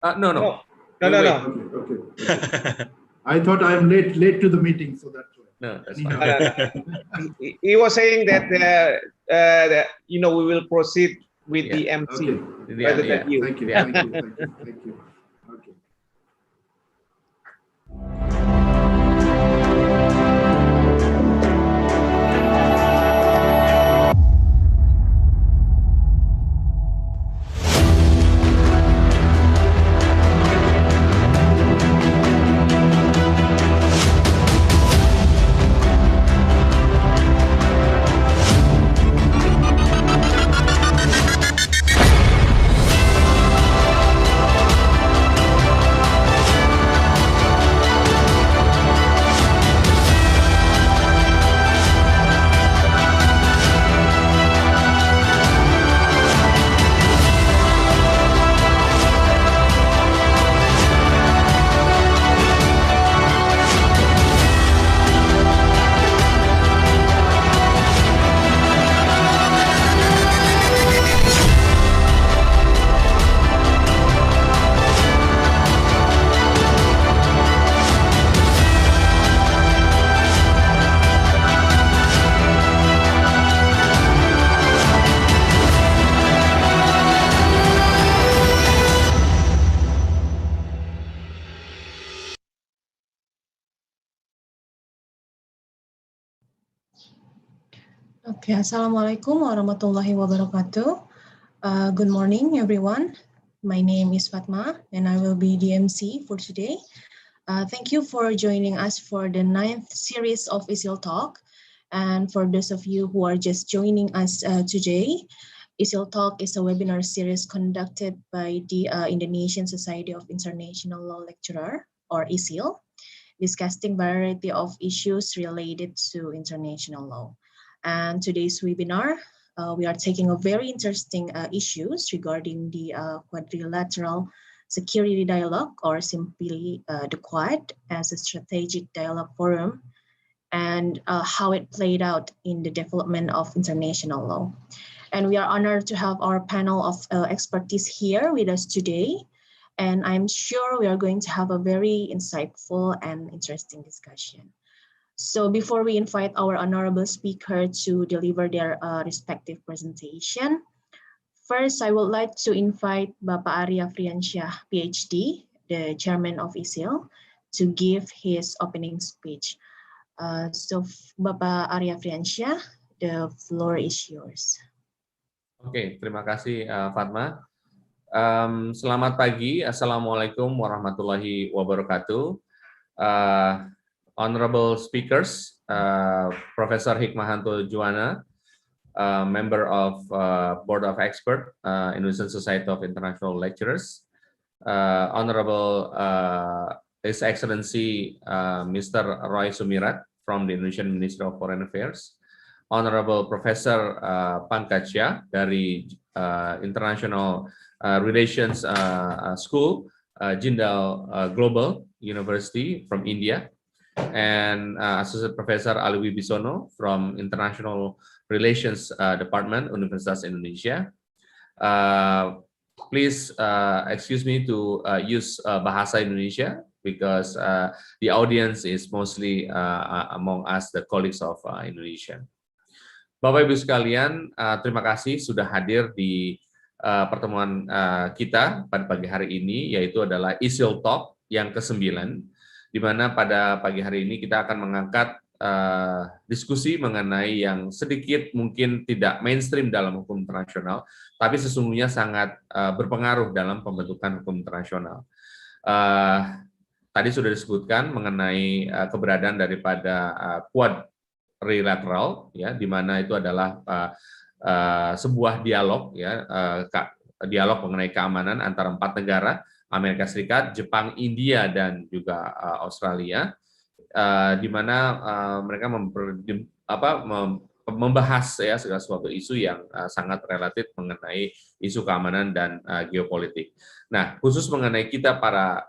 No, no. No. We No. wait. Okay. I thought I am late to the meeting, so that's why. No, that's Anyhow. fine. He was saying that we will proceed with the MC Okay. rather Yeah, than you. Thank you. Yeah. Thank you. Okay. Okay, Assalamualaikum warahmatullahi wabarakatuh. Good morning, everyone. My name is Fatma, and I will be the MC for today. Thank you for joining us for the 9th series of ISIL Talk. And for those of you who are just joining us today, ISIL Talk is a webinar series conducted by the Indonesian Society of International Law Lecturer, or ISIL, discussing variety of issues related to international law. And today's webinar, we are taking a very interesting issues regarding the quadrilateral security dialogue, or simply the Quad, as a strategic dialogue forum, and how it played out in the development of international law. And we are honored to have our panel of expertise here with us today. And I'm sure we are going to have a very insightful and interesting discussion. So before we invite our honorable speaker to deliver their respective presentation, first I would like to invite Bapak Arya Friansyah, PhD, the chairman of ISIL, to give his opening speech. So Bapak Arya Friansyah, the floor is yours. Oke, terima kasih Fatma. Selamat pagi, Assalamualaikum warahmatullahi wabarakatuh. Honorable speakers, Professor Hikmahanto Juwana, member of Board of Expert, Indonesian Society of International Lecturers, Honorable His Excellency Mr. Roy Sumirat from the Indonesian Ministry of Foreign Affairs, Honorable Professor Pankaj Shah dari International Relations School, Jindal Global University from India, and Associate Professor Ali Wibisono from International Relations Department, Universitas Indonesia. Please excuse me to use Bahasa Indonesia because the audience is mostly among us, the colleagues of Indonesia. Bapak Ibu sekalian, terima kasih sudah hadir di pertemuan kita pada pagi hari ini, yaitu adalah ISIL Talk yang ke-9, di mana pada pagi hari ini kita akan mengangkat diskusi mengenai yang sedikit mungkin tidak mainstream dalam hukum internasional, tapi sesungguhnya sangat berpengaruh dalam pembentukan hukum internasional. Tadi sudah disebutkan mengenai keberadaan daripada quadrilateral, ya, di mana itu adalah sebuah dialog, ya, dialog mengenai keamanan antara 4 negara, Amerika Serikat, Jepang, India, dan juga Australia, di mana mereka membahas ya segala suatu isu yang sangat relatif mengenai isu keamanan dan geopolitik. Nah, khusus mengenai kita para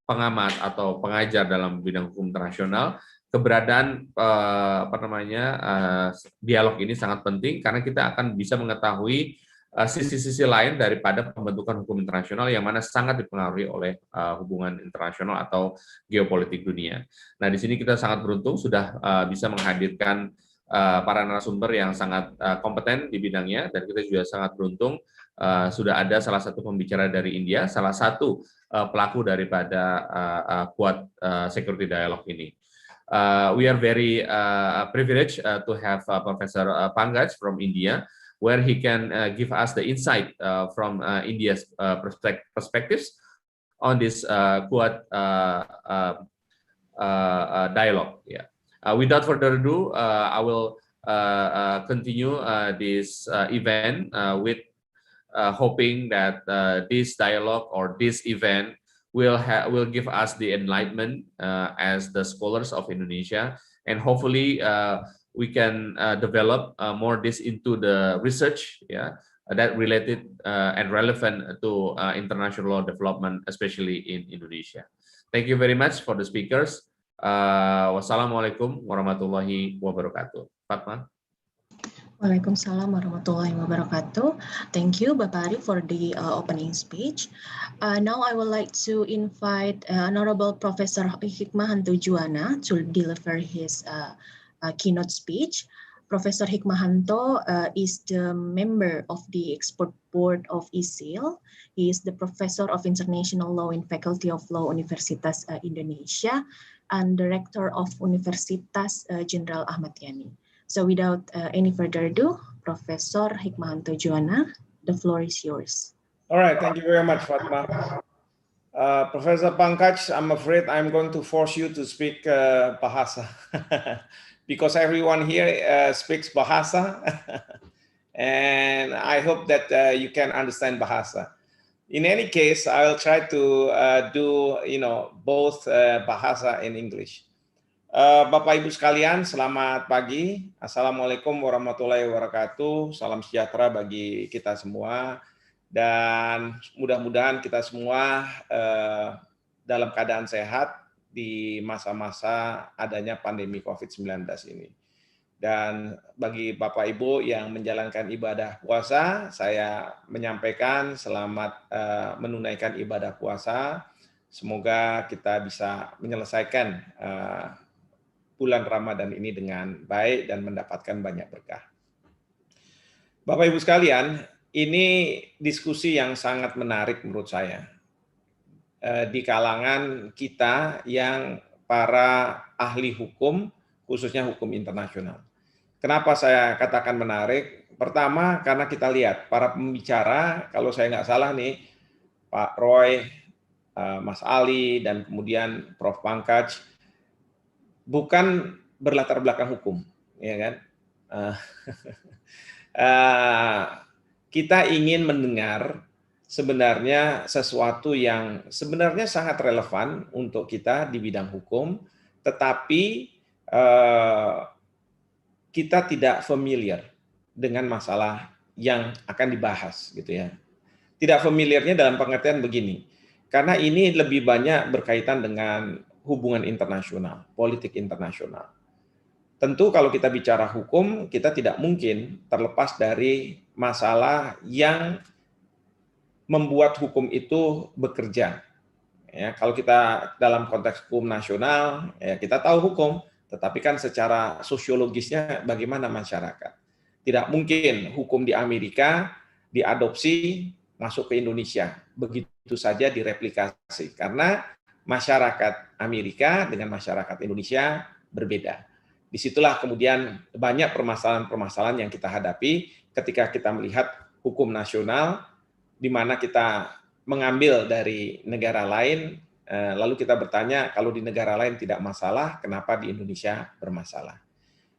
pengamat atau pengajar dalam bidang hukum internasional, keberadaan dialog ini sangat penting karena kita akan bisa mengetahui sisi-sisi lain daripada pembentukan hukum internasional yang mana sangat dipengaruhi oleh hubungan internasional atau geopolitik dunia. Nah, di sini kita sangat beruntung sudah bisa menghadirkan para narasumber yang sangat kompeten di bidangnya, dan kita juga sangat beruntung sudah ada salah satu pembicara dari India, salah satu pelaku daripada Quad Security Dialogue ini. We are very privileged to have Professor Pankaj from India, where he can give us the insight from India's perspectives on this Quad dialogue. Yeah. Without further ado, I will continue this event with hoping that this dialogue or this event will give us the enlightenment as the scholars of Indonesia, and hopefully we can develop more this into the research, that related and relevant to international law development, especially in Indonesia. Thank you very much for the speakers. Wassalamualaikum warahmatullahi wabarakatuh. Fatma. Waalaikumsalam warahmatullahi wabarakatuh. Thank you, Bapak Ari, for the opening speech. Now I would like to invite Honorable Professor Hikmahanto Juwana to deliver his keynote speech. Professor Hikmahanto is the member of the Expert Board of ISIL. He is the Professor of International Law in Faculty of Law Universitas Indonesia and Director of Universitas Jenderal Ahmad Yani. So without any further ado, Professor Hikmahanto Juwana, the floor is yours. All right, thank you very much, Fatma. Professor Pankaj, I'm afraid I'm going to force you to speak Bahasa because everyone here speaks Bahasa, and I hope that you can understand Bahasa. In any case, I'll try to do both Bahasa and English. Bapak Ibu sekalian, selamat pagi. Assalamualaikum warahmatullahi wabarakatuh. Salam sejahtera bagi kita semua. Dan mudah-mudahan kita semua dalam keadaan sehat di masa-masa adanya pandemi COVID-19 ini. Dan bagi Bapak Ibu yang menjalankan ibadah puasa, saya menyampaikan selamat menunaikan ibadah puasa. Semoga kita bisa menyelesaikan bulan Ramadan ini dengan baik dan mendapatkan banyak berkah. Bapak Ibu sekalian, ini diskusi yang sangat menarik menurut saya di kalangan kita yang para ahli hukum, khususnya hukum internasional. Kenapa saya katakan menarik? Pertama, karena kita lihat para pembicara, kalau saya nggak salah nih, Pak Roy, Mas Ali, dan kemudian Prof. Pankaj, bukan berlatar belakang hukum, ya kan? Kita ingin mendengar sebenarnya sesuatu yang sebenarnya sangat relevan untuk kita di bidang hukum, tetapi kita tidak familiar dengan masalah yang akan dibahas, gitu ya. Tidak familiarnya dalam pengertian begini, karena ini lebih banyak berkaitan dengan hubungan internasional, politik internasional. Tentu kalau kita bicara hukum, kita tidak mungkin terlepas dari masalah yang membuat hukum itu bekerja. Ya, kalau kita dalam konteks hukum nasional, ya kita tahu hukum, tetapi kan secara sosiologisnya bagaimana masyarakat. Tidak mungkin hukum di Amerika diadopsi masuk ke Indonesia, begitu saja direplikasi, karena masyarakat Amerika dengan masyarakat Indonesia berbeda. Disitulah kemudian banyak permasalahan-permasalahan yang kita hadapi ketika kita melihat hukum nasional, di mana kita mengambil dari negara lain, lalu kita bertanya, kalau di negara lain tidak masalah, kenapa di Indonesia bermasalah?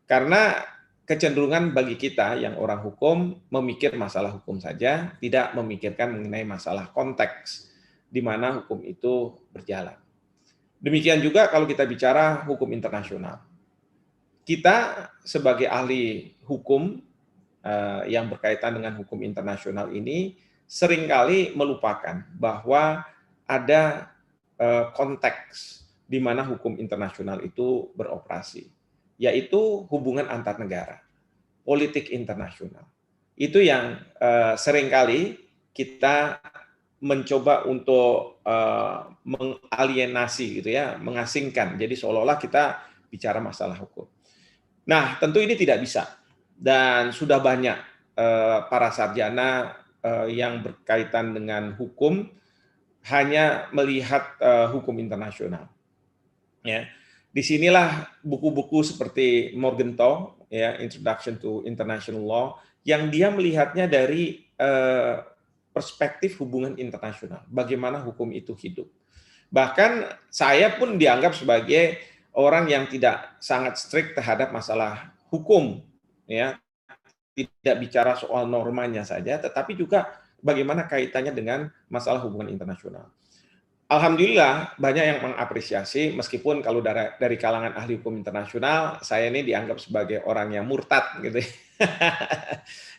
Karena kecenderungan bagi kita yang orang hukum memikir masalah hukum saja, tidak memikirkan mengenai masalah konteks di mana hukum itu berjalan. Demikian juga kalau kita bicara hukum internasional. Kita sebagai ahli hukum yang berkaitan dengan hukum internasional ini seringkali melupakan bahwa ada konteks di mana hukum internasional itu beroperasi, yaitu hubungan antar negara, politik internasional. Itu yang seringkali kita mencoba untuk mengalienasi gitu ya, mengasingkan. Jadi seolah-olah kita bicara masalah hukum. Nah, tentu ini tidak bisa. Dan sudah banyak para sarjana yang berkaitan dengan hukum hanya melihat hukum internasional. Ya, disinilah buku-buku seperti Morgenthau, ya, Introduction to International Law, yang dia melihatnya dari perspektif hubungan internasional, bagaimana hukum itu hidup. Bahkan saya pun dianggap sebagai orang yang tidak sangat strict terhadap masalah hukum, ya, tidak bicara soal normanya saja, tetapi juga bagaimana kaitannya dengan masalah hubungan internasional. Alhamdulillah banyak yang mengapresiasi, meskipun kalau dari kalangan ahli hukum internasional, saya ini dianggap sebagai orang yang murtad gitu.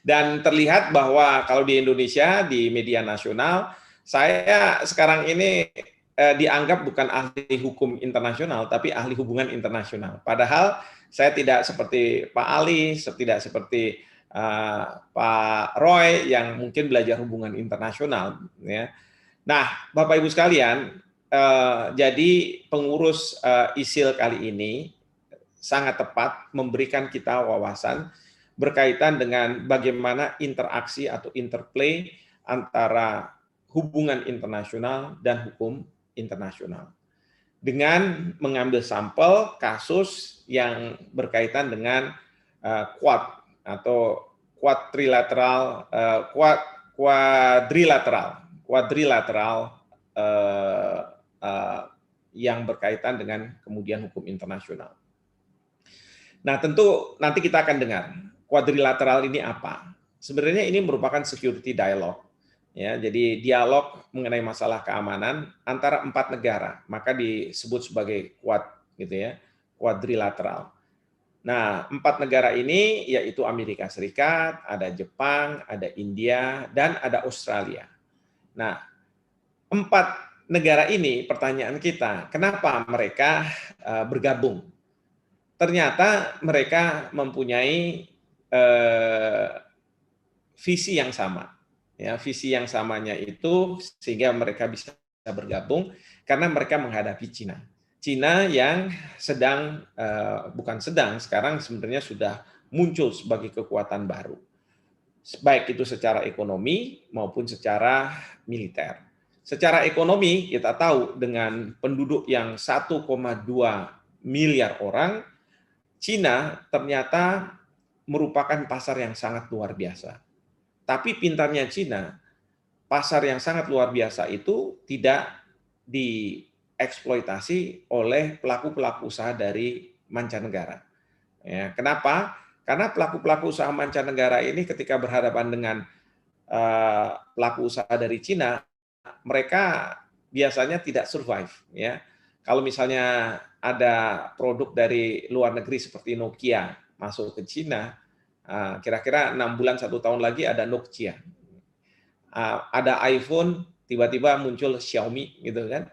Dan terlihat bahwa kalau di Indonesia, di media nasional, saya sekarang ini dianggap bukan ahli hukum internasional, tapi ahli hubungan internasional. Padahal saya tidak seperti Pak Ali, tidak seperti Pak Roy yang mungkin belajar hubungan internasional, ya. Nah, Bapak Ibu sekalian, jadi pengurus ISIL kali ini sangat tepat memberikan kita wawasan berkaitan dengan bagaimana interaksi atau interplay antara hubungan internasional dan hukum internasional. Dengan mengambil sampel kasus yang berkaitan dengan Quad atau quadrilateral yang berkaitan dengan kemudian hukum internasional. Nah, tentu nanti kita akan dengar quadrilateral ini apa. Sebenarnya ini merupakan security dialogue, ya. Jadi dialog mengenai masalah keamanan antara 4 negara, maka disebut sebagai quad, gitu ya, quadrilateral. Nah, 4 negara ini yaitu Amerika Serikat, ada Jepang, ada India, dan ada Australia. Nah, 4 negara ini, pertanyaan kita, kenapa mereka bergabung? Ternyata mereka mempunyai visi yang sama. Ya, visi yang samanya itu sehingga mereka bisa bergabung karena mereka menghadapi Cina. Cina yang sedang, bukan sedang, sekarang sebenarnya sudah muncul sebagai kekuatan baru. Baik itu secara ekonomi maupun secara militer. Secara ekonomi kita tahu dengan penduduk yang 1,2 miliar orang, Cina ternyata merupakan pasar yang sangat luar biasa. Tapi pintarnya Cina, pasar yang sangat luar biasa itu tidak dieksploitasi oleh pelaku-pelaku usaha dari mancanegara. Ya, kenapa? Karena pelaku-pelaku usaha mancanegara ini ketika berhadapan dengan pelaku usaha dari Cina, mereka biasanya tidak survive. Ya, kalau misalnya ada produk dari luar negeri seperti Nokia masuk ke Cina, kira-kira 6 bulan 1 tahun lagi ada Nokia. Ada iPhone, tiba-tiba muncul Xiaomi gitu kan.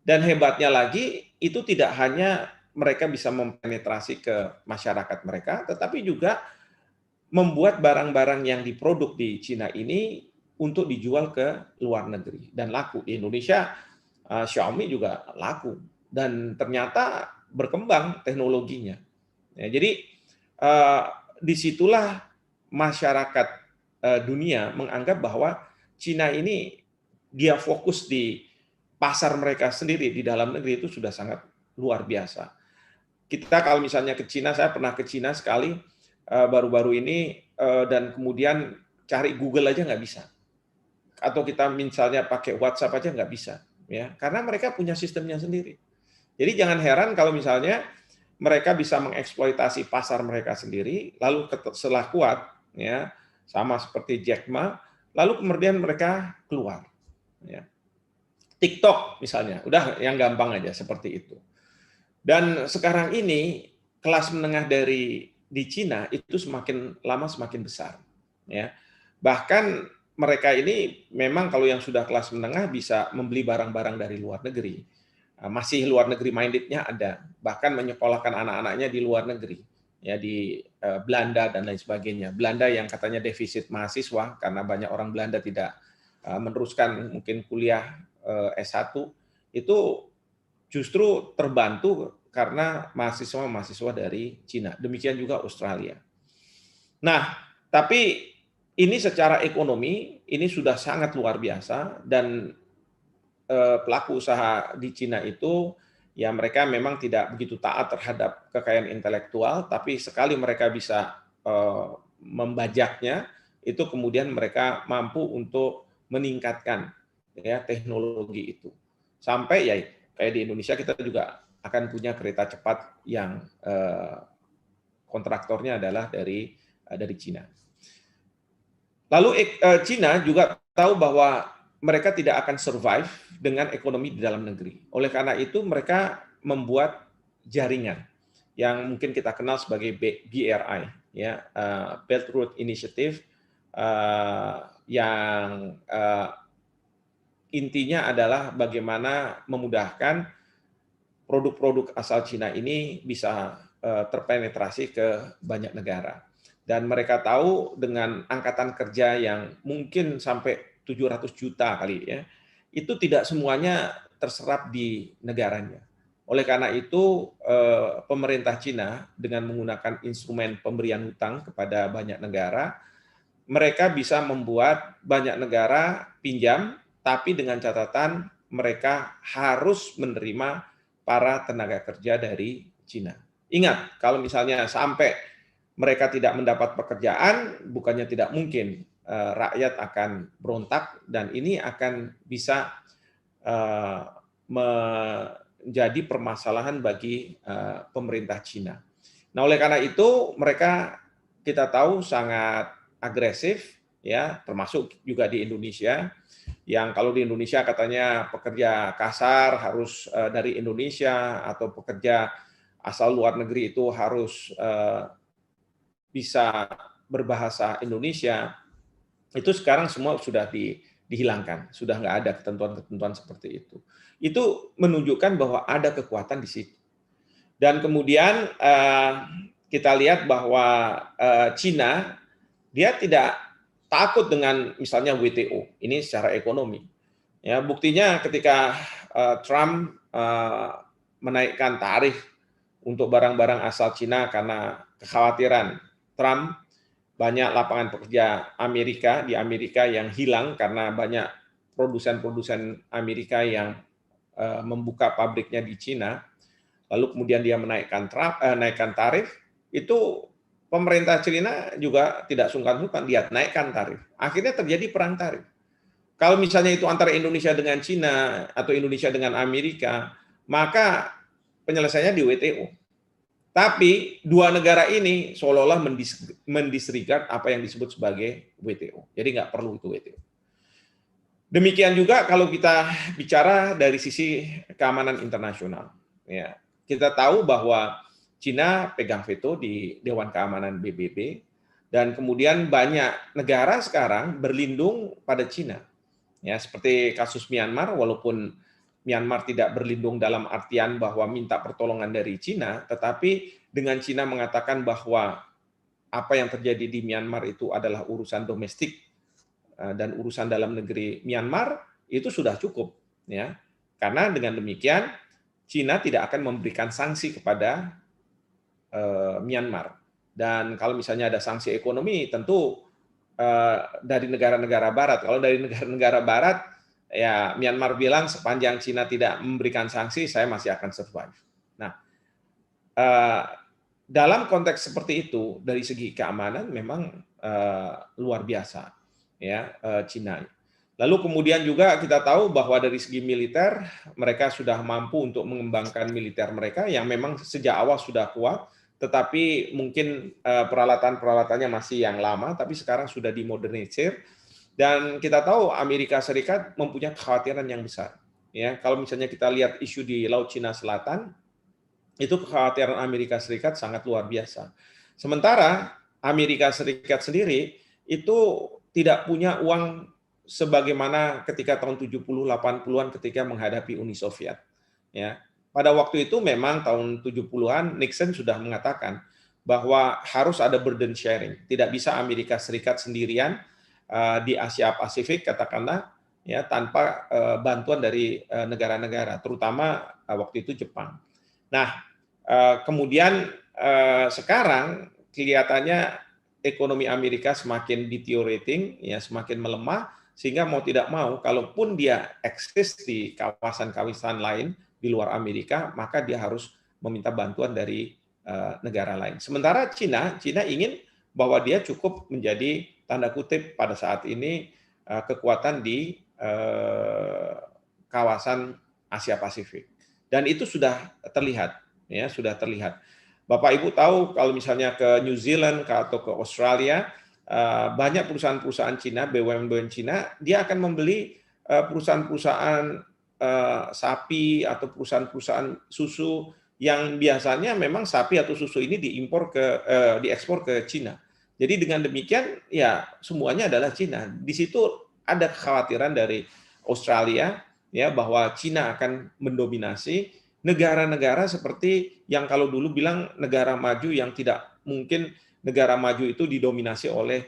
Dan hebatnya lagi itu tidak hanya mereka bisa mempenetrasi ke masyarakat mereka, tetapi juga membuat barang-barang yang diproduk di Cina ini untuk dijual ke luar negeri dan laku. Di Indonesia Xiaomi juga laku dan ternyata berkembang teknologinya. Ya, jadi disitulah masyarakat dunia menganggap bahwa Cina ini dia fokus di pasar mereka sendiri di dalam negeri itu sudah sangat luar biasa. Kita kalau misalnya ke Cina, saya pernah ke Cina sekali baru-baru ini dan kemudian cari Google aja nggak bisa. Atau kita misalnya pakai WhatsApp aja nggak bisa. Ya, karena mereka punya sistemnya sendiri. Jadi jangan heran kalau misalnya mereka bisa mengeksploitasi pasar mereka sendiri, lalu setelah kuat, ya sama seperti Jack Ma, lalu kemudian mereka keluar. Ya. TikTok misalnya, udah yang gampang aja seperti itu. Dan sekarang ini kelas menengah di Cina itu semakin lama semakin besar. Ya. Bahkan mereka ini memang kalau yang sudah kelas menengah bisa membeli barang-barang dari luar negeri. Masih luar negeri minded-nya ada, bahkan menyekolahkan anak-anaknya di luar negeri. ya di Belanda dan lain sebagainya. Belanda yang katanya defisit mahasiswa karena banyak orang Belanda tidak meneruskan mungkin kuliah S1, itu justru terbantu karena mahasiswa-mahasiswa dari Cina. Demikian juga Australia. Nah, tapi ini secara ekonomi ini sudah sangat luar biasa, dan pelaku usaha di Cina itu ya mereka memang tidak begitu taat terhadap kekayaan intelektual, tapi sekali mereka bisa membajaknya, itu kemudian mereka mampu untuk meningkatkan ya teknologi itu. Sampai ya kayak di Indonesia kita juga akan punya kereta cepat yang kontraktornya adalah dari Cina. Lalu Cina juga tahu bahwa mereka tidak akan survive dengan ekonomi di dalam negeri. Oleh karena itu mereka membuat jaringan yang mungkin kita kenal sebagai BRI, ya, Belt Road Initiative, yang intinya adalah bagaimana memudahkan produk-produk asal Cina ini bisa terpenetrasi ke banyak negara. Dan mereka tahu dengan angkatan kerja yang mungkin sampai 700 juta kali ya, itu tidak semuanya terserap di negaranya. Oleh karena itu pemerintah Cina dengan menggunakan instrumen pemberian hutang kepada banyak negara, mereka bisa membuat banyak negara pinjam, tapi dengan catatan mereka harus menerima para tenaga kerja dari Cina. Ingat, kalau misalnya sampai mereka tidak mendapat pekerjaan, bukannya tidak mungkin rakyat akan berontak, dan ini akan bisa menjadi permasalahan bagi pemerintah Cina. Nah, oleh karena itu mereka kita tahu sangat agresif, ya, termasuk juga di Indonesia. Yang kalau di Indonesia katanya pekerja kasar harus dari Indonesia, atau pekerja asal luar negeri itu harus bisa berbahasa Indonesia, itu sekarang semua sudah dihilangkan, sudah nggak ada ketentuan-ketentuan seperti itu. Itu menunjukkan bahwa ada kekuatan di situ. Dan kemudian kita lihat bahwa Cina dia tidak takut dengan misalnya WTO ini secara ekonomi. Ya, buktinya ketika Trump menaikkan tarif untuk barang-barang asal Cina karena kekhawatiran Trump banyak lapangan pekerja di Amerika yang hilang karena banyak produsen-produsen Amerika yang membuka pabriknya di Cina. Lalu kemudian dia menaikkan tarif, itu pemerintah Cina juga tidak sungkan-sungkan, dia naikkan tarif. Akhirnya terjadi perang tarif. Kalau misalnya itu antara Indonesia dengan Cina atau Indonesia dengan Amerika, maka penyelesaiannya di WTO. Tapi dua negara ini seolah-olah mendisregard apa yang disebut sebagai WTO. Jadi nggak perlu itu WTO. Demikian juga kalau kita bicara dari sisi keamanan internasional. Ya, kita tahu bahwa Cina pegang veto di Dewan Keamanan PBB, dan kemudian banyak negara sekarang berlindung pada Cina. Ya, seperti kasus Myanmar, walaupun Myanmar tidak berlindung dalam artian bahwa minta pertolongan dari Cina, tetapi dengan Cina mengatakan bahwa apa yang terjadi di Myanmar itu adalah urusan domestik dan urusan dalam negeri Myanmar, itu sudah cukup, ya. Karena dengan demikian Cina tidak akan memberikan sanksi kepada Myanmar. Dan kalau misalnya ada sanksi ekonomi, tentu dari negara-negara Barat. Kalau dari negara-negara Barat, ya Myanmar bilang sepanjang Cina tidak memberikan sanksi, saya masih akan survive. Nah, dalam konteks seperti itu, dari segi keamanan memang luar biasa, ya, Cina. Lalu kemudian juga kita tahu bahwa dari segi militer, mereka sudah mampu untuk mengembangkan militer mereka yang memang sejak awal sudah kuat, tetapi mungkin peralatan-peralatannya masih yang lama, tapi sekarang sudah dimodernisir. Dan kita tahu Amerika Serikat mempunyai kekhawatiran yang besar. Ya, kalau misalnya kita lihat isu di Laut Cina Selatan, itu kekhawatiran Amerika Serikat sangat luar biasa. Sementara Amerika Serikat sendiri itu tidak punya uang sebagaimana ketika tahun 70-80-an ketika menghadapi Uni Soviet. Ya, pada waktu itu memang tahun 70-an Nixon sudah mengatakan bahwa harus ada burden sharing. Tidak bisa Amerika Serikat sendirian di Asia Pasifik katakanlah ya tanpa bantuan dari negara-negara, terutama waktu itu Jepang. Nah, kemudian sekarang kelihatannya ekonomi Amerika semakin deteriorating, ya semakin melemah, sehingga mau tidak mau, kalaupun dia eksis di kawasan-kawasan lain di luar Amerika, maka dia harus meminta bantuan dari negara lain. Sementara Cina ingin bahwa dia cukup menjadi tanda kutip pada saat ini kekuatan di kawasan Asia Pasifik, dan itu sudah terlihat, ya sudah terlihat. Bapak Ibu tahu kalau misalnya ke New Zealand atau ke Australia, banyak perusahaan-perusahaan Cina, BUMN Cina, dia akan membeli perusahaan-perusahaan sapi atau perusahaan-perusahaan susu yang biasanya memang sapi atau susu ini diekspor ke Cina. Jadi dengan demikian ya semuanya adalah Cina. Di situ ada kekhawatiran dari Australia ya bahwa Cina akan mendominasi negara-negara seperti yang kalau dulu bilang negara maju, yang tidak mungkin negara maju itu didominasi oleh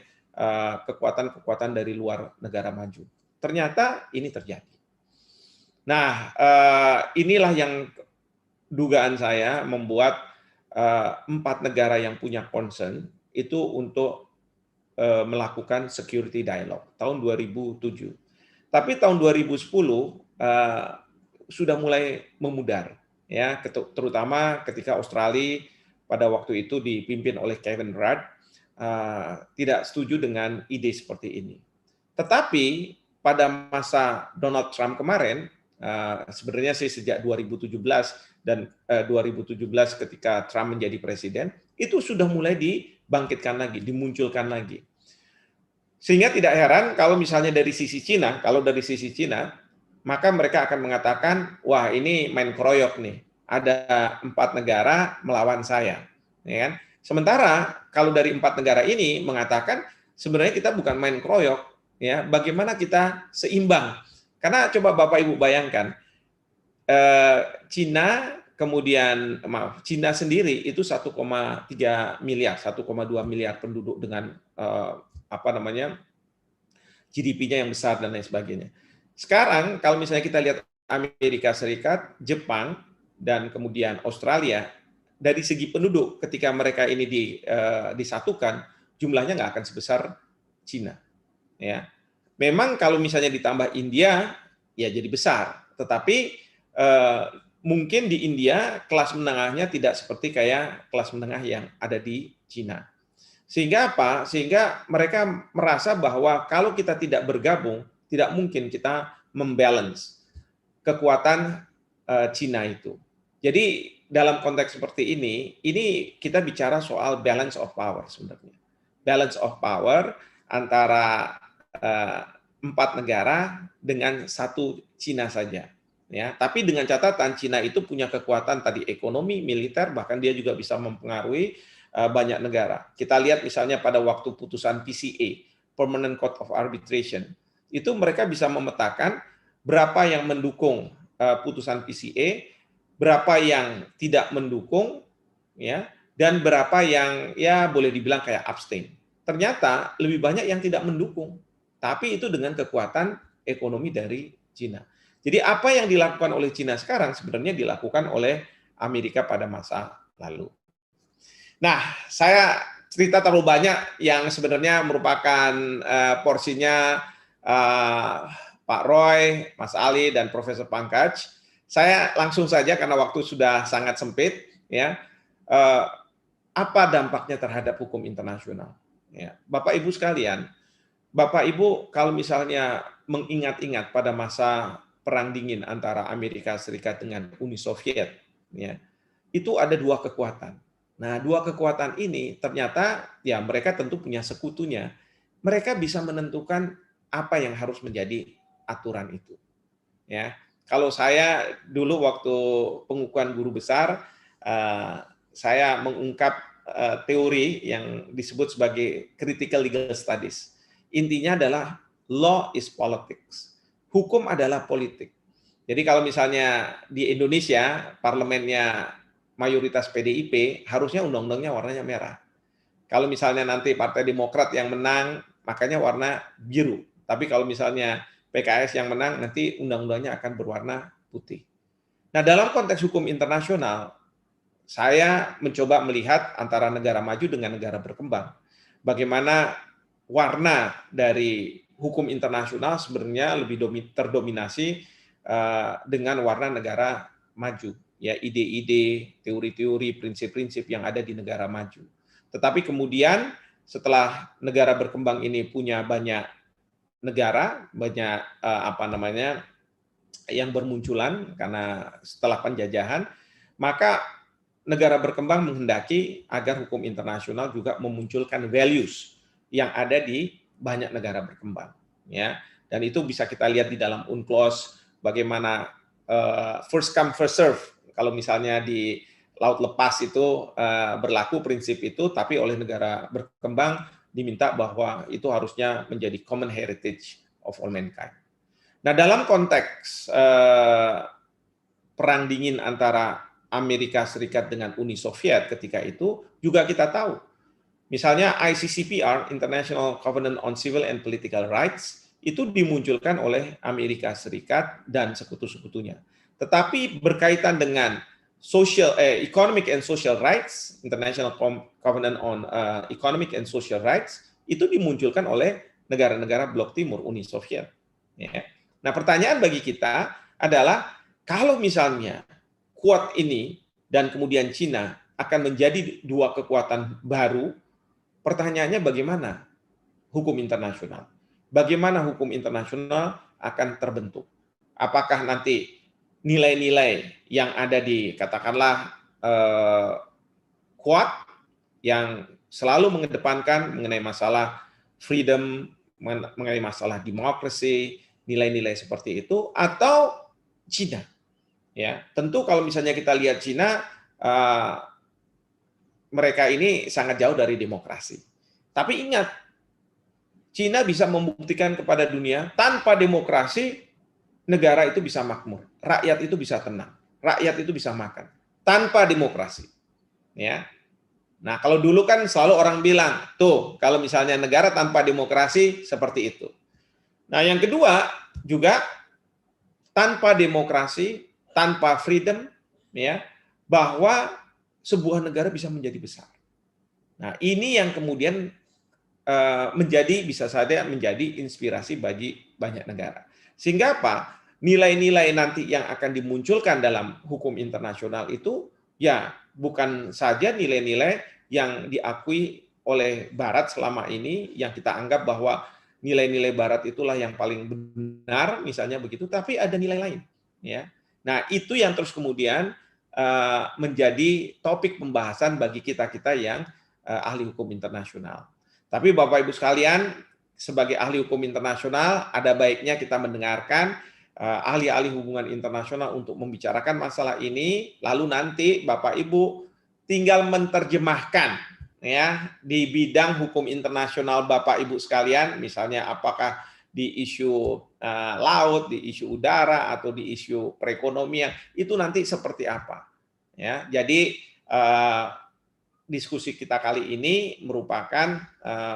kekuatan-kekuatan dari luar negara maju. Ternyata ini terjadi. Nah, inilah yang dugaan saya membuat 4 negara yang punya concern itu untuk melakukan security dialogue tahun 2007. Tapi tahun 2010 sudah mulai memudar, ya, terutama ketika Australia pada waktu itu dipimpin oleh Kevin Rudd tidak setuju dengan ide seperti ini. Tetapi pada masa Donald Trump kemarin, sebenarnya sih sejak 2017 dan 2017 ketika Trump menjadi presiden, itu sudah mulai dibangkitkan lagi, dimunculkan lagi. Sehingga tidak heran kalau misalnya dari sisi Cina, maka mereka akan mengatakan, wah ini main kroyok nih, ada 4 negara melawan saya. Ya kan? Sementara kalau dari 4 negara ini mengatakan, sebenarnya kita bukan main kroyok, ya, bagaimana kita seimbang. Karena coba Bapak Ibu bayangkan, Cina sendiri itu 1,3 miliar, 1,2 miliar penduduk dengan GDP-nya yang besar dan lain sebagainya. Sekarang kalau misalnya kita lihat Amerika Serikat, Jepang, dan kemudian Australia, dari segi penduduk ketika mereka ini disatukan, jumlahnya nggak akan sebesar Cina. Ya, memang kalau misalnya ditambah India, ya jadi besar. Tetapi mungkin di India kelas menengahnya tidak seperti kayak kelas menengah yang ada di Cina. Sehingga apa? Sehingga mereka merasa bahwa kalau kita tidak bergabung, tidak mungkin kita membalance kekuatan Cina itu. Jadi dalam konteks seperti ini kita bicara soal balance of power sebenarnya. Balance of power antara 4 negara dengan 1 Cina saja. Ya, tapi dengan catatan Cina itu punya kekuatan tadi ekonomi, militer, bahkan dia juga bisa mempengaruhi banyak negara. Kita lihat misalnya pada waktu putusan PCA, Permanent Court of Arbitration, itu mereka bisa memetakan berapa yang mendukung putusan PCA, berapa yang tidak mendukung, ya, dan berapa yang ya boleh dibilang kayak abstain. Ternyata lebih banyak yang tidak mendukung, tapi itu dengan kekuatan ekonomi dari Cina. Jadi apa yang dilakukan oleh Cina sekarang sebenarnya dilakukan oleh Amerika pada masa lalu. Nah, saya cerita terlalu banyak yang sebenarnya merupakan porsinya Pak Roy, Mas Ali, dan Profesor Pankaj. Saya langsung saja karena waktu sudah sangat sempit, ya. Apa dampaknya terhadap hukum internasional? Ya, Bapak Ibu sekalian, Bapak Ibu kalau misalnya mengingat-ingat pada masa Perang Dingin antara Amerika Serikat dengan Uni Soviet, ya, itu ada 2 kekuatan. Nah, 2 kekuatan ini ternyata ya mereka tentu punya sekutunya. Mereka bisa menentukan apa yang harus menjadi aturan itu. Ya, kalau saya dulu waktu pengukuhan guru besar, saya mengungkap teori yang disebut sebagai critical legal studies. Intinya adalah law is politics. Hukum adalah politik. Jadi kalau misalnya di Indonesia parlemennya mayoritas PDIP, harusnya undang-undangnya warnanya merah. Kalau misalnya nanti Partai Demokrat yang menang, makanya warna biru. Tapi kalau misalnya PKS yang menang, nanti undang-undangnya akan berwarna putih. Nah, dalam konteks hukum internasional, saya mencoba melihat antara negara maju dengan negara berkembang. Bagaimana warna dari hukum internasional sebenarnya lebih terdominasi dengan warna negara maju. Ya, ide-ide, teori-teori, prinsip-prinsip yang ada di negara maju. Tetapi kemudian setelah negara berkembang ini punya banyak negara, banyak yang bermunculan karena setelah penjajahan, maka negara berkembang menghendaki agar hukum internasional juga memunculkan values yang ada di banyak negara berkembang, ya. Dan itu bisa kita lihat di dalam UNCLOS bagaimana first come first serve. Kalau misalnya di laut lepas itu berlaku prinsip itu, tapi oleh negara berkembang diminta bahwa itu harusnya menjadi common heritage of all mankind. Nah, dalam konteks perang dingin antara Amerika Serikat dengan Uni Soviet ketika itu, juga kita tahu. Misalnya ICCPR, International Covenant on Civil and Political Rights, itu dimunculkan oleh Amerika Serikat dan sekutu-sekutunya. Tetapi berkaitan dengan Economic and Social Rights, International Covenant on Economic and Social Rights, itu dimunculkan oleh negara-negara blok timur Uni Soviet. Ya. Nah, pertanyaan bagi kita adalah, kalau misalnya Quad ini dan kemudian Cina akan menjadi dua kekuatan baru, pertanyaannya bagaimana hukum internasional? Bagaimana hukum internasional akan terbentuk? Apakah nanti nilai-nilai yang ada di katakanlah Quad yang selalu mengedepankan mengenai masalah freedom, mengenai masalah demokrasi, nilai-nilai seperti itu, atau Cina? Ya, tentu kalau misalnya kita lihat Cina, mereka ini sangat jauh dari demokrasi. Tapi ingat, Cina bisa membuktikan kepada dunia, tanpa demokrasi, negara itu bisa makmur, rakyat itu bisa tenang, rakyat itu bisa makan, tanpa demokrasi. Ya. Nah, kalau dulu kan selalu orang bilang, tuh, kalau misalnya negara tanpa demokrasi, seperti itu. Nah, yang kedua, juga tanpa demokrasi, tanpa freedom, ya, bahwa sebuah negara bisa menjadi besar. Nah, ini yang kemudian bisa saja menjadi inspirasi bagi banyak negara. Sehingga apa? Nilai-nilai nanti yang akan dimunculkan dalam hukum internasional itu, ya, bukan saja nilai-nilai yang diakui oleh Barat selama ini, yang kita anggap bahwa nilai-nilai Barat itulah yang paling benar, misalnya begitu, tapi ada nilai lain, ya. Nah, itu yang terus kemudian menjadi topik pembahasan bagi kita-kita yang ahli hukum internasional. Tapi Bapak Ibu sekalian, sebagai ahli hukum internasional, ada baiknya kita mendengarkan ahli-ahli hubungan internasional untuk membicarakan masalah ini, lalu nanti Bapak Ibu tinggal menerjemahkan, ya, di bidang hukum internasional Bapak Ibu sekalian, misalnya apakah di isu laut, di isu udara, atau di isu perekonomian, itu nanti seperti apa. Ya, jadi diskusi kita kali ini merupakan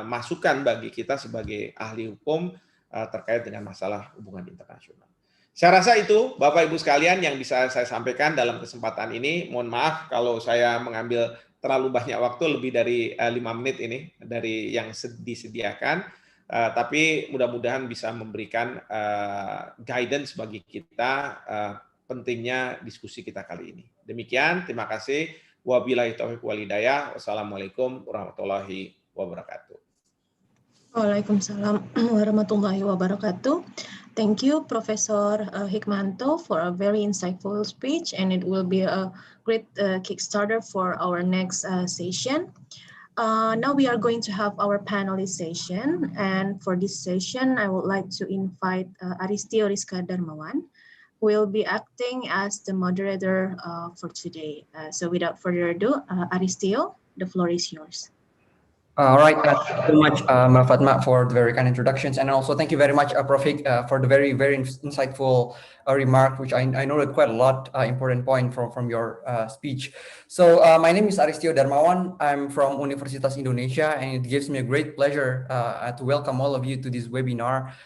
masukan bagi kita sebagai ahli hukum terkait dengan masalah hubungan internasional. Saya rasa itu, Bapak Ibu sekalian, yang bisa saya sampaikan dalam kesempatan ini. Mohon maaf kalau saya mengambil terlalu banyak waktu, lebih dari 5 menit ini dari yang disediakan. Tapi mudah-mudahan bisa memberikan guidance bagi kita pentingnya diskusi kita kali ini. Demikian, terima kasih. Wabillahi taufiq wal hidayah. Wassalamualaikum warahmatullahi wabarakatuh. Waalaikumsalam warahmatullahi wabarakatuh. Thank you, Professor Hikmanto, for a very insightful speech, and it will be a great kickstarter for our next session. Now we are going to have our panelist session, and for this session, I would like to invite Aristio Rizka Darmawan, who will be acting as the moderator for today. So without further ado, Aristio, the floor is yours. All right, thank you so much, Mbak Fatma, for the very kind introductions, and also thank you very much, Profik, for the very insightful remark, which I know quite a lot important point from your speech. So my name is Aristio Darmawan. I'm from Universitas Indonesia, and it gives me a great pleasure to welcome all of you to this webinar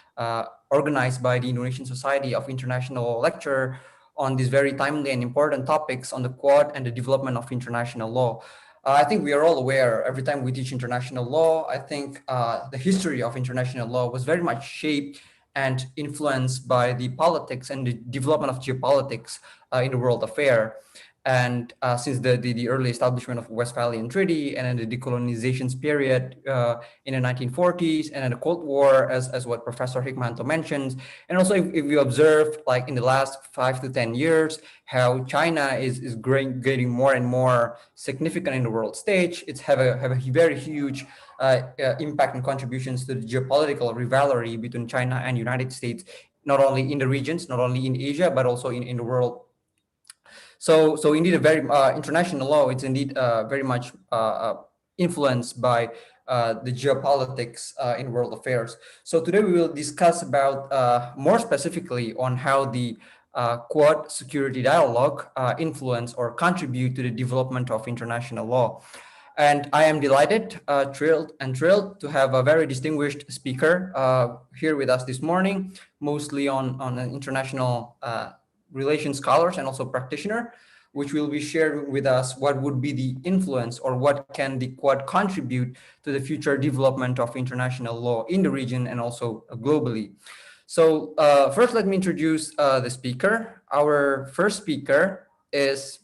organized by the Indonesian Society of International Lecture on these very timely and important topics on the Quad and the development of international law. I think we are all aware, every time we teach international law, I think the history of international law was very much shaped and influenced by the politics and the development of geopolitics in the world affair. And since the early establishment of Westphalian Treaty and then the decolonizations period in the 1940s and then the Cold War, as what Professor Hikmanto mentions, and also if you observe, like in the last 5 to 10 years, how China is getting more and more significant in the world stage. It's have a very huge impact and contributions to the geopolitical rivalry between China and United States, not only in the regions, not only in Asia, but also in the world. So indeed, a very international law. It's indeed very much influenced by the geopolitics in world affairs. So today we will discuss about more specifically on how the Quad security dialogue influence or contribute to the development of international law. And I am delighted, thrilled to have a very distinguished speaker here with us this morning, mostly on international relations scholars and also practitioner, which will be sharing with us what would be the influence or what can the Quad contribute to the future development of international law in the region and also globally. So first, let me introduce the speaker. Our first speaker is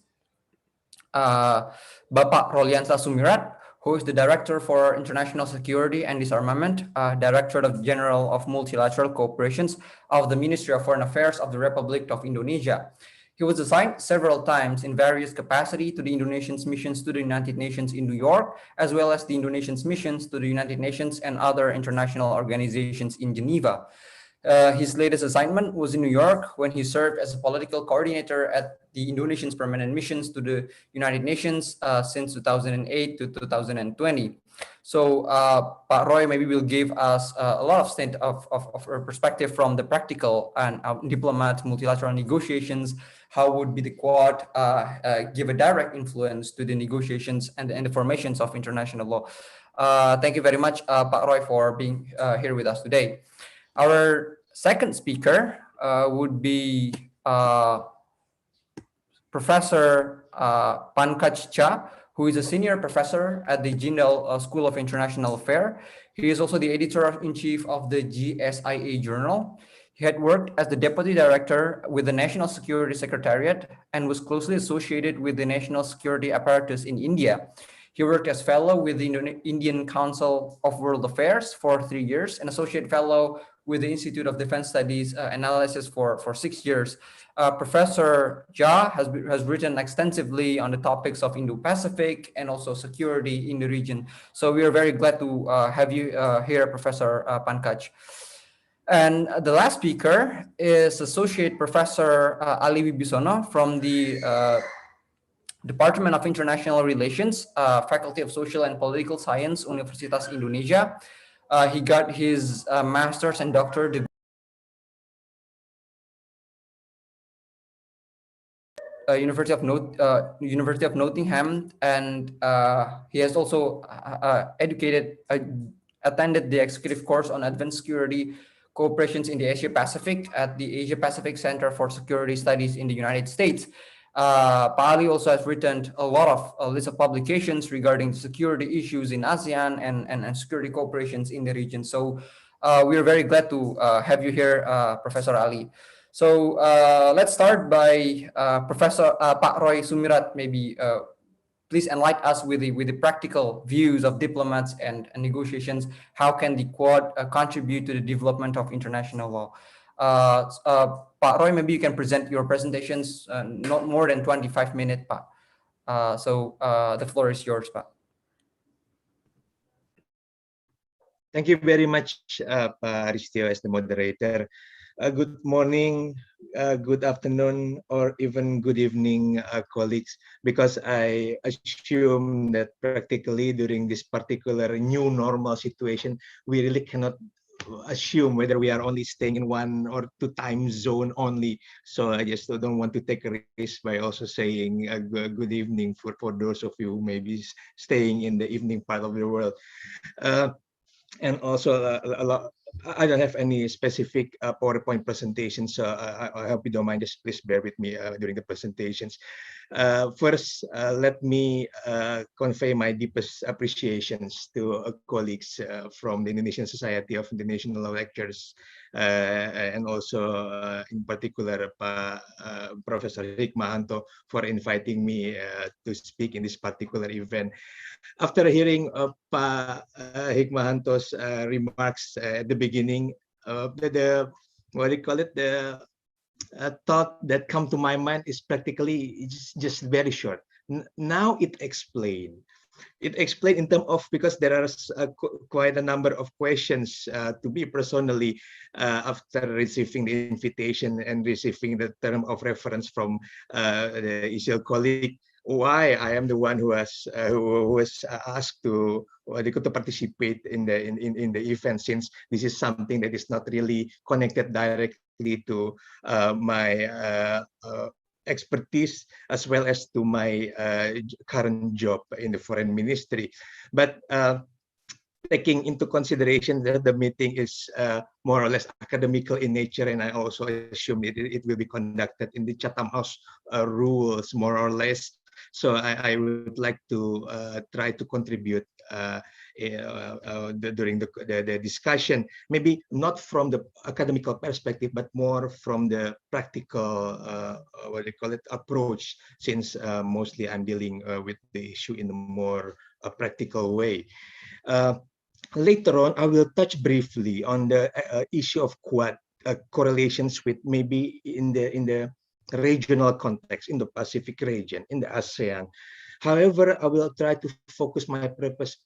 Bapak Roliansa Sumirat, who is the Director for International Security and Disarmament, Directorate General of Multilateral Cooperations of the Ministry of Foreign Affairs of the Republic of Indonesia. He was assigned several times in various capacity to the Indonesian's missions to the United Nations in New York, as well as the Indonesian's missions to the United Nations and other international organizations in Geneva. His latest assignment was in New York when he served as a political coordinator at the Indonesian's permanent missions to the United Nations since 2008 to 2020. So Pak Roy maybe will give us a lot of state of perspective from the practical and diplomat multilateral negotiations. How would be the Quad give a direct influence to the negotiations and the formations of international law? Thank you very much, Pak Roy, for being here with us today. Our second speaker would be Professor Pankaj Jha, who is a senior professor at the Jindal School of International Affairs. He is also the editor-in-chief of the GSIA Journal. He had worked as the deputy director with the National Security Secretariat and was closely associated with the national security apparatus in India. He worked as fellow with the Indian Council of World Affairs for 3 years and associate fellow with the Institute of Defense Studies Analysis for 6 years. Professor Jha has written extensively on the topics of Indo-Pacific and also security in the region. So we are very glad to have you here, Professor Pankaj. And the last speaker is Associate Professor Ali Wibisono from the Department of International Relations, Faculty of Social and Political Science, Universitas Indonesia. He got his master's and doctorate degree University of Nottingham, and he has also attended the executive course on advanced security cooperations in the Asia Pacific at the Asia Pacific Center for Security Studies in the United States. Pak Ali also has written a lot of a list of publications regarding security issues in ASEAN and security cooperations in the region. So we are very glad to have you here, Professor Ali. So let's start by Professor Pak Roy Sumirat. Maybe please enlighten us with the practical views of diplomats and negotiations. How can the Quad contribute to the development of international law? Pak Roy, maybe you can present your presentations not more than 25 minutes, Pak. So the floor is yours, Pak. Thank you very much, Aristio, as the moderator. Good morning, good afternoon, or even good evening, colleagues, because I assume that practically during this particular new normal situation, we really cannot assume whether we are only staying in 1 or 2 time zone only. So I just don't want to take a risk by also saying a good evening for those of you who may be staying in the evening part of the world. And also a lot, I don't have any specific PowerPoint presentations, so I hope you don't mind. Just please bear with me during the presentations. First, let me convey my deepest appreciations to colleagues from the Indonesian Society of International Lecturers, and also in particular Professor Hikmahanto for inviting me to speak in this particular event. After hearing Hikmahanto's remarks at the beginning, the what do you call it, the thought that come to my mind is practically just very short. Now it explained. It explained in terms of, because there are quite a number of questions to me personally after receiving the invitation and receiving the term of reference from the ISIL colleague, why I am the one who was asked to participate in the event, since this is something that is not really connected directly to my expertise as well as to my current job in the foreign ministry. But taking into consideration that the meeting is more or less academical in nature, and I also assume it will be conducted in the Chatham House rules, more or less. So I would like to try to contribute during the discussion, maybe not from the academical perspective, but more from the practical, what do you call it, approach, since mostly I'm dealing with the issue in a more practical way. Later on, I will touch briefly on the issue of Quad correlations with maybe in the regional context, in the Pacific region, in the ASEAN. However, I will try to focus my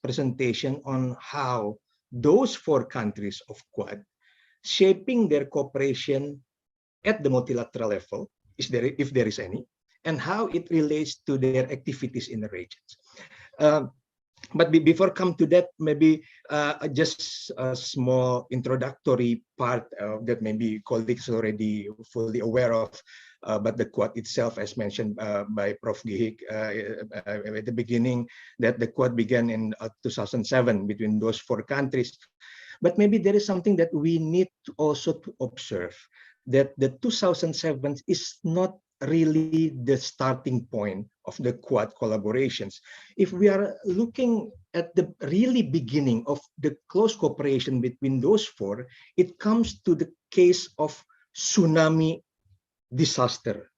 presentation on how those 4 countries of Quad shaping their cooperation at the multilateral level, if there is any, and how it relates to their activities in the regions. But before come to that, maybe just a small introductory part that maybe colleagues already fully aware of, but the Quad itself, as mentioned by Prof. Gihik at the beginning, that the Quad began in 2007 between those 4 countries. But maybe there is something that we need to also to observe, that the 2007 is not really the starting point of the Quad collaborations. If we are looking at the really beginning of the close cooperation between those 4, it comes to the case of tsunami disaster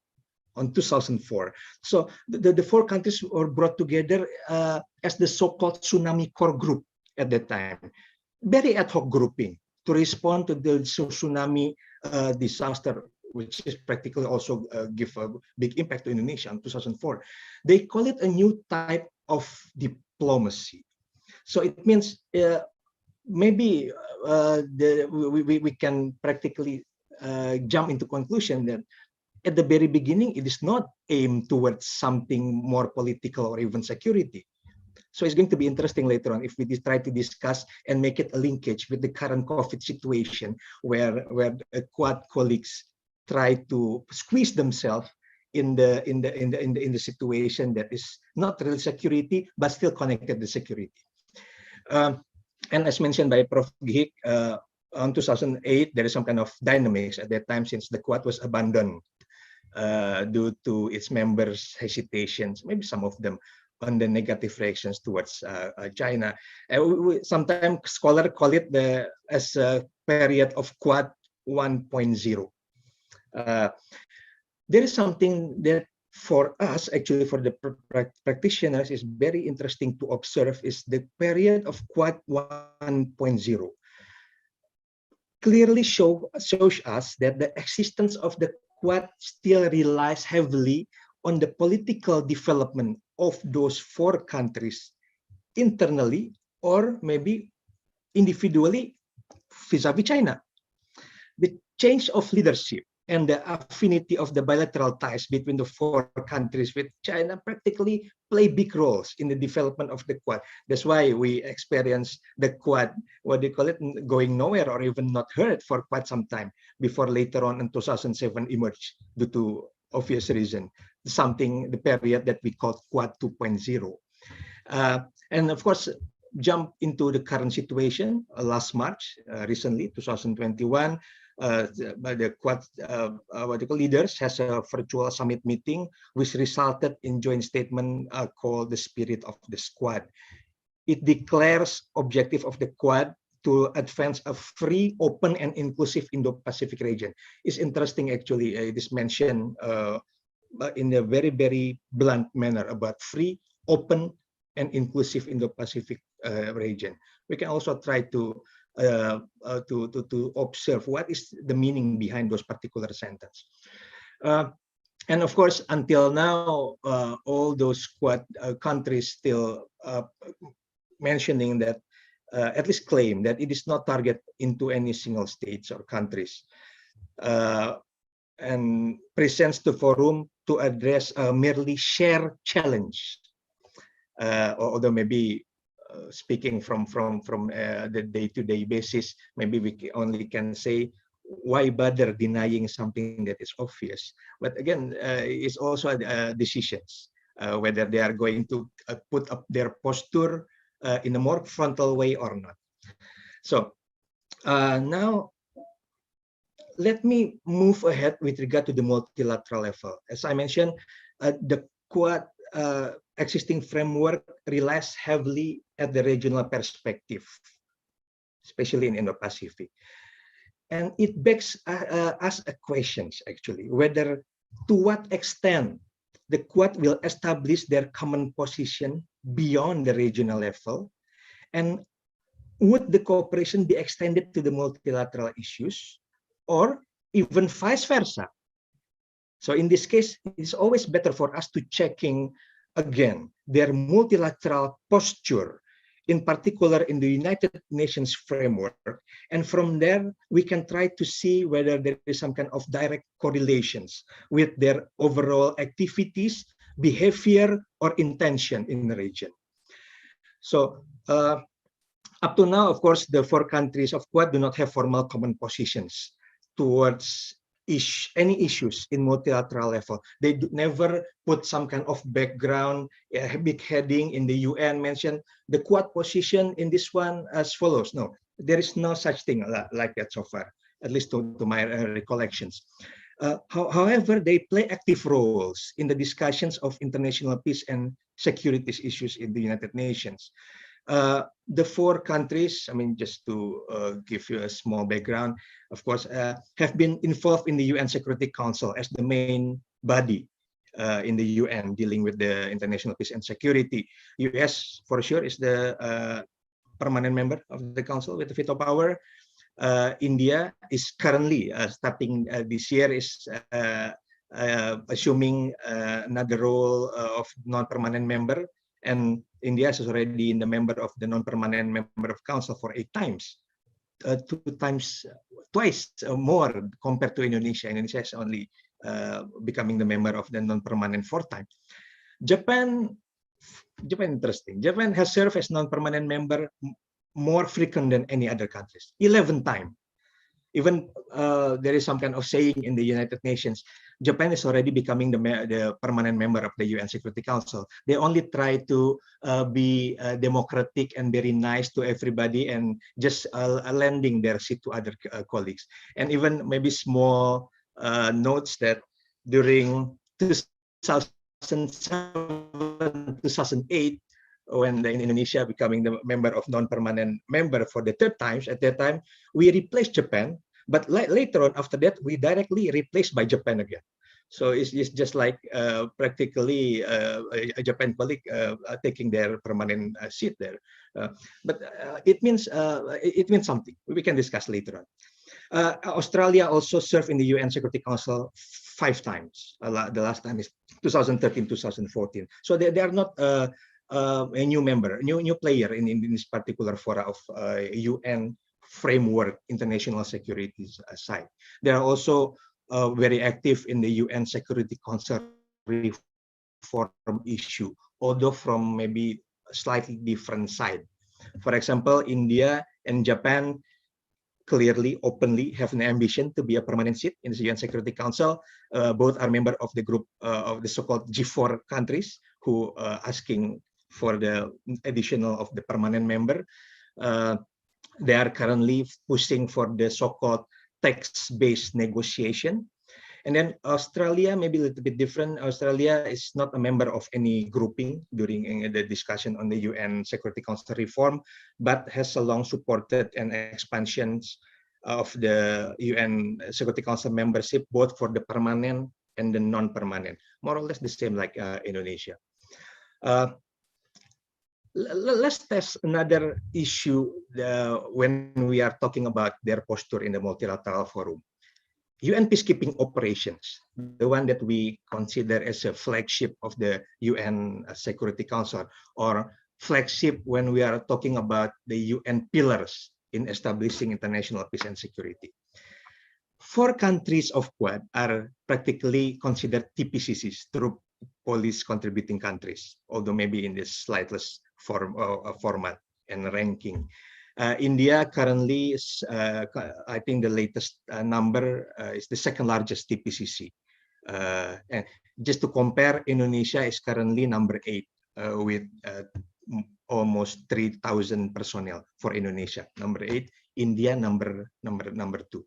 on 2004. So the 4 countries were brought together as the so-called tsunami core group at that time. Very ad hoc grouping to respond to the tsunami disaster, which is practically also give a big impact to Indonesia in 2004. They call it a new type of diplomacy. So it means maybe we can practically jump into conclusion that at the very beginning, it is not aimed towards something more political or even security. So it's going to be interesting later on if we try to discuss and make it a linkage with the current COVID situation, where Quad colleagues try to squeeze themselves in the situation that is not really security, but still connected to security. And as mentioned by Prof. Gihik, on 2008, there is some kind of dynamics at that time, since the Quad was abandoned due to its members' hesitations, maybe some of them, on the negative reactions towards China. Sometimes scholars call it as a period of Quad 1.0. There is something that for us, actually for the practitioners, is very interesting to observe, is the period of Quad 1.0. Clearly shows us that the existence of the Quad still relies heavily on the political development of those 4 countries internally, or maybe individually vis-a-vis China. But change of leadership and the affinity of the bilateral ties between the four countries with China practically play big roles in the development of the Quad. That's why we experience the Quad, what they call it, going nowhere or even not heard for quite some time before later on in 2007 emerged due to obvious reason, the period that we call Quad 2.0. And of course, jump into the current situation last March, recently, 2021, the Quad leaders has a virtual summit meeting, which resulted in joint statement called the Spirit of the Quad. It declares objective of the Quad to advance a free, open, and inclusive Indo-Pacific region. It's interesting, actually, it is mentioned in a very, very blunt manner about free, open, and inclusive Indo-Pacific region. We can also try to observe what is the meaning behind those particular sentence. And of course, until now, all those Quad countries still mentioning that, at least claim that it is not target into any single states or countries, and presents the forum to address a merely shared challenge. Although maybe speaking from the day-to-day basis, maybe we only can say, why bother denying something that is obvious? But again, it's also decisions, whether they are going to put up their posture in a more frontal way or not. So now, let me move ahead with regard to the multilateral level. As I mentioned, the Quad existing framework relies heavily at the regional perspective, especially in Indo-Pacific. And it begs us a question, actually, whether to what extent the Quad will establish their common position beyond the regional level, and would the cooperation be extended to the multilateral issues, or even vice versa? So in this case, it's always better for us to checking again their multilateral posture, in particular in the United Nations framework, and from there we can try to see whether there is some kind of direct correlations with their overall activities, behavior, or intention in the region. So up to now, of course, the four countries of Quad do not have formal common positions towards any issues in multilateral level. They never put some kind of background, a big heading in the UN mentioned the Quad position in this one as follows. No, there is no such thing like that so far, at least to my recollections. However, they play active roles in the discussions of international peace and security issues in the United Nations. The four countries, I mean, just to give you a small background, of course, have been involved in the UN Security Council as the main body in the UN dealing with the international peace and security. US, for sure, is the permanent member of the council with the veto power. India is currently, starting this year, is assuming another role of non-permanent member. And India is already in the member of the non-permanent member of council for 8 times, twice more compared to Indonesia. Indonesia is only becoming the member of the non-permanent 4th time. Japan, interesting. Japan has served as non-permanent member more frequent than any other countries, 11 times. Even there is some kind of saying in the United Nations, Japan is already becoming the permanent member of the UN Security Council. They only try to be democratic and very nice to everybody and just lending their seat to other colleagues. And even maybe small notes that during 2007, 2008, when Indonesia becoming the member of non-permanent member for the 3rd time, at that time, we replaced Japan, but later on, after that, we directly replaced by Japan again. So it's just like practically a Japan colleague taking their permanent seat there. But it means something. We can discuss later on. Australia also served in the UN Security Council 5 times. The last time is 2013, 2014. So they are not a new member, new player in this particular fora of UN framework international security side. They are also very active in the UN Security Council reform issue, although from maybe a slightly different side. For example, India and Japan clearly, openly have an ambition to be a permanent seat in the UN Security Council. Both are member of the group of the so-called G4 countries who asking for the additional of the permanent member. They are currently pushing for the so-called text-based negotiation. And then Australia, maybe a little bit different. Australia is not a member of any grouping during the discussion on the UN Security Council reform, but has a long supported an expansions of the UN Security Council membership, both for the permanent and the non-permanent, more or less the same like Indonesia. Let's test another issue when we are talking about their posture in the multilateral forum. UN peacekeeping operations, the one that we consider as a flagship of the UN Security Council, or flagship when we are talking about the UN pillars in establishing international peace and security. 4 countries of Quad are practically considered TPCCs, troop police contributing countries, although maybe in this slightest format and ranking. India currently is, I think the latest number is the 2nd largest TPCC. And just to compare, Indonesia is currently number 8 with almost 3,000 personnel for Indonesia. Number 8, India number 2.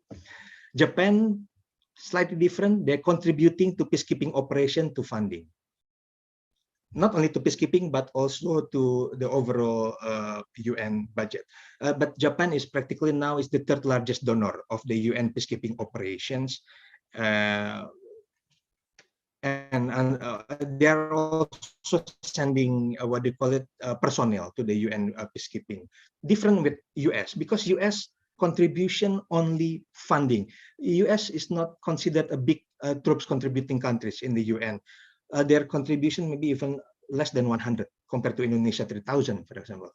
Japan, slightly different. They're contributing to peacekeeping operation to funding. Not only to peacekeeping, but also to the overall UN budget. But Japan is practically now is the 3rd largest donor of the UN peacekeeping operations. And they are also sending what they call it personnel to the UN peacekeeping. Different with US, because US contribution only funding. US is not considered a big troops contributing countries in the UN. Their contribution maybe even less than 100 compared to Indonesia 3,000, for example.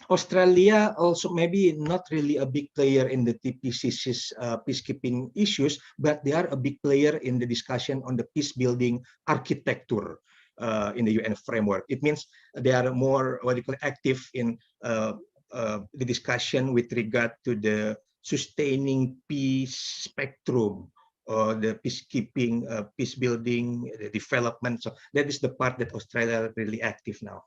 Australia also maybe not really a big player in the TPCC's peacekeeping issues, but they are a big player in the discussion on the peace building architecture in the UN framework. It means they are more what you call active in the discussion with regard to the sustaining peace spectrum, the peacekeeping, peace building, the development. So that is the part that Australia really active now.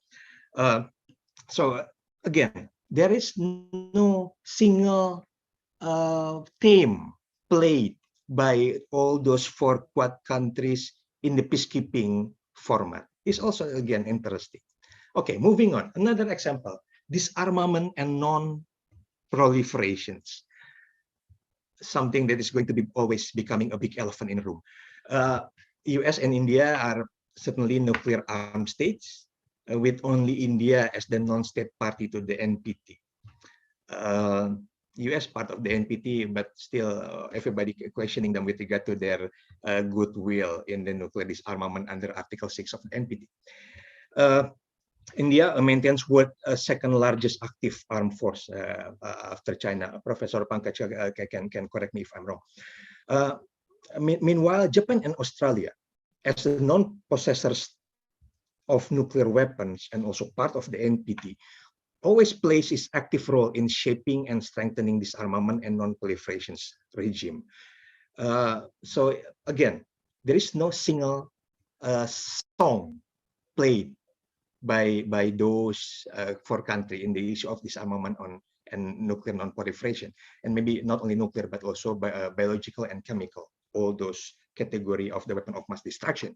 So again, there is no single theme played by all those 4 Quad countries in the peacekeeping format. It's also again interesting. Okay, moving on. Another example: disarmament and non-proliferations. Something that is going to be always becoming a big elephant in the room. US and India are certainly nuclear armed states, with only India as the non-state party to the NPT. US part of the NPT, but still everybody questioning them with regard to their goodwill in the nuclear disarmament under Article 6 of the NPT. India maintains world 2nd largest active armed force after China. Professor Pankaj can correct me if I'm wrong. Meanwhile, Japan and Australia, as the non-possessors of nuclear weapons and also part of the NPT, always plays its active role in shaping and strengthening disarmament and non-proliferation regime. So again, there is no single song played by those 4 countries in the issue of disarmament and nuclear non-proliferation, and maybe not only nuclear but also biological and chemical, all those category of the weapon of mass destruction.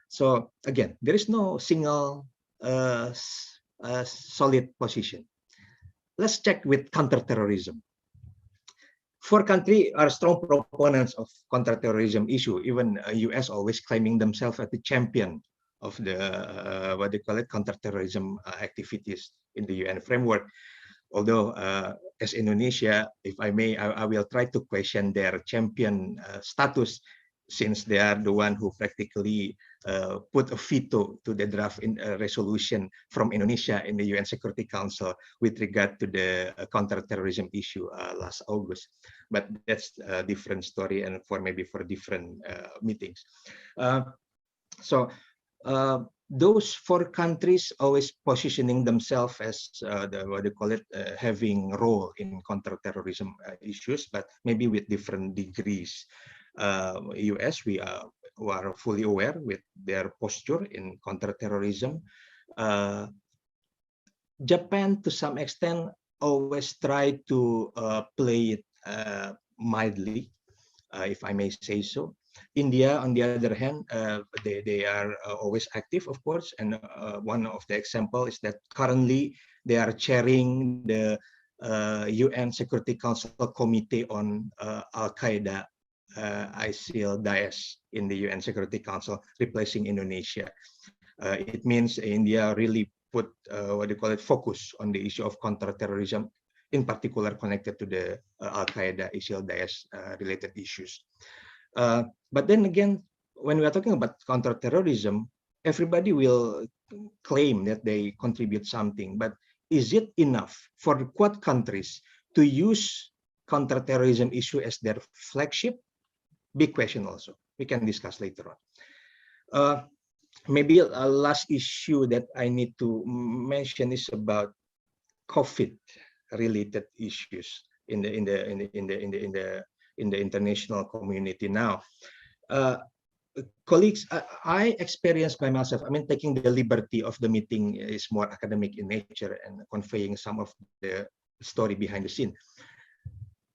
So again, there is no single solid position. Let's check with counterterrorism. 4 countries are strong proponents of counterterrorism issue. Even US always claiming themselves as the champion of the what they call it counterterrorism activities in the UN framework. Although as Indonesia, if I may, I will try to question their champion status, since they are the one who practically put a veto to the draft resolution from Indonesia in the UN Security Council with regard to the counterterrorism issue last August. But that's a different story, and maybe for different meetings. Those 4 countries always positioning themselves as having role in counterterrorism issues, but maybe with different degrees. US, we are fully aware with their posture in counterterrorism. Japan, to some extent, always try to play it mildly, if I may say so. India, on the other hand, they are always active, of course, and one of the example is that currently they are chairing the UN Security Council Committee on Al-Qaeda, ISIL, Daesh in the UN Security Council, replacing Indonesia. It means India really put focus on the issue of counterterrorism, in particular connected to the Al-Qaeda, ISIL, Daesh related issues. But then again, when we are talking about counterterrorism, everybody will claim that they contribute something. But is it enough for the Quad countries to use counterterrorism issue as their flagship? Big question also. We can discuss later on. Maybe a last issue that I need to mention is about COVID-related issues in the international community now. Colleagues, I experienced by myself, I mean, taking the liberty of the meeting is more academic in nature and conveying some of the story behind the scene.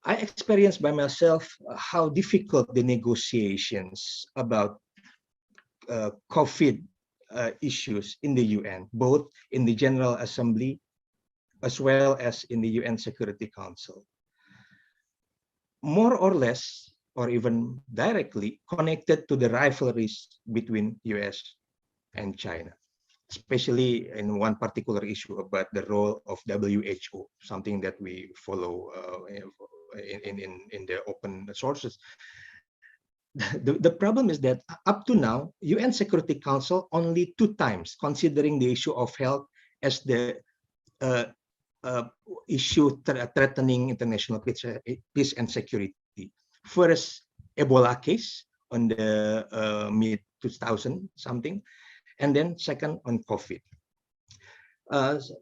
I experienced by myself how difficult the negotiations about COVID issues in the UN, both in the General Assembly as well as in the UN Security Council. More or less, or even directly connected to the rivalries between US and China, especially in one particular issue about the role of WHO, something that we follow in the open sources. The problem is that up to now, UN Security Council only 2 times considering the issue of health as the issue threatening international peace and security. First, Ebola case on the mid-2000 something, and then second on COVID.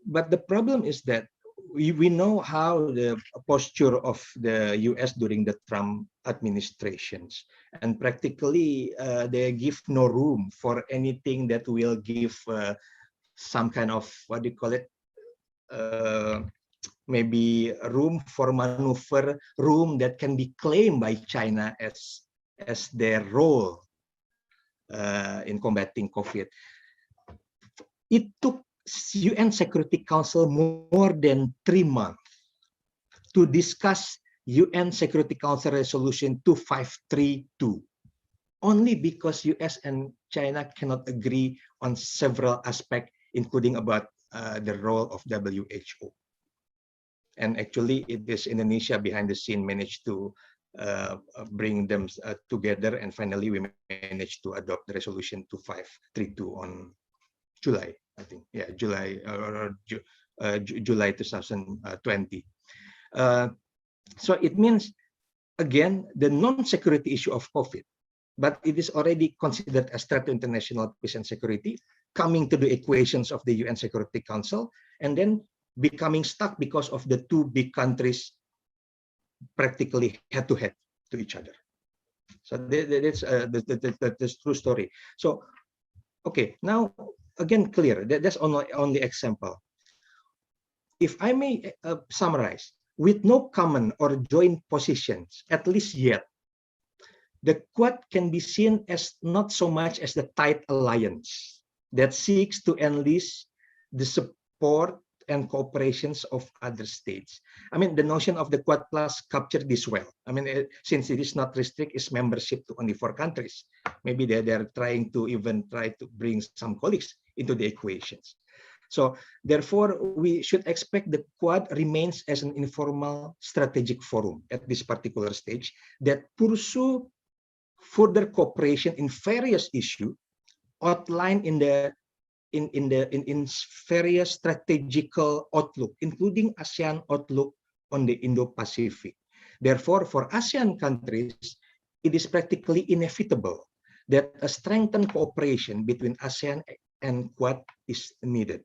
But the problem is that we know how the posture of the US during the Trump administrations, and practically they give no room for anything that will give some kind of, maybe room for maneuver, room that can be claimed by China as their role in combating COVID. It took UN Security Council more than 3 months to discuss UN Security Council Resolution 2532, only because US and China cannot agree on several aspects, including about the role of WHO. And actually, it is Indonesia behind the scene managed to bring them together, and finally we managed to adopt the resolution 2532 on July, I think, yeah, July 2020. So it means, again, the non-security issue of COVID, but it is already considered a threat to international peace and security, coming to the equations of the UN Security Council, and then becoming stuck because of the 2 big countries practically head-to-head to each other. So that's the true story. So, okay, now again, clear. That's only example. If I may summarize, with no common or joint positions, at least yet, the Quad can be seen as not so much as the tight alliance that seeks to enlist the support and cooperations of other states. I mean, the notion of the Quad Plus captured this well. I mean, since it is not restrict its membership to only 4 countries, maybe they're trying to bring some colleagues into the equations. So therefore, we should expect the Quad remains as an informal strategic forum at this particular stage that pursue further cooperation in various issues outlined in various strategical outlook, including ASEAN outlook on the Indo-Pacific. Therefore, for ASEAN countries, it is practically inevitable that a strengthened cooperation between ASEAN and Quad is needed.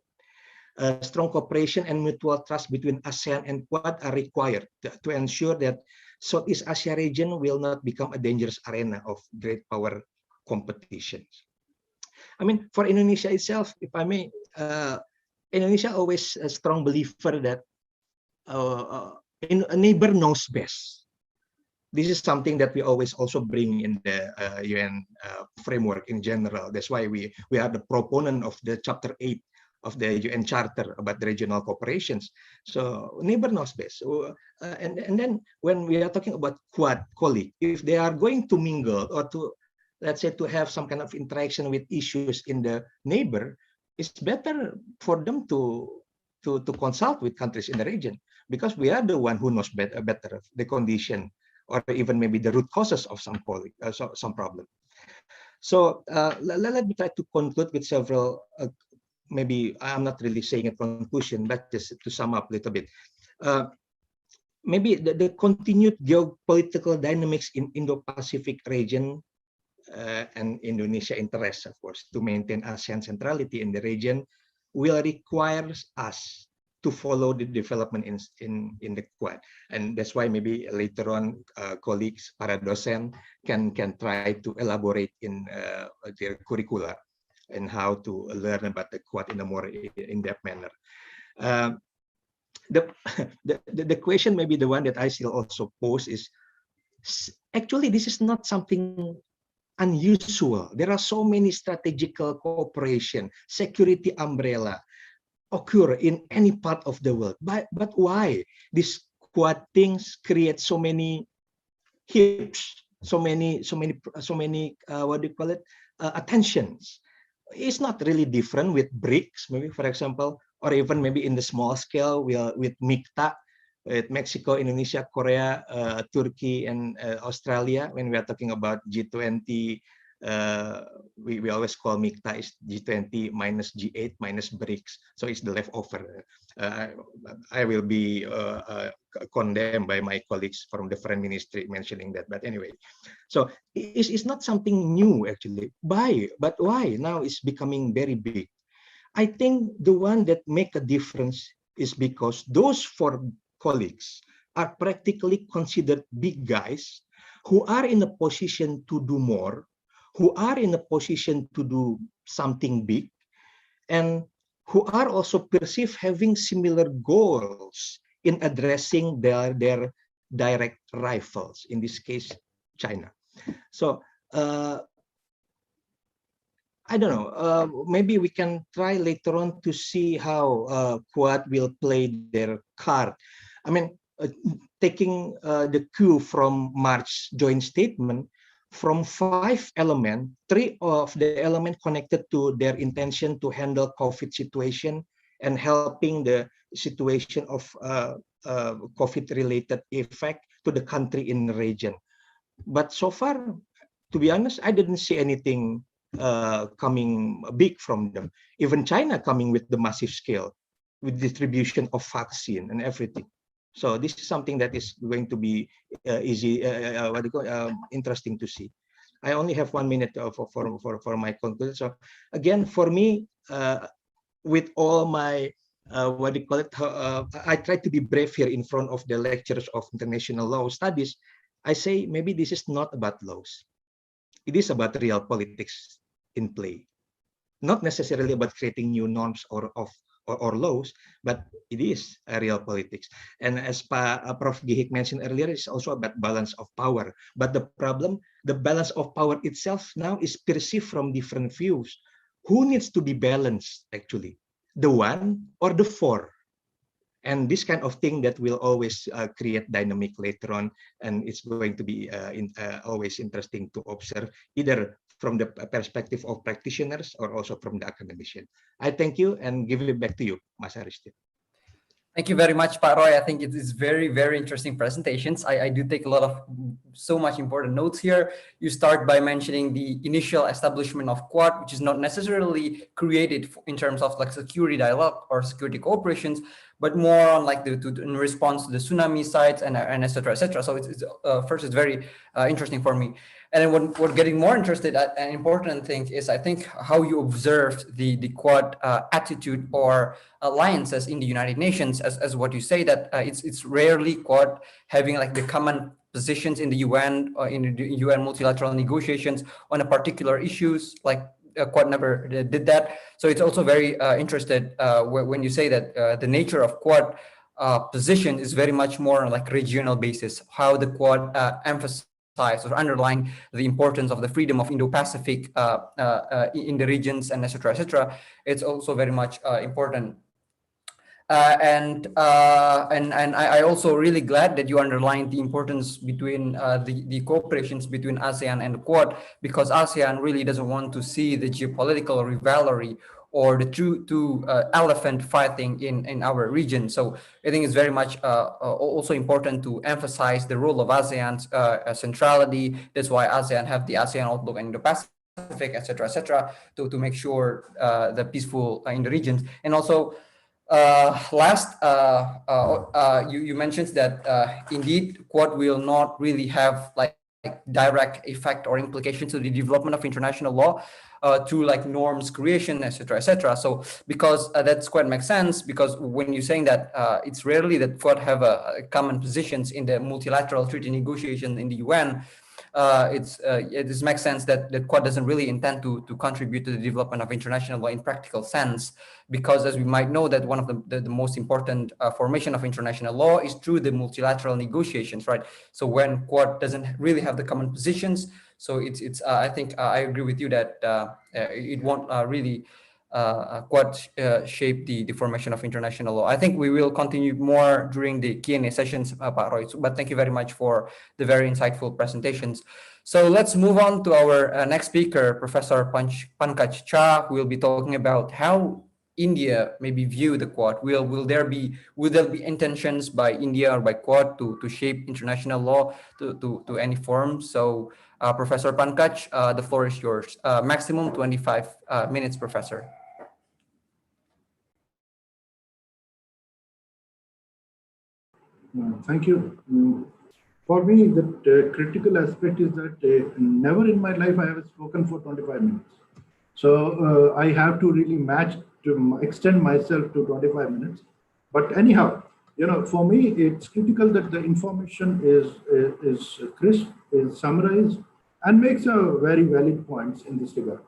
Strong cooperation and mutual trust between ASEAN and Quad are required to ensure that Southeast Asia region will not become a dangerous arena of great power competitions. I mean, for Indonesia itself, if I may, Indonesia always a strong believer that a neighbor knows best. This is something that we always also bring in the UN framework in general. That's why we are the proponent of the Chapter 8 of the UN Charter about the regional cooperations. So neighbor knows best. And then when we are talking about Quad colleague, if they are going to mingle or to, let's say, to have some kind of interaction with issues in the neighbor, it's better for them to consult with countries in the region, because we are the one who knows better the condition or even maybe the root causes of some problem. So let me try to conclude with several, maybe I'm not really saying a conclusion, but just to sum up a little bit. Maybe the continued geopolitical dynamics in Indo-Pacific region and Indonesia interests, of course, to maintain ASEAN centrality in the region will require us to follow the development in the Quad. And that's why maybe later on colleagues, para dosen, can try to elaborate in their curricula and how to learn about the Quad in a more in-depth manner. The question, maybe the one that I still also pose, is actually this is not something unusual. There are so many strategical cooperation, security umbrella occur in any part of the world. But why these Quad things create so many hips, so many what do you call it, attentions? It's not really different with BRICS, maybe, for example, or even maybe in the small scale with MICTA, with Mexico, Indonesia, Korea, Turkey, and Australia. When we are talking about G20, we always call MICTA is G20 minus G8 minus BRICS. So it's the leftover. I will be condemned by my colleagues from the foreign ministry mentioning that. But anyway, so it's not something new actually. But why now it's becoming very big? I think the one that make a difference is because those four colleagues are practically considered big guys who are in a position to do more, who are in a position to do something big, and who are also perceived having similar goals in addressing their direct rivals, in this case, China. So I don't know, maybe we can try later on to see how Quad will play their card. I mean, taking the cue from March's joint statement, from 5 elements, 3 of the elements connected to their intention to handle COVID situation and helping the situation of COVID-related effect to the country in the region. But so far, to be honest, I didn't see anything coming big from them. Even China coming with the massive scale, with distribution of vaccine and everything. So this is something that is going to be interesting to see. I only have 1 minute for my conclusion. So again, for me, with all my I try to be brave here in front of the lecturers of international law studies. I say maybe this is not about laws. It is about real politics in play, not necessarily about creating new norms or laws, but it is a real politics. And as Prof. Gihik mentioned earlier, it's also about balance of power. But the problem, the balance of power itself now is perceived from different views. Who needs to be balanced actually? The one or the four? And this kind of thing that will always create dynamic later on, and it's going to be always interesting to observe, either from the perspective of practitioners or also from the academician. I thank you and give it back to you, Mas Aristide. Thank you very much, Pak Roy. I think it is very, very interesting presentations. I do take a lot of so much important notes here. You start by mentioning the initial establishment of Quad, which is not necessarily created in terms of like security dialogue or security cooperations, but more on like in response to the tsunami sites and et cetera, et cetera. So first, it's very interesting for me. And then what getting more interested at an important thing is, I think, how you observed the Quad attitude or alliances in the United Nations, as what you say, that it's rarely Quad having like the common positions in the UN or in the UN multilateral negotiations on a particular issues. Like Quad never did that. So it's also very interested when you say that the nature of Quad position is very much more on like regional basis, how the Quad emphasizes or underline the importance of the freedom of Indo-Pacific in the regions and et cetera, et cetera. It's also very much important. And I also really glad that you underlined the importance between the cooperations between ASEAN and the Quad, because ASEAN really doesn't want to see the geopolitical rivalry or the two elephant fighting in our region. So I think it's very much also important to emphasize the role of ASEAN's centrality. That's why ASEAN have the ASEAN Outlook and Indo-Pacific, et cetera, to make sure the peaceful in the regions. And also, last, you mentioned that indeed Quad will not really have like direct effect or implication to the development of international law through like norms creation, et cetera. So because that's quite makes sense, because when you're saying that it's rarely that Quad have a common positions in the multilateral treaty negotiation in the UN. It makes sense that Quad doesn't really intend to contribute to the development of international law in practical sense, because as we might know that one of the most important formation of international law is through the multilateral negotiations, right? So when Quad doesn't really have the common positions, so it's I think I agree with you that it won't really Quad shape the formation of international law. I think we will continue more during the Q&A sessions, Pak Roy, but thank you very much for the very insightful presentations. So let's move on to our next speaker, Professor Pankaj Jha, who will be talking about how India maybe view the Quad. Will there be intentions by India or by Quad to shape international law to any form? So Professor Pankaj, the floor is yours. Maximum 25 minutes, Professor. Thank you. For me, the critical aspect is that never in my life I have spoken for 25 minutes. So I have to really extend myself to 25 minutes. But anyhow, for me, it's critical that the information is crisp, is summarized, and makes a very valid points in this regard.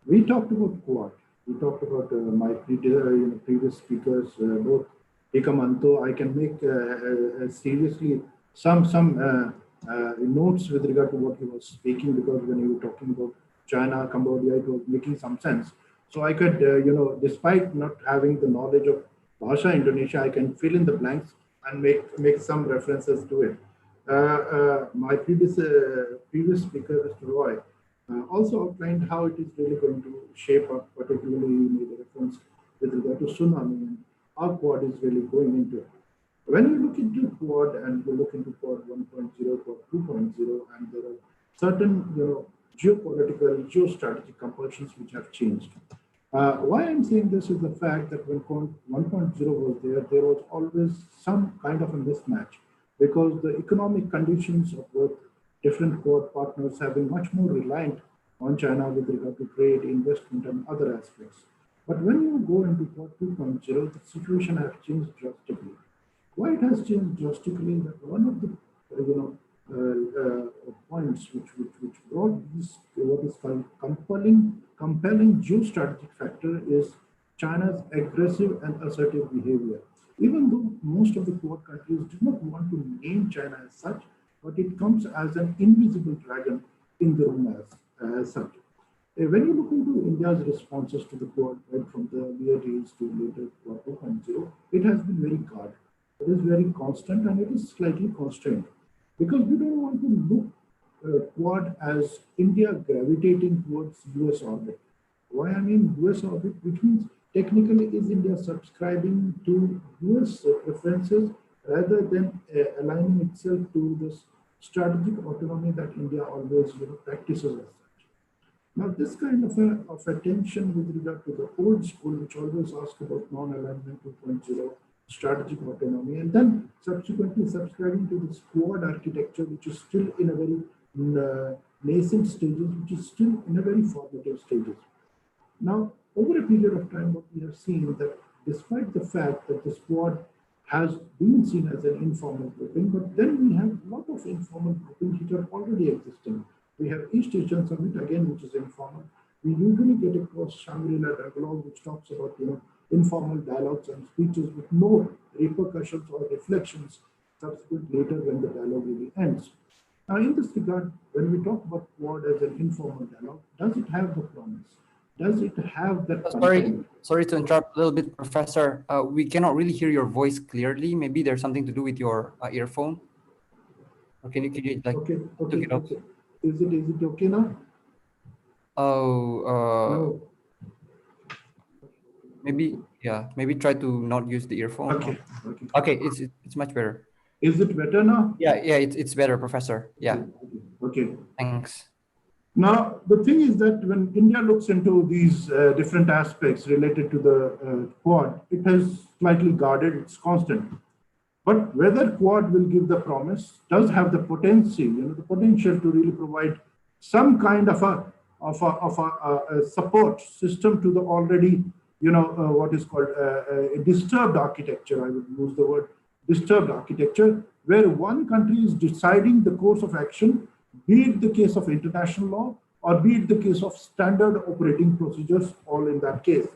We talked about Quad. We talked about my previous speakers, both Ekamanto. I can make seriously some notes with regard to what he was speaking, because when you were talking about China, Cambodia, it was making some sense. So I could, despite not having the knowledge of Bhasha Indonesia, I can fill in the blanks and make some references to it. My previous speaker, Mr. Roy, also outlined how it is really going to shape up, particularly he made a reference with regard to tsunami and how Quad is really going into it. When you look into Quad and you look into Quad 1.0, Quad 2.0, and there are certain, geopolitical, geostrategic compulsions which have changed. Why I'm saying this is the fact that when Quad 1.0 was there was always some kind of a mismatch, because the economic conditions of both different Quad partners have been much more reliant on China with regard to trade, investment, and other aspects. But when you go into Quad 2.0, the situation has changed drastically. Why it has changed drastically? That one of the points which brought this what is called compelling geostrategic factor is China's aggressive and assertive behavior. Even though most of the Quad countries do not want to name China as such, but it comes as an invisible dragon in the room as such. When you look into India's responses to the Quad, right from the earlier days to later Quad 2.0, it has been very guarded. It is very constant and it is slightly constrained, because we don't want to look Quad as India gravitating towards US orbit. Why I mean US orbit, which means technically is India subscribing to US preferences rather than aligning itself to this strategic autonomy that India always practices as such. Now, this kind of attention with regard to the old school, which always asks about non-alignment 2.0, strategic autonomy, and then subsequently subscribing to this Quad architecture, which is still in a very nascent stages, which is still in a very formative stages. Now, over a period of time, what we have seen that despite the fact that this Quad has been seen as an informal grouping, but then we have a lot of informal groupings which are already existing. We have East Asian Summit again, which is informal. We usually get across Shangri-La dialogue, which talks about informal dialogues and speeches with no repercussions or reflections subsequent later when the dialogue really ends. Now, in this regard, when we talk about Quad as an informal dialogue, does it have the promise? Does it have that? Sorry to interrupt a little bit, Professor. We cannot really hear your voice clearly. Maybe there's something to do with your earphone. Or can you like? Okay. Is it okay now? Oh, no. Maybe try to not use the earphone. Okay, it's much better. Is it better now? Yeah, it's better, Professor. Yeah. Okay. Thanks. Now, the thing is that when India looks into these different aspects related to the Quad, it has slightly guarded, it's constant. But whether Quad will give the promise, does have the potential, the potential to really provide some kind of a support system to the already, what is called a disturbed architecture. I would use the word disturbed architecture, where one country is deciding the course of action, be it the case of international law or be it the case of standard operating procedures, all in that case.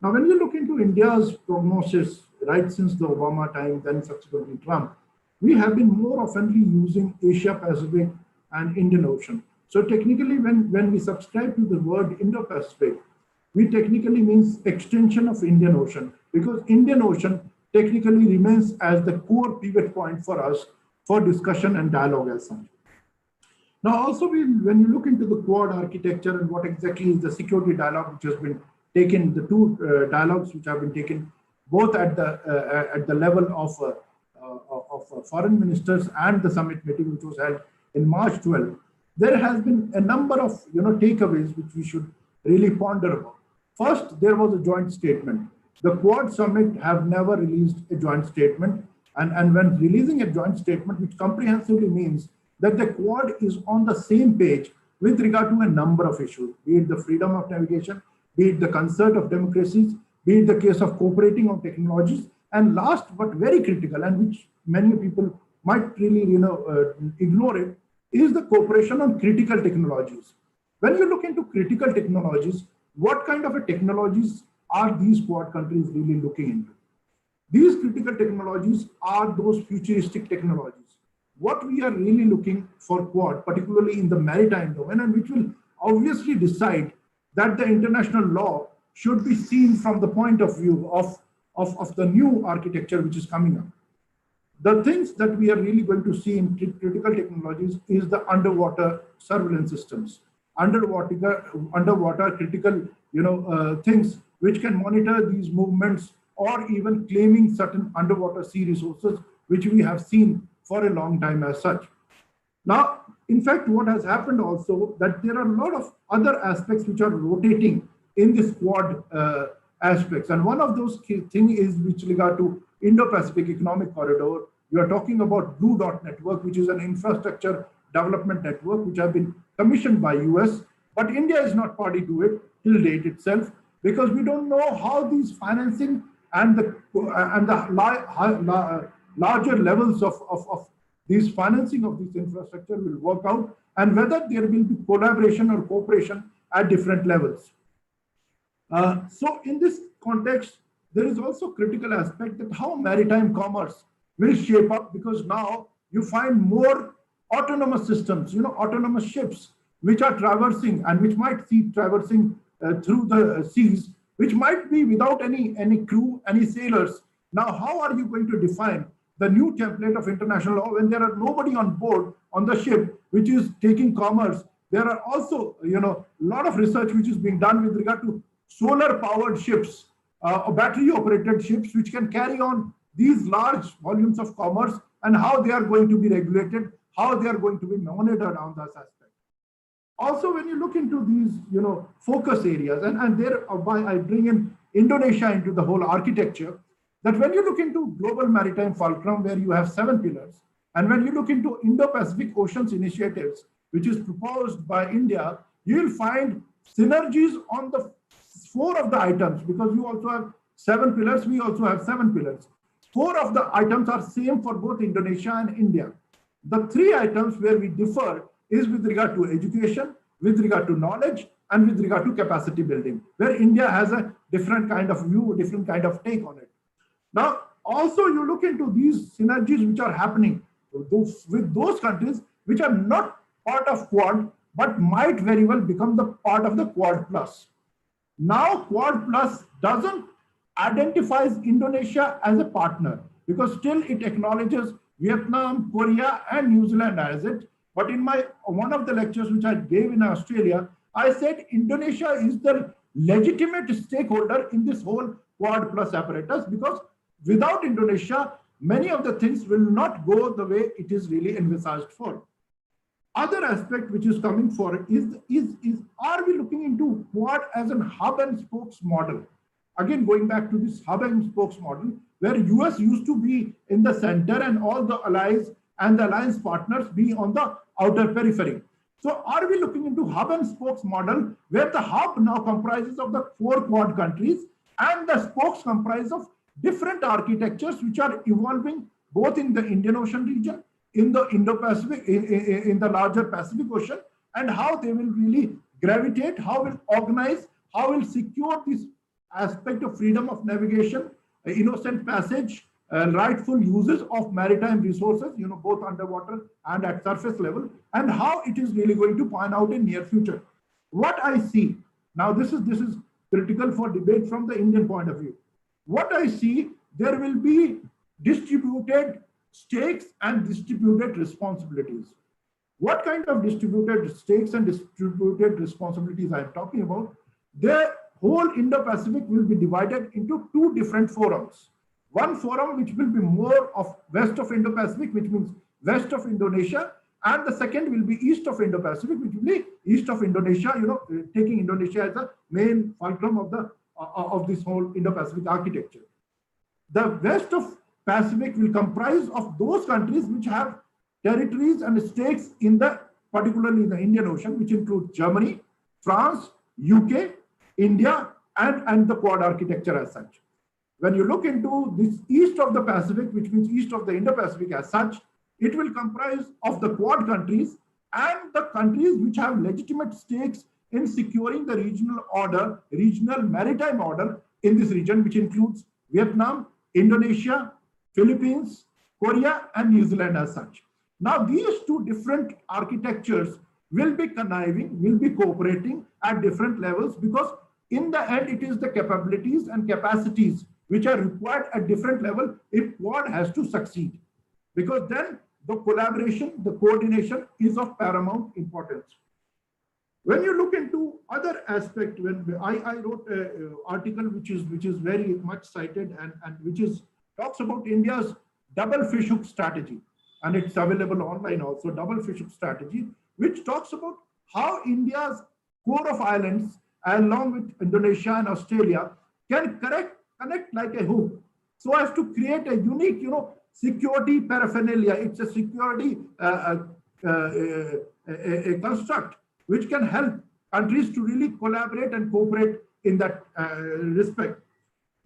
Now, when you look into India's prognosis, right since the Obama time, then subsequently Trump, we have been more oftenly using Asia Pacific and Indian Ocean. So technically, when we subscribe to the word Indo-Pacific, we technically means extension of Indian Ocean, because Indian Ocean technically remains as the core pivot point for us for discussion and dialogue as such. Now, also, when you look into the Quad architecture and what exactly is the security dialogue which has been taken, the two dialogues which have been taken both at the level of foreign ministers and the summit meeting which was held in March 12, there has been a number of takeaways which we should really ponder about. First, there was a joint statement. The Quad summit have never released a joint statement, and when releasing a joint statement, which comprehensively means that the Quad is on the same page with regard to a number of issues, be it the freedom of navigation, be it the concert of democracies, be it the case of cooperating on technologies, and last but very critical, and which many people might really ignore it, is the cooperation on critical technologies. When you look into critical technologies, what kind of technologies are these Quad countries really looking into? These critical technologies are those futuristic technologies. What we are really looking for Quad, particularly in the maritime domain, and which will obviously decide that the international law should be seen from the point of view of the new architecture which is coming up. The things that we are really going to see in critical technologies is the underwater surveillance systems, underwater critical things which can monitor these movements, or even claiming certain underwater sea resources, which we have seen for a long time as such. Now, in fact, what has happened also, that there are a lot of other aspects which are rotating in this Quad aspects. And one of those key things is with regard to Indo-Pacific Economic Corridor. We are talking about Blue Dot Network, which is an infrastructure development network which have been commissioned by US, but India is not party to it till date itself, because we don't know how these financing and the larger levels of these financing of this infrastructure will work out, and whether there will be collaboration or cooperation at different levels. So in this context, there is also critical aspect that how maritime commerce will shape up, because now you find more autonomous systems, autonomous ships, which are traversing and which might see traversing through the seas, which might be without any crew, any sailors. Now, how are you going to define the new template of international law when there are nobody on board on the ship which is taking commerce? There are also, a lot of research which is being done with regard to solar powered ships, battery-operated ships which can carry on these large volumes of commerce, and how they are going to be regulated, how they are going to be monitored on this aspect. Also, when you look into these, focus areas, and thereby I bring in Indonesia into the whole architecture, that when you look into global maritime fulcrum, where you have 7 pillars, and when you look into Indo-Pacific Oceans initiatives, which is proposed by India, you will find synergies on the 4 of the items, because you also have 7 pillars, we also have 7 pillars. 4 of the items are same for both Indonesia and India. The 3 items where we differ is with regard to education, with regard to knowledge, and with regard to capacity building, where India has a different kind of view, different kind of take on it. Now, also you look into these synergies which are happening with those countries which are not part of Quad, but might very well become the part of the Quad Plus. Now, Quad Plus doesn't identify Indonesia as a partner, because still it acknowledges Vietnam, Korea, and New Zealand as it. But in one of the lectures which I gave in Australia, I said Indonesia is the legitimate stakeholder in this whole Quad Plus apparatus, because without Indonesia, many of the things will not go the way it is really envisaged for. Other aspect which is coming for is are we looking into Quad as a hub and spokes model? Again, going back to this hub and spokes model, where US used to be in the center and all the allies and the alliance partners be on the outer periphery. So are we looking into hub and spokes model, where the hub now comprises of the 4 Quad countries and the spokes comprise of different architectures which are evolving both in the Indian Ocean region, in the Indo-Pacific, in the larger Pacific Ocean, and how they will really gravitate, how will organize, how will secure this aspect of freedom of navigation, innocent passage, rightful uses of maritime resources, both underwater and at surface level, and how it is really going to pan out in near future. What I see, now this is critical for debate from the Indian point of view. What I see, there will be distributed stakes and distributed responsibilities. What kind of distributed stakes and distributed responsibilities I am talking about? The whole Indo-Pacific will be divided into 2 different forums. One forum which will be more of west of Indo-Pacific, which means west of Indonesia, and the second will be east of Indo-Pacific, which will be east of Indonesia, taking Indonesia as a main fulcrum of this whole Indo-Pacific architecture. The west of Pacific will comprise of those countries which have territories and stakes particularly in the Indian Ocean, which include Germany, France, UK, India, and the Quad architecture as such. When you look into this east of the Pacific, which means east of the Indo-Pacific as such, it will comprise of the Quad countries and the countries which have legitimate stakes in securing the regional order, regional maritime order in this region, which includes Vietnam, Indonesia, Philippines, Korea, and New Zealand as such. Now, these 2 different architectures will be conniving, will be cooperating at different levels, because in the end, it is the capabilities and capacities which are required at different level if Quad has to succeed. Because then the collaboration, the coordination is of paramount importance. When you look into other aspect, when I wrote an article which is very much cited and which talks about India's double fish hook strategy, and it's available online also, double fish hook strategy, which talks about how India's core of islands, along with Indonesia and Australia, can connect like a hook, so as to create a unique, security paraphernalia. It's a security a construct which can help countries to really collaborate and cooperate in that respect.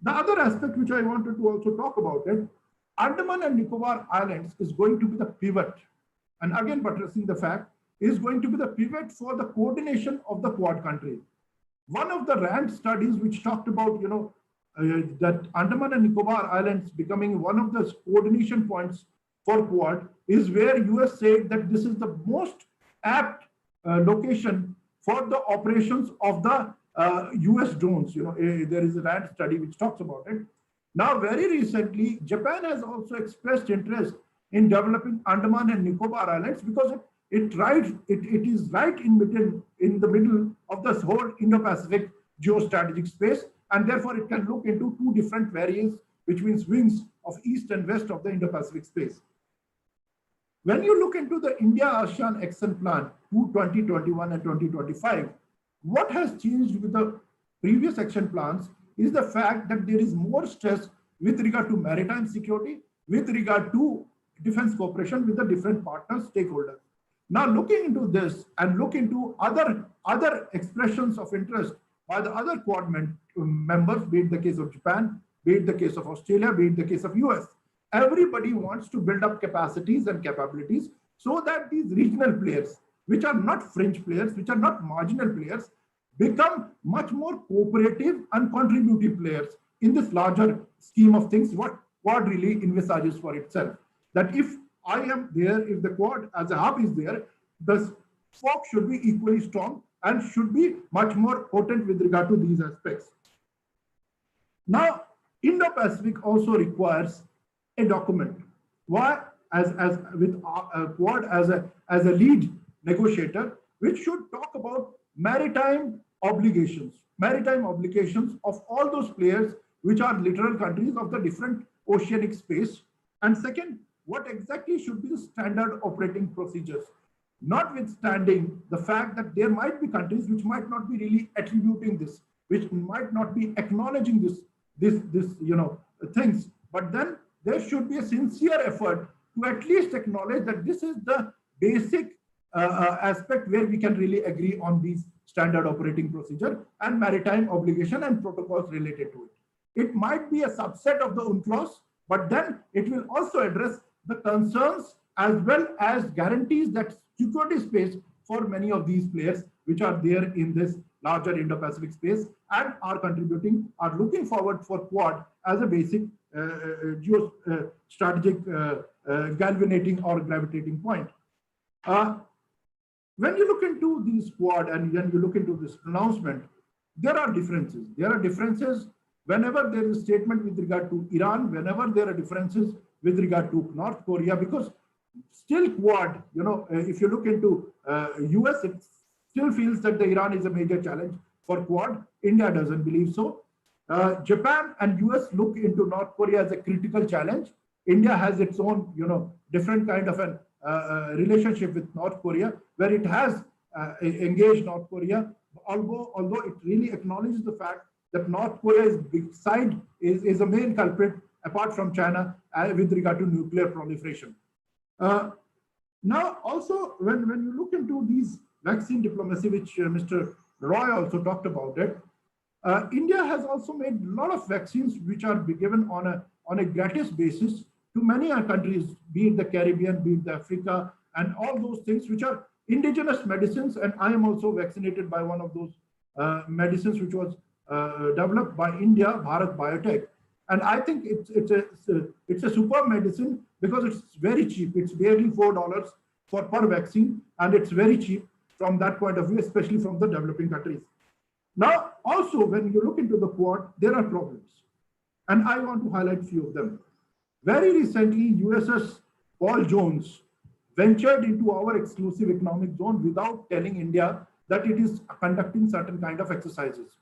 The other aspect which I wanted to also talk about it, Andaman and Nicobar Islands is going to be the pivot, and again buttressing the fact, is going to be the pivot for the coordination of the Quad countries. One of the RAND studies which talked about, that Andaman and Nicobar Islands becoming one of the coordination points for Quad is where US said that this is the most apt location for the operations of the US drones. There is a RAND study which talks about it. Now, very recently, Japan has also expressed interest in developing Andaman and Nicobar Islands, because it is right in the middle of this whole Indo-Pacific geostrategic space, and therefore it can look into two different variants, which means wings of east and west of the Indo-Pacific space. When you look into the India-ASEAN Action Plan 2021 and 2025, what has changed with the previous action plans is the fact that there is more stress with regard to maritime security, with regard to defense cooperation with the different partners, stakeholders. Now, looking into this and look into other expressions of interest by the other Quad members, be it the case of Japan, be it the case of Australia, be it the case of US, everybody wants to build up capacities and capabilities so that these regional players, which are not fringe players, which are not marginal players, become much more cooperative and contributive players in this larger scheme of things, what Quad really envisages for itself. That if I am there, if the Quad as a hub is there, the FOC should be equally strong and should be much more potent with regard to these aspects. Now, Indo-Pacific also requires a document. Why? As with Quad as a lead negotiator, which should talk about maritime obligations of all those players which are literal countries of the different oceanic space. And second, what exactly should be the standard operating procedures, notwithstanding the fact that there might be countries which might not be really attributing this, which might not be acknowledging this things, but then there should be a sincere effort to at least acknowledge that this is the basic aspect where we can really agree on these standard operating procedure and maritime obligation and protocols related to it. It might be a subset of the UNCLOS, but then it will also address the concerns as well as guarantees that security space for many of these players which are there in this larger Indo-Pacific space and are contributing, are looking forward for Quad as a basic strategic galvanating or gravitating point. When you look into these Quad and when you look into this pronouncement, there are differences. There are differences whenever there is a statement with regard to Iran, whenever there are differences with regard to North Korea, because still Quad, if you look into US, it still feels that the Iran is a major challenge for Quad. India doesn't believe so. Japan and US look into North Korea as a critical challenge. India has its own, different kind of an relationship with North Korea, where it has engaged North Korea, although it really acknowledges the fact that North Korea's big side is a main culprit apart from China with regard to nuclear proliferation. Now, also, when you look into these vaccine diplomacy, which Mr. Roy also talked about it, India has also made a lot of vaccines which are given on a gratis basis to many countries, be it the Caribbean, be it the Africa, and all those things which are indigenous medicines. And I am also vaccinated by one of those medicines which was developed by India, Bharat Biotech. And I think it's a superb medicine because it's very cheap. It's barely $4 per vaccine, and it's very cheap from that point of view, especially from the developing countries. Now, also, when you look into the Quad, there are problems. And I want to highlight a few of them. Very recently, USS Paul Jones ventured into our exclusive economic zone without telling India that it is conducting certain kind of exercises.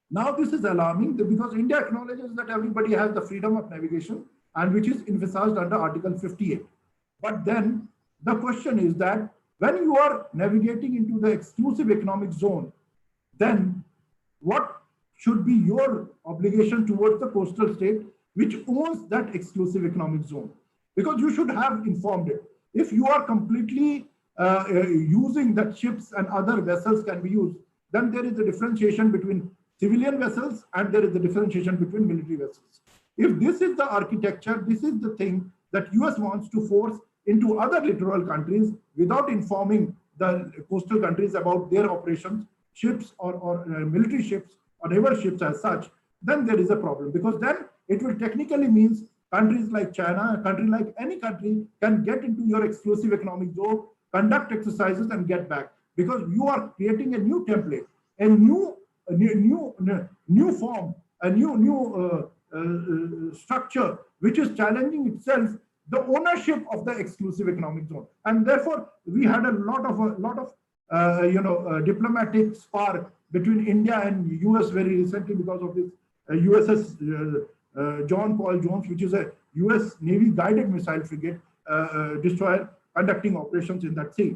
Now, this is alarming because India acknowledges that everybody has the freedom of navigation, and which is emphasized under Article 58. But then the question is that when you are navigating into the exclusive economic zone, then what should be your obligation towards the coastal state which owns that exclusive economic zone? Because you should have informed it. If you are completely using that ships and other vessels can be used, then there is a differentiation between civilian vessels and there is a differentiation between military vessels. If this is the architecture, this is the thing that US wants to force into other littoral countries without informing the coastal countries about their operations, ships or military ships or naval ships as such, then there is a problem, because then it will technically means countries like China, a country like any country can get into your exclusive economic zone, conduct exercises and get back, because you are creating a new template, a new form, a new structure, which is challenging itself the ownership of the exclusive economic zone. And therefore, we had a lot of diplomatic spark between India and US very recently because of this USS John Paul Jones, which is a US Navy guided missile frigate destroyer conducting operations in that sea.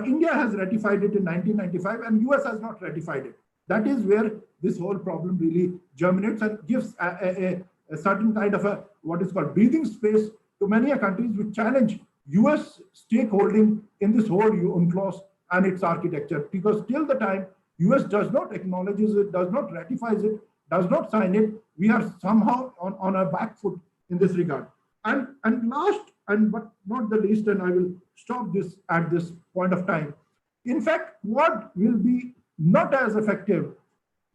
India has ratified it in 1995 and US has not ratified it. That is where this whole problem really germinates and gives a certain kind of a what is called breathing space to many countries which challenge US stakeholding in this whole UNCLOS and its architecture, because till the time US does not acknowledge it, does not ratify it, does not sign it, we are somehow on a back foot in this regard. And last, but not the least, and I will stop this at this point of time. In fact, what will be not as effective,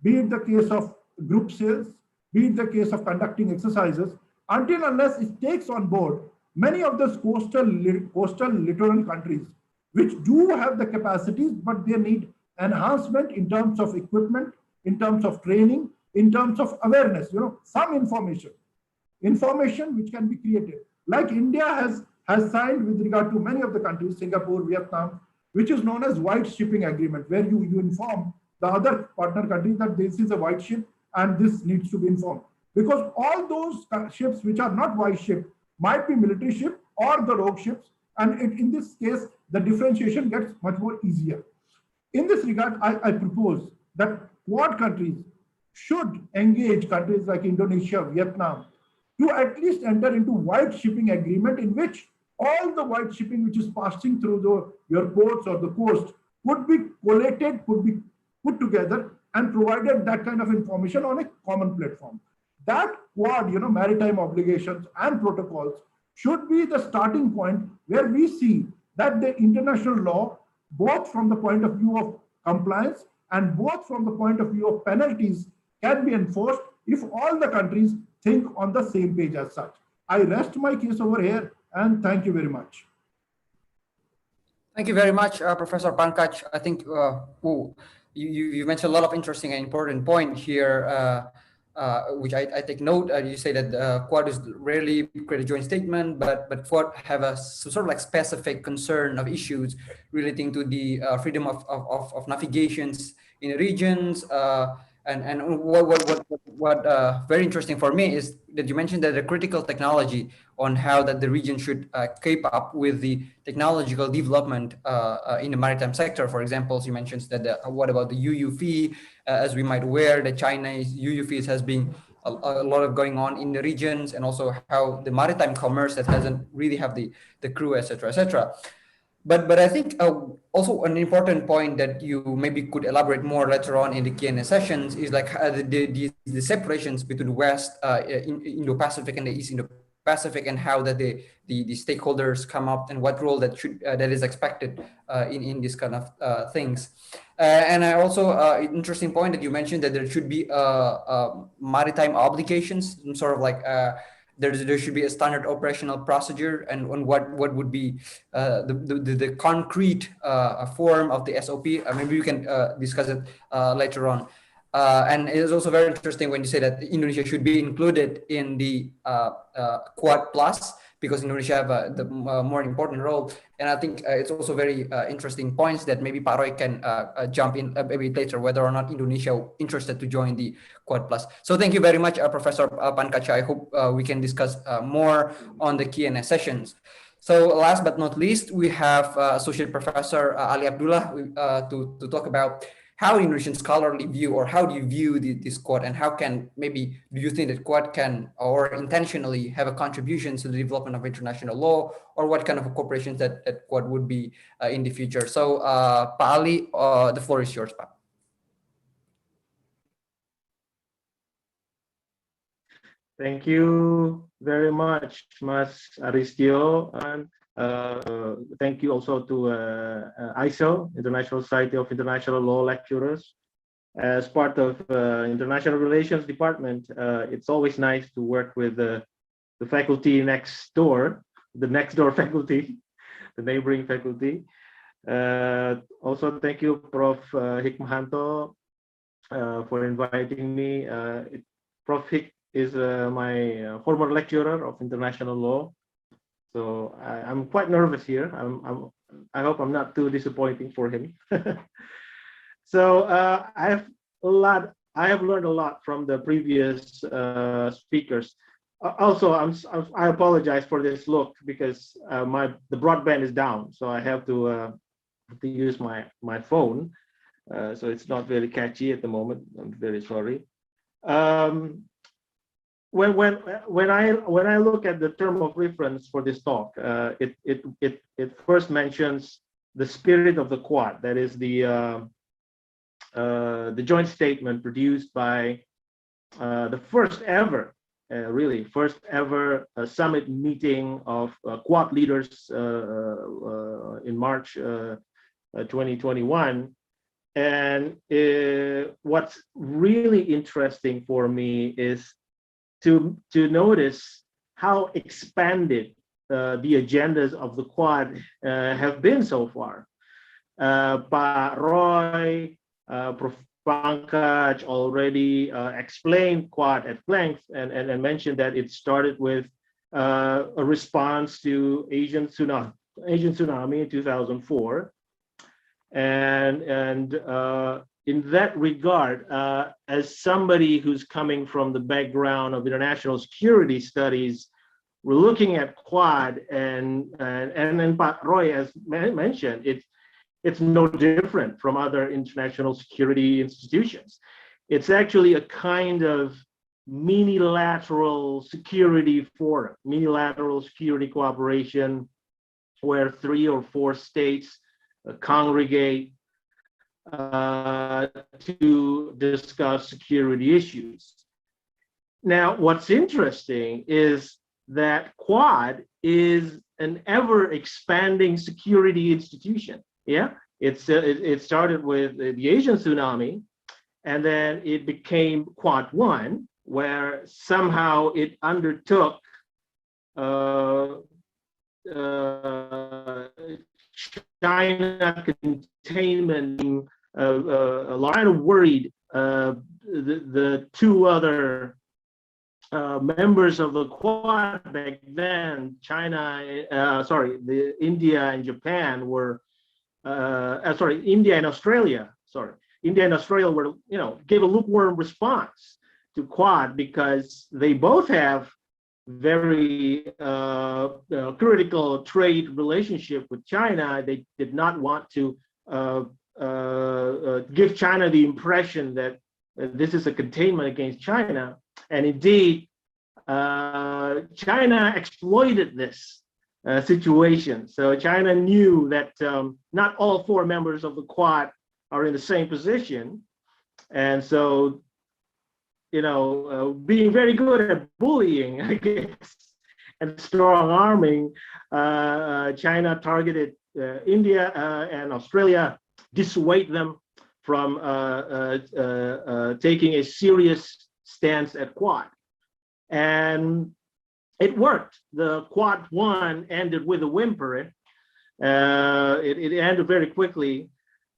be it the case of group sales, be it the case of conducting exercises, until unless it takes on board many of those coastal littoral countries, which do have the capacities, but they need enhancement in terms of equipment, in terms of training, in terms of awareness, some information which can be created. Like India has signed with regard to many of the countries, Singapore, Vietnam, which is known as white shipping agreement, where you inform the other partner countries that this is a white ship and this needs to be informed. Because all those ships which are not white ship might be military ship or the rogue ships, and in this case, the differentiation gets much more easier. In this regard, I propose that Quad countries should engage countries like Indonesia, Vietnam, to at least enter into white shipping agreement in which all the white shipping which is passing through your ports or the coast could be collated, could be put together and provided that kind of information on a common platform. That Quad, maritime obligations and protocols should be the starting point where we see that the international law, both from the point of view of compliance and both from the point of view of penalties, can be enforced if all the countries think on the same page as such. I rest my case over here and thank you very much. Thank you very much, Professor Pankaj. I think you mentioned a lot of interesting and important point here, which I take note. You say that Quad is rarely create a joint statement, but Quad have a sort of like specific concern of issues relating to the freedom of navigations in the regions. And what very interesting for me is that you mentioned that the critical technology on how that the region should keep up with the technological development in the maritime sector. For example, you mentioned that what about the UUV, as we might aware, the Chinese UUVs has been a lot of going on in the regions, and also how the maritime commerce that hasn't really have the crew, etc., etc. But I think also an important point that you maybe could elaborate more later on in the Q&A sessions is like the separations between the West, Indo-Pacific and the East Indo-Pacific, and how that the stakeholders come up and what role that is expected in this kind of things. And I also interesting point that you mentioned that there should be maritime obligations, sort of like. There should be a standard operational procedure, and on what would be the concrete form of the SOP. Maybe we can discuss it later on. And it is also very interesting when you say that Indonesia should be included in the Quad Plus, because Indonesia have the more important role. And I think it's also very interesting points that maybe Pak Roy can jump in maybe later, whether or not Indonesia interested to join the Quad Plus. So thank you very much, Professor Pankaj. I hope we can discuss more on the Q&A sessions. So last but not least, we have Associate Professor Ali Abdullah to talk about how Indonesian scholarly view, or how do you view this Quad, and how can maybe do you think that Quad can or intentionally have a contribution to the development of international law, or what kind of cooperation that Quad would be in the future? So Pak Ali, the floor is yours, Pak. Thank you very much, Mas Aristio, and thank you also to ISO, International Society of International Law Lecturers. As part of International Relations Department, it's always nice to work with the faculty next door, the next door faculty, the neighboring faculty. Also, thank you, Prof. Hikmahanto, for inviting me. Prof. Hik is my former lecturer of international law. So I'm quite nervous here. I'm I hope I'm not too disappointing for him. So I have learned a lot from the previous speakers. Also, I apologize for this look because the broadband is down, so I have to use my phone. So it's not very catchy at the moment. I'm very sorry. When I look at the term of reference for this talk, it first mentions the spirit of the Quad. That is the joint statement produced by the first ever summit meeting of Quad leaders in March 2021. And what's really interesting for me is to notice how expanded the agendas of the Quad have been so far. Pak Roy, Prof. Pankaj already explained Quad at length and mentioned that it started with a response to Asian tsunami in 2004. And in that regard, as somebody who's coming from the background of international security studies, we're looking at Quad, and then Pak Roy has mentioned, it's no different from other international security institutions. It's actually a kind of minilateral security forum, minilateral security cooperation, where 3 or 4 states congregate to discuss security issues. Now, what's interesting is that Quad is an ever-expanding security institution. Yeah, it started with the Asian tsunami, and then it became Quad 1, where somehow it undertook China containment. A lot of worried the 2 other members of the Quad back then, India and Japan were. India and Australia. India and Australia were, gave a lukewarm response to Quad because they both have very critical trade relationship with China. They did not want to give China the impression that this is a containment against China. And indeed, China exploited this situation. So China knew that not all 4 members of the Quad are in the same position. And so, being very good at bullying, I guess, and strong arming, China targeted India and Australia, dissuade them from taking a serious stance at Quad. And it worked. The Quad 1 ended with a whimper. It ended very quickly.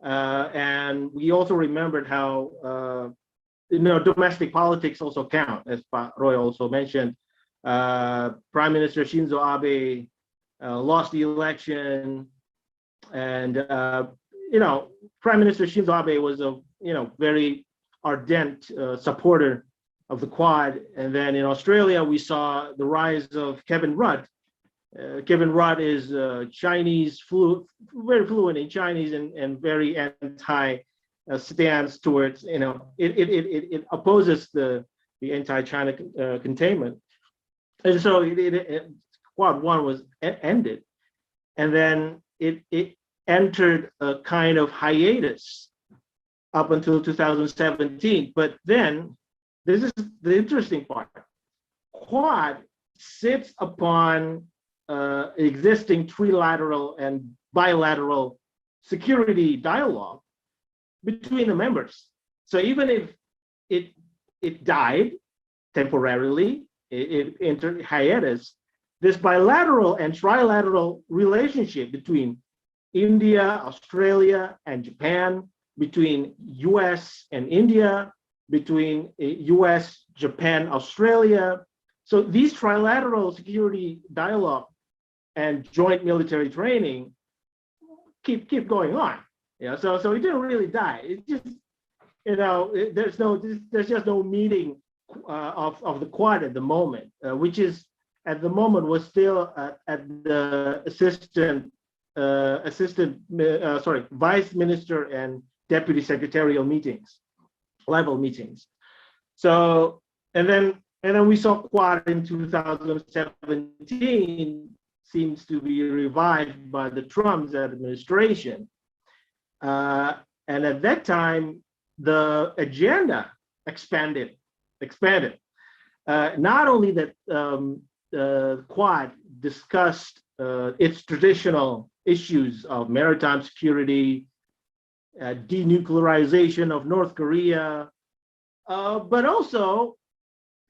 And we also remembered how domestic politics also count, as Pak Roy also mentioned. Prime Minister Shinzo Abe lost the election, and Prime Minister Shinzo Abe was a very ardent supporter of the Quad. And then in Australia, we saw the rise of Kevin Rudd. Kevin Rudd is Chinese, very fluent in Chinese and very anti stance towards, it opposes the anti-China containment. And so Quad 1 was ended. And then it entered a kind of hiatus up until 2017. But then, this is the interesting part. Quad sits upon existing trilateral and bilateral security dialogue between the members. So even if it died temporarily, it entered hiatus, this bilateral and trilateral relationship between India, Australia, and Japan, between US and India, between US, Japan, Australia. So these trilateral security dialogue and joint military training keep going on. So it didn't really die. It just, there's just no meeting of the Quad at the moment, which is at the moment was still at the vice minister and deputy secretarial level meetings. So and then we saw Quad in 2017 seems to be revived by the Trump administration, and at that time the agenda expanded. Not only that Quad discussed its traditional issues of maritime security, denuclearization of North Korea, but also,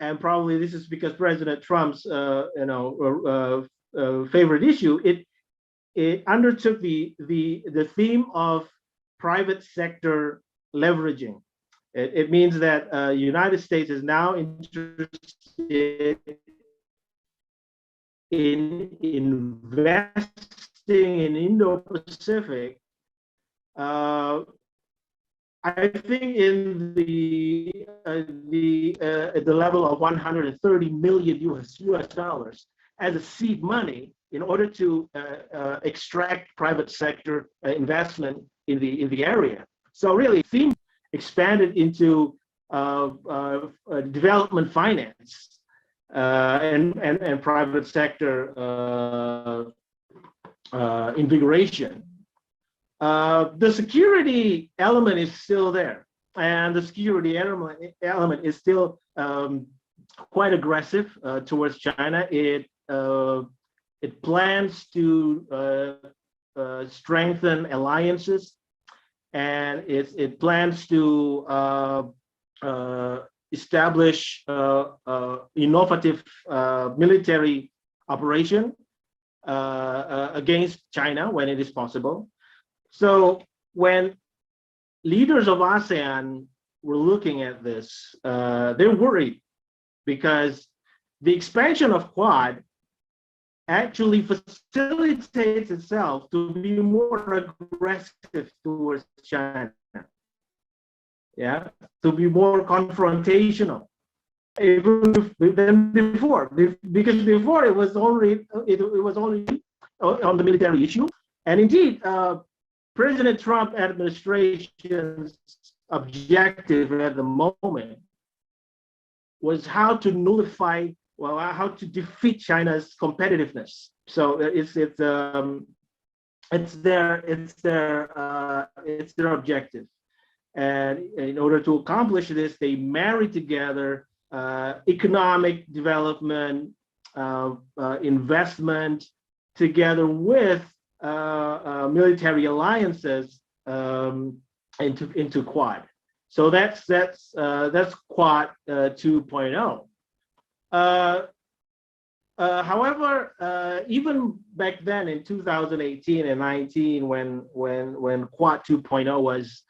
and probably this is because President Trump's favorite issue, it undertook the theme of private sector leveraging. It means that United States is now interested in investing in Indo-Pacific. I think in at the level of 130 million US dollars as a seed money in order to extract private sector investment in the area. So really, theme expanded into development finance and private sector invigoration. The security element is still there, and the security element is still quite aggressive towards China. It plans to strengthen alliances, and it plans to establish innovative military operation against China when it is possible. So when leaders of ASEAN were looking at this, they're worried because the expansion of Quad actually facilitates itself to be more aggressive towards China. Yeah, to be more confrontational, even than before, because before it was only on the military issue, and indeed, President Trump administration's objective at the moment was how to nullify, how to defeat China's competitiveness. So it's their objective. And in order to accomplish this, they marry together economic development, investment, together with military alliances into Quad. So that's Quad 2.0. However, even back then in 2018 and 19, when Quad 2.0 was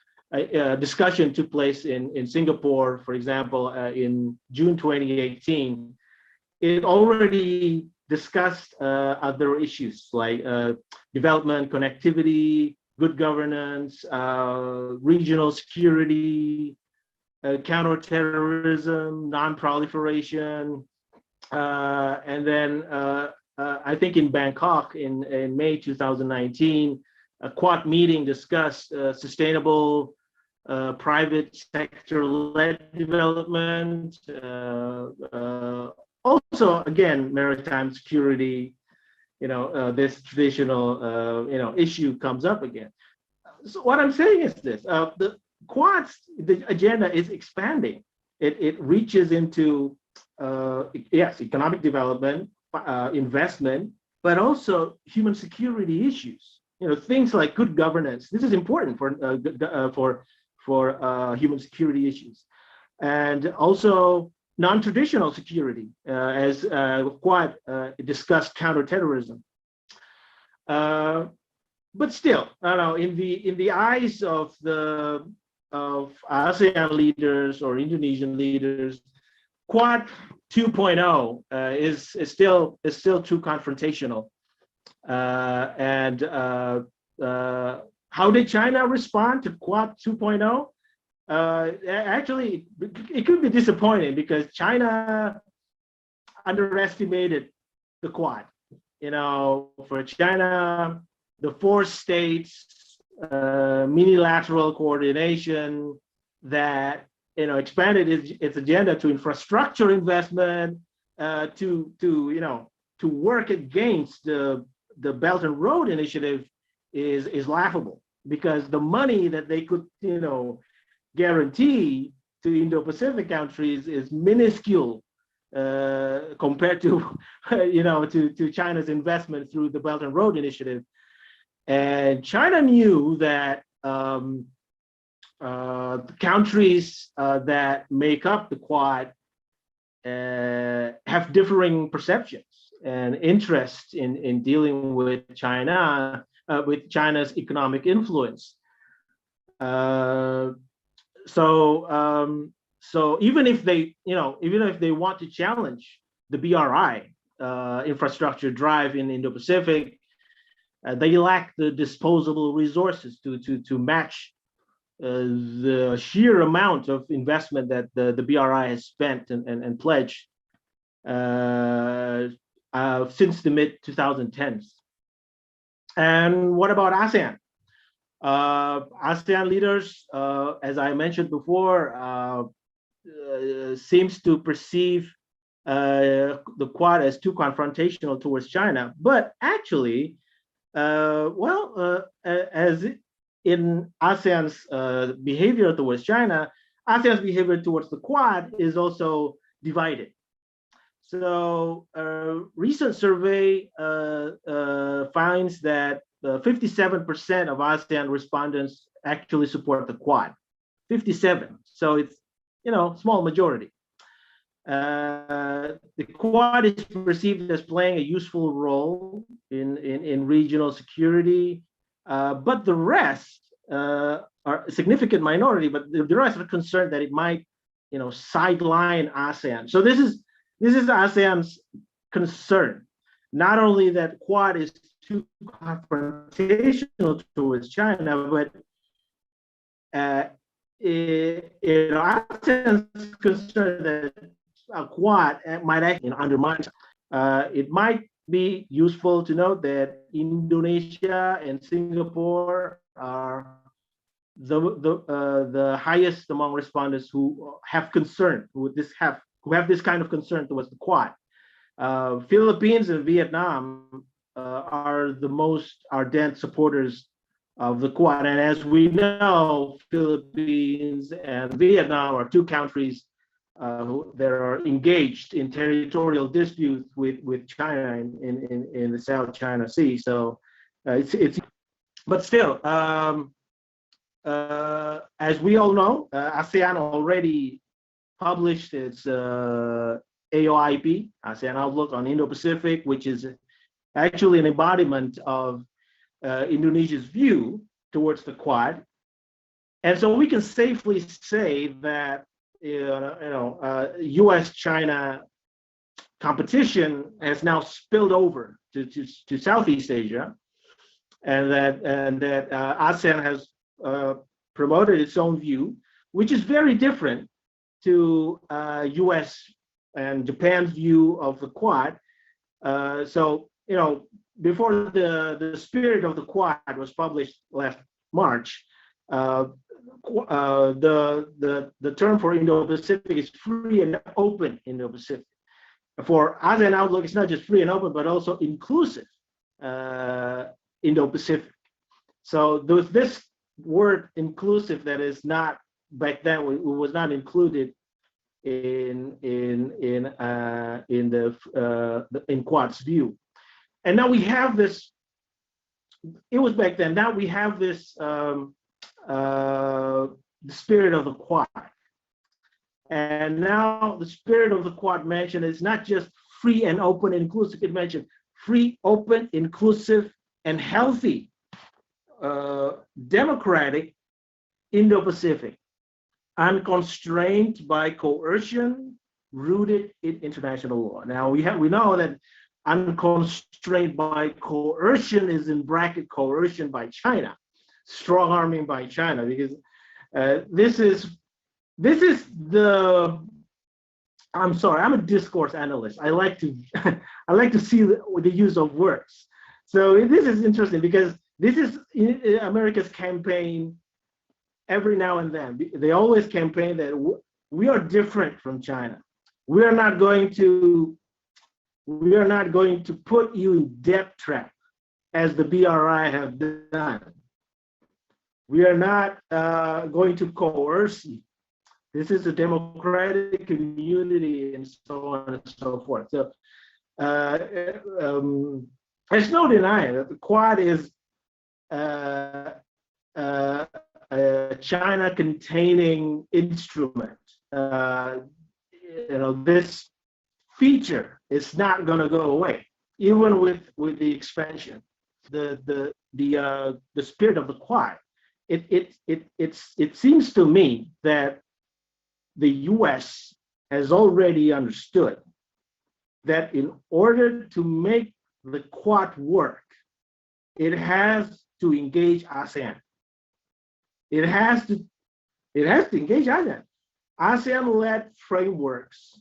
discussion took place in Singapore, for example, in June 2018, it already discussed other issues like development, connectivity, good governance, regional security, counterterrorism, non-proliferation, and then I think in Bangkok in May 2019, a Quad meeting discussed sustainable private sector-led development. Also, again, maritime security. This traditional issue comes up again. So what I'm saying is this: the Quad's agenda is expanding. It reaches into yes, economic development, investment, but also human security issues. Things like good governance. This is important for human security issues, and also non-traditional security, as Quad discussed counterterrorism. But still, I don't know, in the eyes of ASEAN leaders or Indonesian leaders, Quad 2.0 is still too confrontational, and how did China respond to Quad 2.0? Actually, it could be disappointing because China underestimated the Quad. For China, the 4 states, unilateral coordination that expanded its agenda to infrastructure investment, to work against the Belt and Road Initiative is laughable, because the money that they could guarantee to Indo-Pacific countries is minuscule compared to to China's investment through the Belt and Road Initiative. And China knew that countries that make up the Quad have differing perceptions and interests in dealing with China, with China's economic influence. So even if they want to challenge the BRI infrastructure drive in Indo-Pacific, they lack the disposable resources to match the sheer amount of investment that the BRI has spent and pledged since the mid-2010s. And what about ASEAN? ASEAN leaders, as I mentioned before, seems to perceive the Quad as too confrontational towards China. But actually, as in ASEAN's behavior towards China, ASEAN's behavior towards the Quad is also divided. So a recent survey finds that 57% of ASEAN respondents actually support the Quad. 57. So it's small majority. The Quad is perceived as playing a useful role in regional security, but the rest are a significant minority. But the rest are concerned that it might, sideline ASEAN. So this is ASEAN's concern. Not only that Quad is too confrontational towards China, but ASEAN's concerned that a Quad might actually undermine. It might be useful to note that Indonesia and Singapore are the highest among respondents who have concern, who have this kind of concern towards the Quad. Philippines and Vietnam are the most ardent supporters of the Quad, and as we know, Philippines and Vietnam are 2 countries that are engaged in territorial disputes with China in the South China Sea. So but still, as we all know, ASEAN already published its AOIP, ASEAN Outlook on Indo-Pacific, which is actually an embodiment of Indonesia's view towards the Quad. And so we can safely say that U.S.-China competition has now spilled over to Southeast Asia, and that ASEAN has promoted its own view, which is very different to U.S. and Japan's view of the Quad. So before the spirit of the Quad was published last March, the term for Indo-Pacific is free and open Indo-Pacific. For ASEAN Outlook, it's not just free and open, but also inclusive Indo-Pacific. So there's this word inclusive that is not, back then, it was not included in Quad's view. And now we have this, it was back then, now we have this the spirit of the Quad. And now the spirit of the Quad mentioned is not just free and open, inclusive, it mentioned free, open, inclusive, and healthy, democratic Indo-Pacific, unconstrained by coercion, rooted in international law. Now we know that unconstrained by coercion is in bracket coercion by China, strong arming by China, because this is the, I'm sorry, I'm a discourse analyst. I like to I like to see the use of words. So this is interesting because this is America's campaign. Every now and then, they always campaign that we are different from China. We are not going to put you in debt trap as the BRI have done. We are not going to coerce you. This is a democratic community and so on and so forth. So there's no denying that the Quad is a China-containing instrument. This feature is not going to go away, even with the expansion. The spirit of the Quad. It seems to me that the U.S. has already understood that in order to make the Quad work, it has to engage ASEAN. It has to engage ASEAN. ASEAN-led frameworks,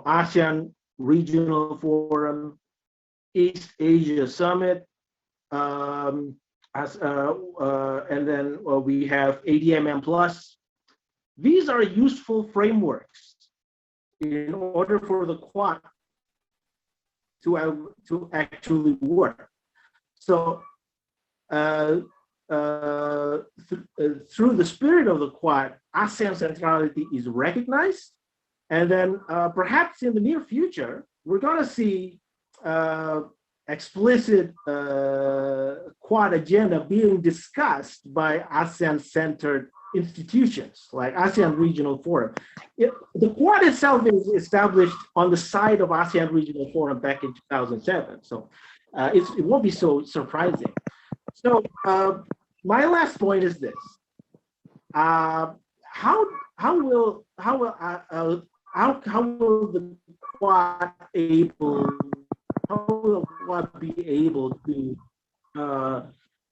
ASEAN Regional Forum, East Asia Summit, and then we have ADMM Plus. These are useful frameworks in order for the Quad to actually work. So through the spirit of the Quad, ASEAN centrality is recognized, and then perhaps in the near future, we're going to see explicit Quad agenda being discussed by ASEAN-centered institutions like ASEAN Regional Forum. The Quad itself is established on the side of ASEAN Regional Forum back in 2007, so it won't be so surprising. So my last point is this: how will the Quad be able to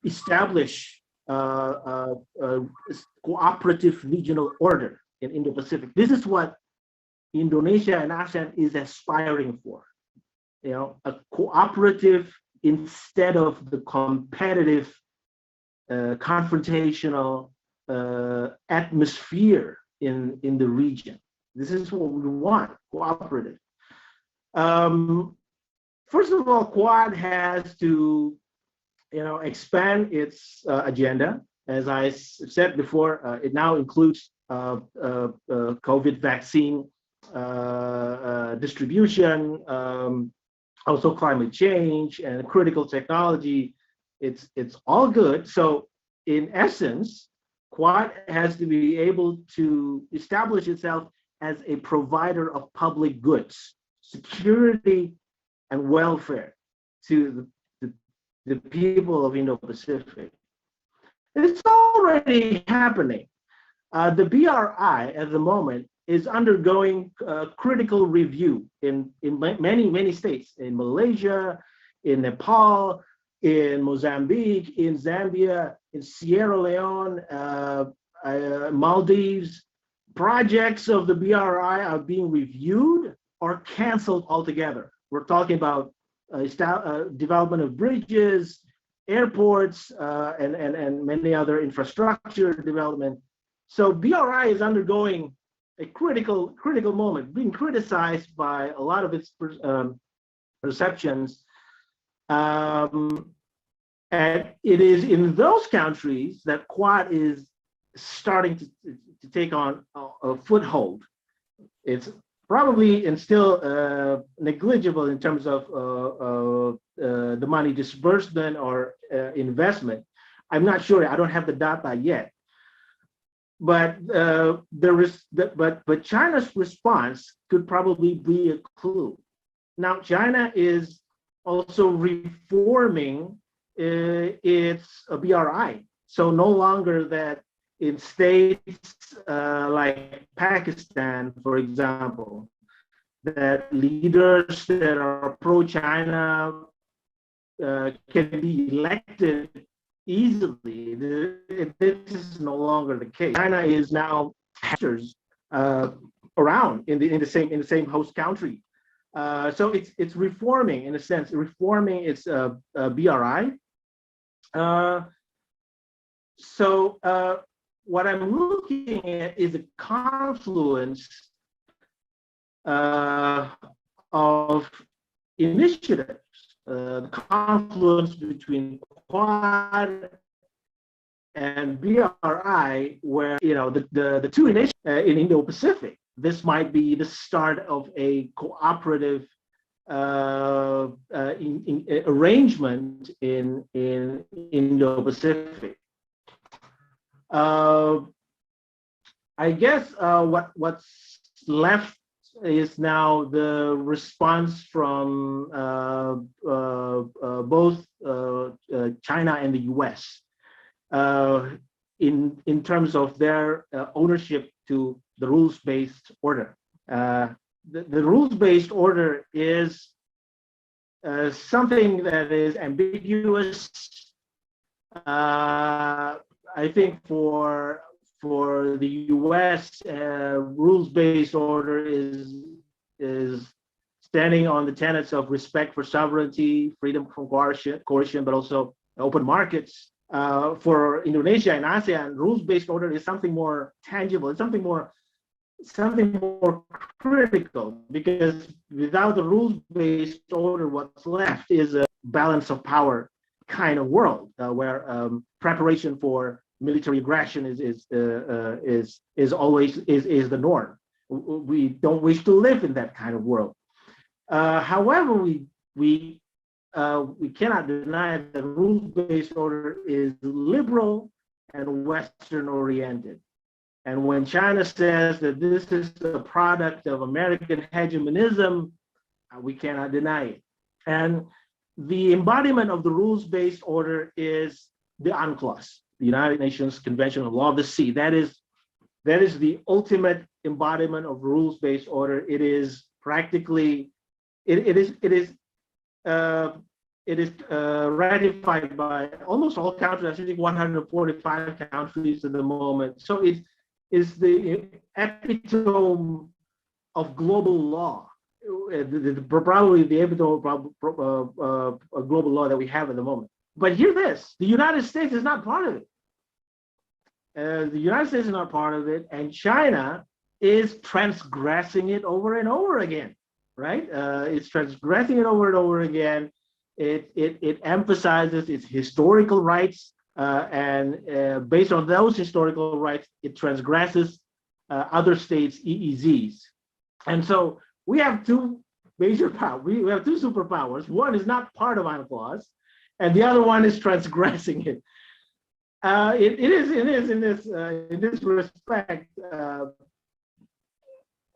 establish a cooperative regional order in Indo-Pacific? This is what Indonesia and ASEAN is aspiring for. A cooperative instead of the competitive, confrontational atmosphere in the region. This is what we want, cooperative. First of all, Quad has to expand its agenda. As I said before, it now includes COVID vaccine distribution, also climate change and critical technology. It's all good. So in essence, Quad has to be able to establish itself as a provider of public goods, security and welfare to the people of Indo-Pacific. It's already happening. The BRI at the moment is undergoing critical review in many states, in Malaysia, in Nepal, in Mozambique, in Zambia, in Sierra Leone, Maldives. Projects of the BRI are being reviewed or canceled altogether. We're talking about development of bridges, airports, and many other infrastructure development. So BRI is undergoing a critical moment, being criticized by a lot of its perceptions. And it is in those countries that Quad is starting to take on a foothold. It's probably and still negligible in terms of the money disbursement or investment. I'm not sure. I don't have the data yet. But but China's response could probably be a clue. Now, China is also reforming its BRI. So no longer that in states like Pakistan, for example, that leaders that are pro-China can be elected easily. This is no longer the case. China is now around in the same host country. So it's reforming, in a sense, reforming its BRI. So what I'm looking at is a confluence of initiatives, the confluence between Quad and BRI, where the two initiatives in Indo-Pacific. This might be the start of a cooperative arrangement in Indo-Pacific. I guess what's left is now the response from both China and the US in terms of their ownership to the rules-based order. The rules-based order is something that is ambiguous. I think for the US, rules-based order is standing on the tenets of respect for sovereignty, freedom from coercion, but also open markets. For Indonesia and ASEAN, rules-based order is something more tangible. It's something more critical, because without the rules-based order, what's left is a balance of power kind of world where preparation for military aggression is always the norm. We don't wish to live in that kind of world. However, we cannot deny that rules-based order is liberal and Western oriented. And when China says that this is the product of American hegemonism, we cannot deny it. And the embodiment of the rules-based order is the UNCLOS, the United Nations Convention on the Law of the Sea. That is the ultimate embodiment of rules-based order. It is practically, it is ratified by almost all countries. I think 145 countries at the moment. So it is the epitome of global law. Probably the epitome of global law that we have at the moment. But hear this: the United States is not part of it. The United States is not part of it, and China is transgressing it over and over again. Right? It's transgressing it over and over again. It emphasizes its historical rights, and based on those historical rights, it transgresses other states' EEZs. And so we have two major powers. We have two superpowers. One is not part of UNCLOS, and the other one is transgressing it. It is in this respect.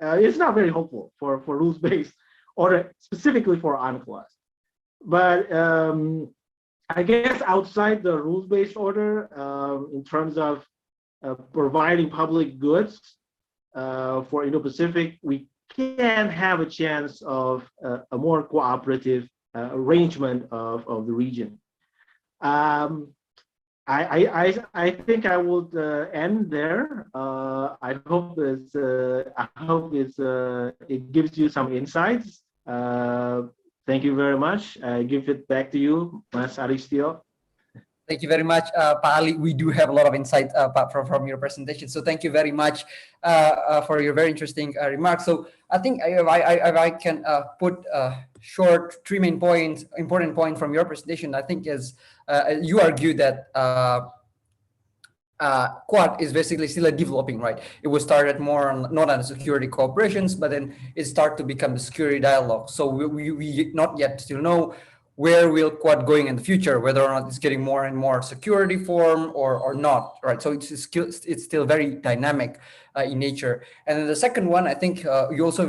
It's not very hopeful for rules-based order, specifically for UNCLOS. But I guess outside the rules-based order, in terms of providing public goods for Indo-Pacific, we can have a chance of a more cooperative arrangement of the region. I think I would end there. I hope it gives you some insights. Thank you very much. I give it back to you, Mas Aristio. Thank you very much, Pak Ali. We do have a lot of insight from your presentation. So thank you very much for your very interesting remarks. So I think if I can put short three main points, important point from your presentation, I think is you argue that Quad is basically still a developing, right? It was started more on, not on security cooperations, but then it started to become the security dialogue. So we not yet still know where will Quad going in the future, whether or not it's getting more and more security form or not, right? So it's still very dynamic in nature. And then the second one, I think you also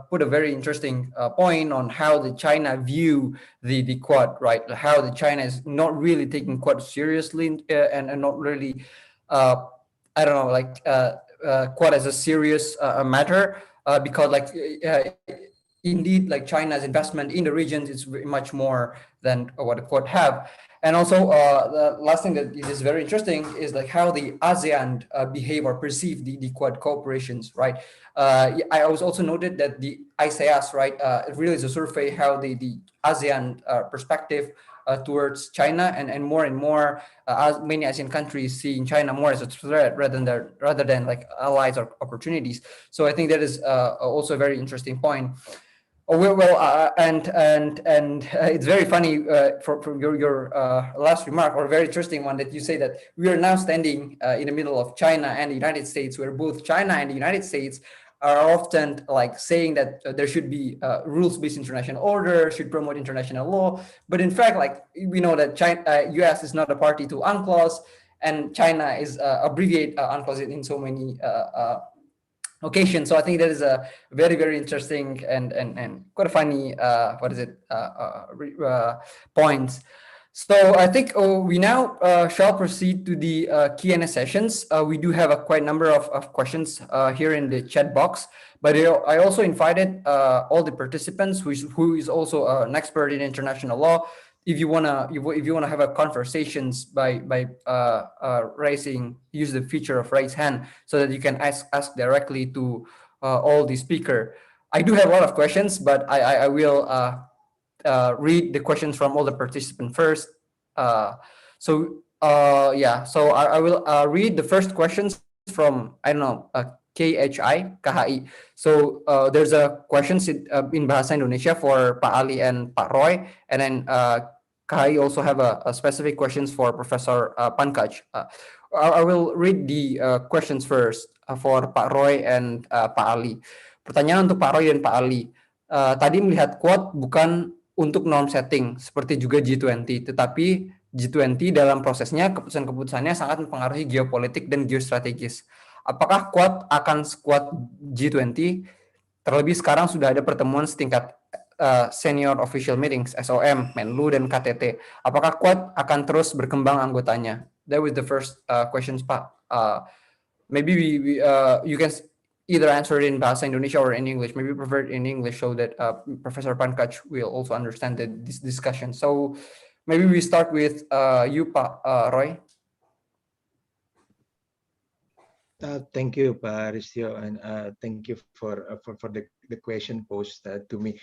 put a very interesting point on how the China view the Quad, right? How the China is not really taking Quad seriously and not really, I don't know, like Quad as a serious matter because like indeed, like China's investment in the regions is much more than what the Quad have. And also, the last thing that is very interesting is like how the ASEAN behave or perceive the Quad cooperations, right? I was also noted that the ICEAS, right, it really is a survey how the ASEAN perspective towards China, and more as many ASEAN countries seeing China more as a threat rather than like allies or opportunities. So I think that is also a very interesting point. It's very funny from your last remark, or very interesting one, that you say that we are now standing in the middle of China and the United States, where both China and the United States are often like saying that there should be rules-based international order, should promote international law. But in fact, like we know that US is not a party to UNCLOS, and China is abbreviate UNCLOS in so many occasion. So I think that is a very, very interesting and quite a funny points. So I think we now shall proceed to the Q&A sessions. We do have a quite number of questions here in the chat box, but I also invited all the participants who is also an expert in international law. If you wanna have a conversations by use the feature of raise hand, so that you can ask directly to all the speaker. I do have a lot of questions, but I will read the questions from all the participants first. So I will read the first questions from, I don't know, KHI. So there's a questions in Bahasa Indonesia for Pak Ali and Pak Roy, and then KHI also have a specific questions for Professor Pankaj. I will read the questions first for Pak Roy and Pak Ali. Pertanyaan untuk Pak Roy dan Pak Ali. Tadi melihat Quad bukan untuk norm setting seperti juga G20, tetapi G20 dalam prosesnya keputusan-keputusannya sangat mempengaruhi geopolitik dan geostrategis. Apakah Quad akan sekuat G20? Terlebih sekarang sudah ada pertemuan setingkat senior official meetings, SOM, Menlu, dan KTT. Apakah Quad akan terus berkembang anggotanya? That was the first questions, Pak. Maybe you can either answer it in Bahasa Indonesia or in English. Maybe prefer it in English so that Professor Pankaj will also understand this discussion. So maybe we start with you, Pak Roy. Thank you, Pak Aristio, and thank you for the question posed to me.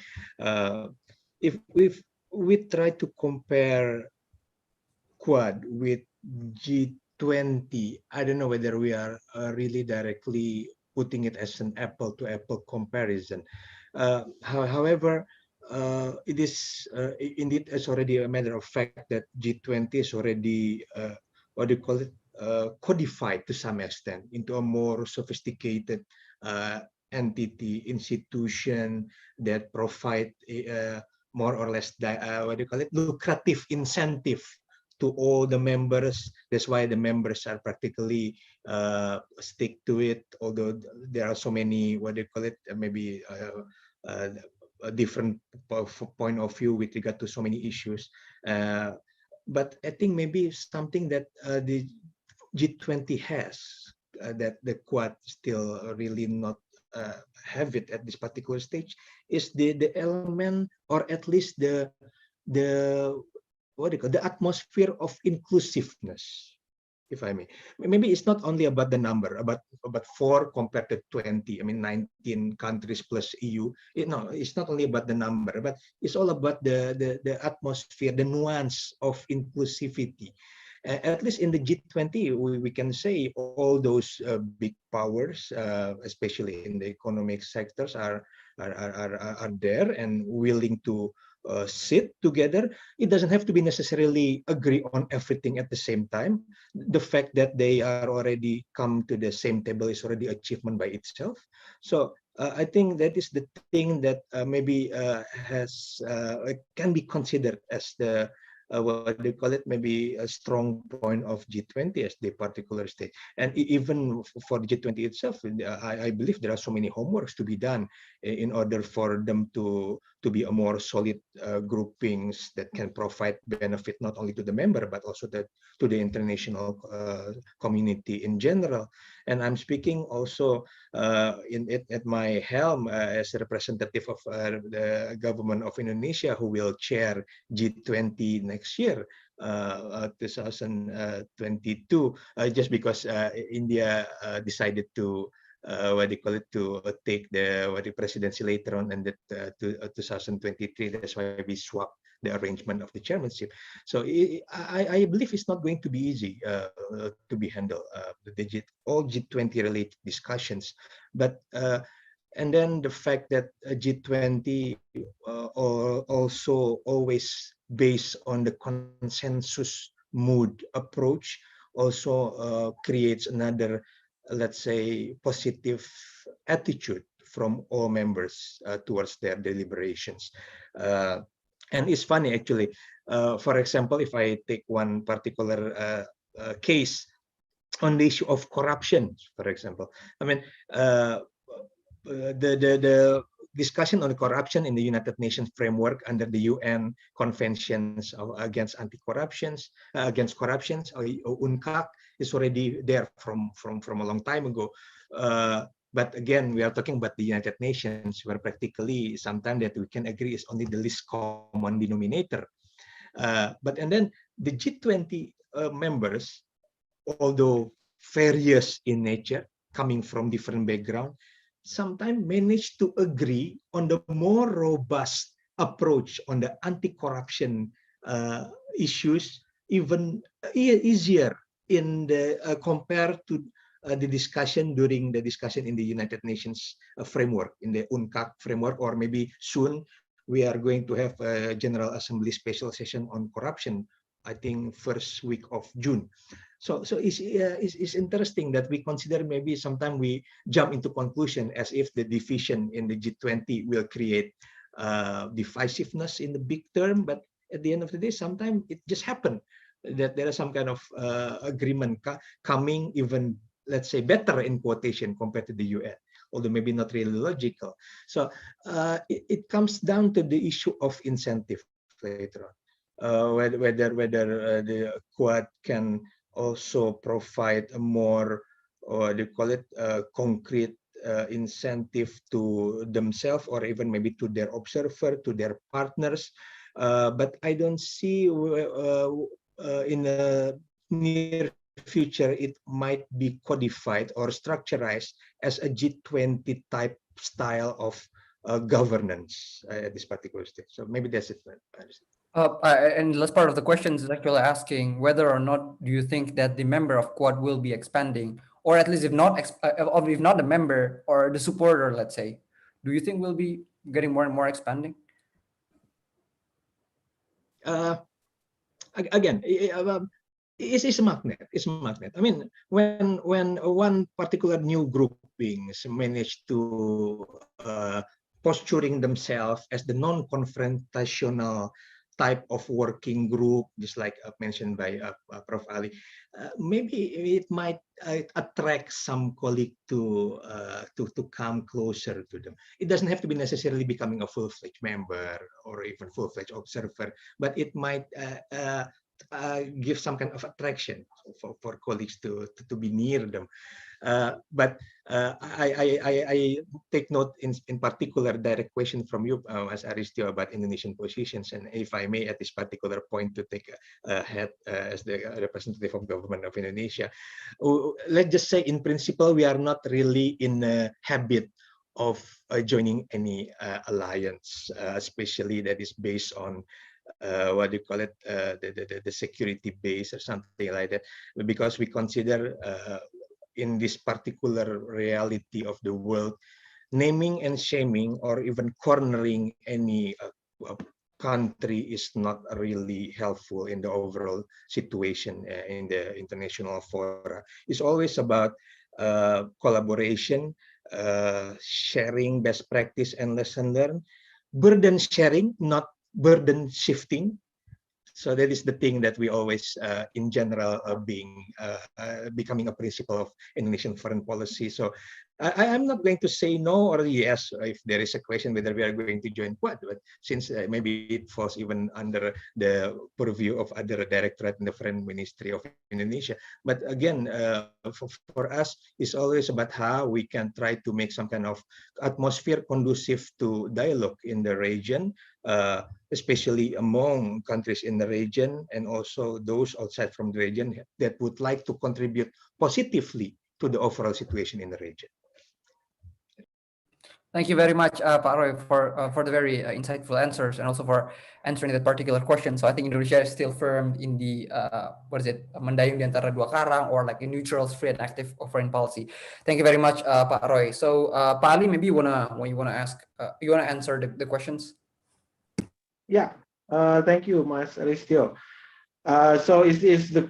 If we try to compare Quad with G20, I don't know whether we are really directly putting it as an apple-to-apple comparison. However, it is indeed, it's already a matter of fact that G20 is already codified to some extent into a more sophisticated entity, institution that provide more or less lucrative incentive to all the members. That's why the members are practically stick to it, although there are so many maybe a different point of view with regard to so many issues. But I think maybe something that the G20 has that the Quad still really not have it at this particular stage is the element, or at least the atmosphere of inclusiveness, if I may. Maybe it's not only about the number, about 4 compared to 20. I mean, 19 countries plus EU. It's not only about the number, but it's all about the atmosphere, the nuance of inclusivity. At least in the G20, we can say all those big powers, especially in the economic sectors, are there and willing to sit together. It doesn't have to be necessarily agree on everything at the same time. The fact that they are already come to the same table is already achievement by itself. So I think that is the thing that maybe can be considered as the maybe a strong point of G20 as the particular state. And even for G20 itself, I believe there are so many homeworks to be done in order for them to be a more solid groupings that can provide benefit not only to the member, but also to the international community in general. And I'm speaking also at my helm as a representative of the government of Indonesia, who will chair G20 next year, 2022, just because India decided to what do you call it, to take the presidency later on, and that 2023. That's why we swapped the arrangement of the chairmanship. So I believe it's not going to be easy to be handled, all G20 related discussions. But and then the fact that G20 also always based on the consensus mood approach also creates another, let's say, positive attitude from all members towards their deliberations. And it's funny, actually. For example, if I take one particular case on the issue of corruption, for example, I mean, the discussion on corruption in the United Nations framework under the UN Conventions against Anti-Corruptions, against corruptions, or UNCAC, is already there from a long time ago. But again, we are talking about the United Nations, where practically sometimes that we can agree is only the least common denominator. And then the G20 members, although various in nature, coming from different backgrounds, sometimes manage to agree on the more robust approach on the anti-corruption issues, even easier in the compared to the discussion during the discussion in the United Nations framework, in the UNCAC framework, or maybe soon we are going to have a General Assembly special session on corruption, I think first week of June. So it's interesting that we consider maybe sometimes we jump into conclusion as if the division in the G20 will create divisiveness in the big term, but at the end of the day, sometimes it just happened that there is some kind of agreement coming, even, let's say, better in quotation compared to the UN, although maybe not really logical. So it comes down to the issue of incentive later on, whether the Quad can also provide a more, or they call it, concrete incentive to themselves, or even maybe to their observer, to their partners. But I don't see in the near future it might be codified or structurized as a G20 type style of governance at this particular stage. So maybe that's it. And the last part of the question is actually asking whether or not do you think that the member of Quad will be expanding, or at least if not the member or the supporter, let's say, do you think we'll be getting more and more expanding? Again, it's a magnet. It's a magnet. I mean, when one particular new groupings manage to posturing themselves as the non-confrontational type of working group, just like mentioned by Prof. Ali, maybe it might attract some colleague to come closer to them. It doesn't have to be necessarily becoming a full-fledged member or even full-fledged observer, but it might give some kind of attraction for colleagues to be near them. But I take note in particular direct question from you, as Aristio, about Indonesian positions, and if I may at this particular point to take a head as the representative of government of Indonesia, let's just say in principle we are not really in the habit of joining any alliance, especially that is based on what do you call it, the security base or something like that, because we consider in this particular reality of the world, naming and shaming or even cornering any country is not really helpful in the overall situation in the international fora. It's always about collaboration, sharing best practice and lesson learned, burden sharing, not burden shifting. So that is the thing that we always, in general, becoming a principle of Indonesian foreign policy. So I'm not going to say no or yes if there is a question whether we are going to join Quad, but since maybe it falls even under the purview of other directorate in the Foreign Ministry of Indonesia. But again, for us, it's always about how we can try to make some kind of atmosphere conducive to dialogue in the region, especially among countries in the region and also those outside from the region that would like to contribute positively to the overall situation in the region. Thank you very much, Pak Roy, for the very insightful answers and also for answering that particular question. So I think Indonesia is still firm in the mendayung di antara dua karang, or like a neutral, free and active foreign policy. Thank you very much, Pak Roy. So Pak Ali, maybe you wanna answer the questions. Yeah. Thank you, Mas Aristio. So is the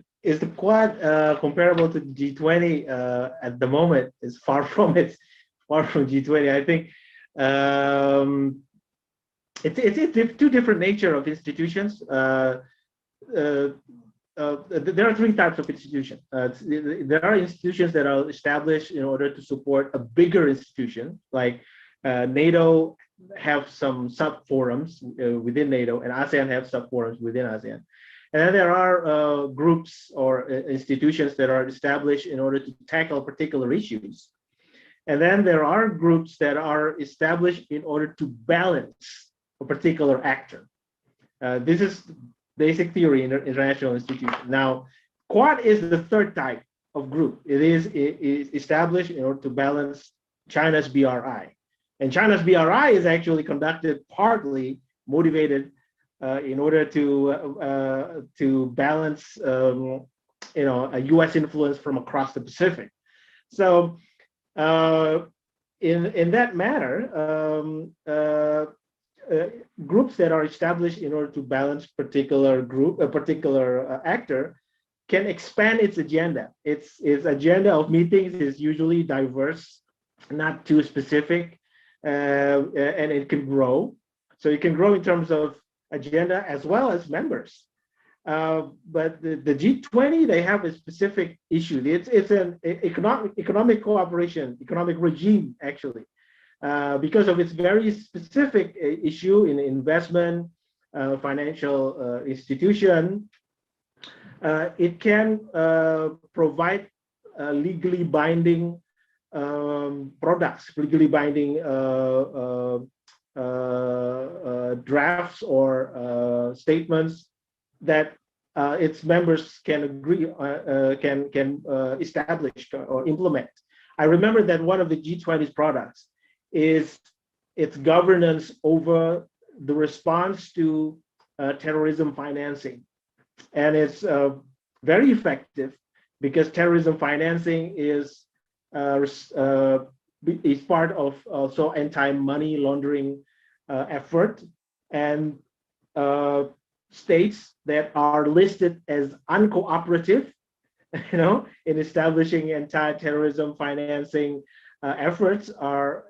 Quad comparable to G20 at the moment? It's far from it. Far from G20. I think it's two different nature of institutions. There are three types of institutions. There are institutions that are established in order to support a bigger institution, like NATO have some sub-forums within NATO, and ASEAN have sub-forums within ASEAN. And then there are groups or institutions that are established in order to tackle particular issues. And then there are groups that are established in order to balance a particular actor. This is basic theory in international institutions. Now, Quad is the third type of group. It is established in order to balance China's BRI. And China's BRI is actually conducted partly motivated in order to balance a US influence from across the Pacific. So in that manner, groups that are established in order to balance a particular actor can expand its agenda. Its agenda of meetings is usually diverse, not too specific, and it can grow. So it can grow in terms of agenda as well as members. But the G20, they have a specific issue. It's an economic cooperation, economic regime, actually, because of its very specific issue in investment, financial institution. It can provide legally binding products, legally binding drafts or statements that its members can agree, can establish or implement. I remember that one of the G20's products is its governance over the response to terrorism financing, and it's very effective because terrorism financing is part of also anti-money laundering effort, and states that are listed as uncooperative, in establishing anti-terrorism financing efforts are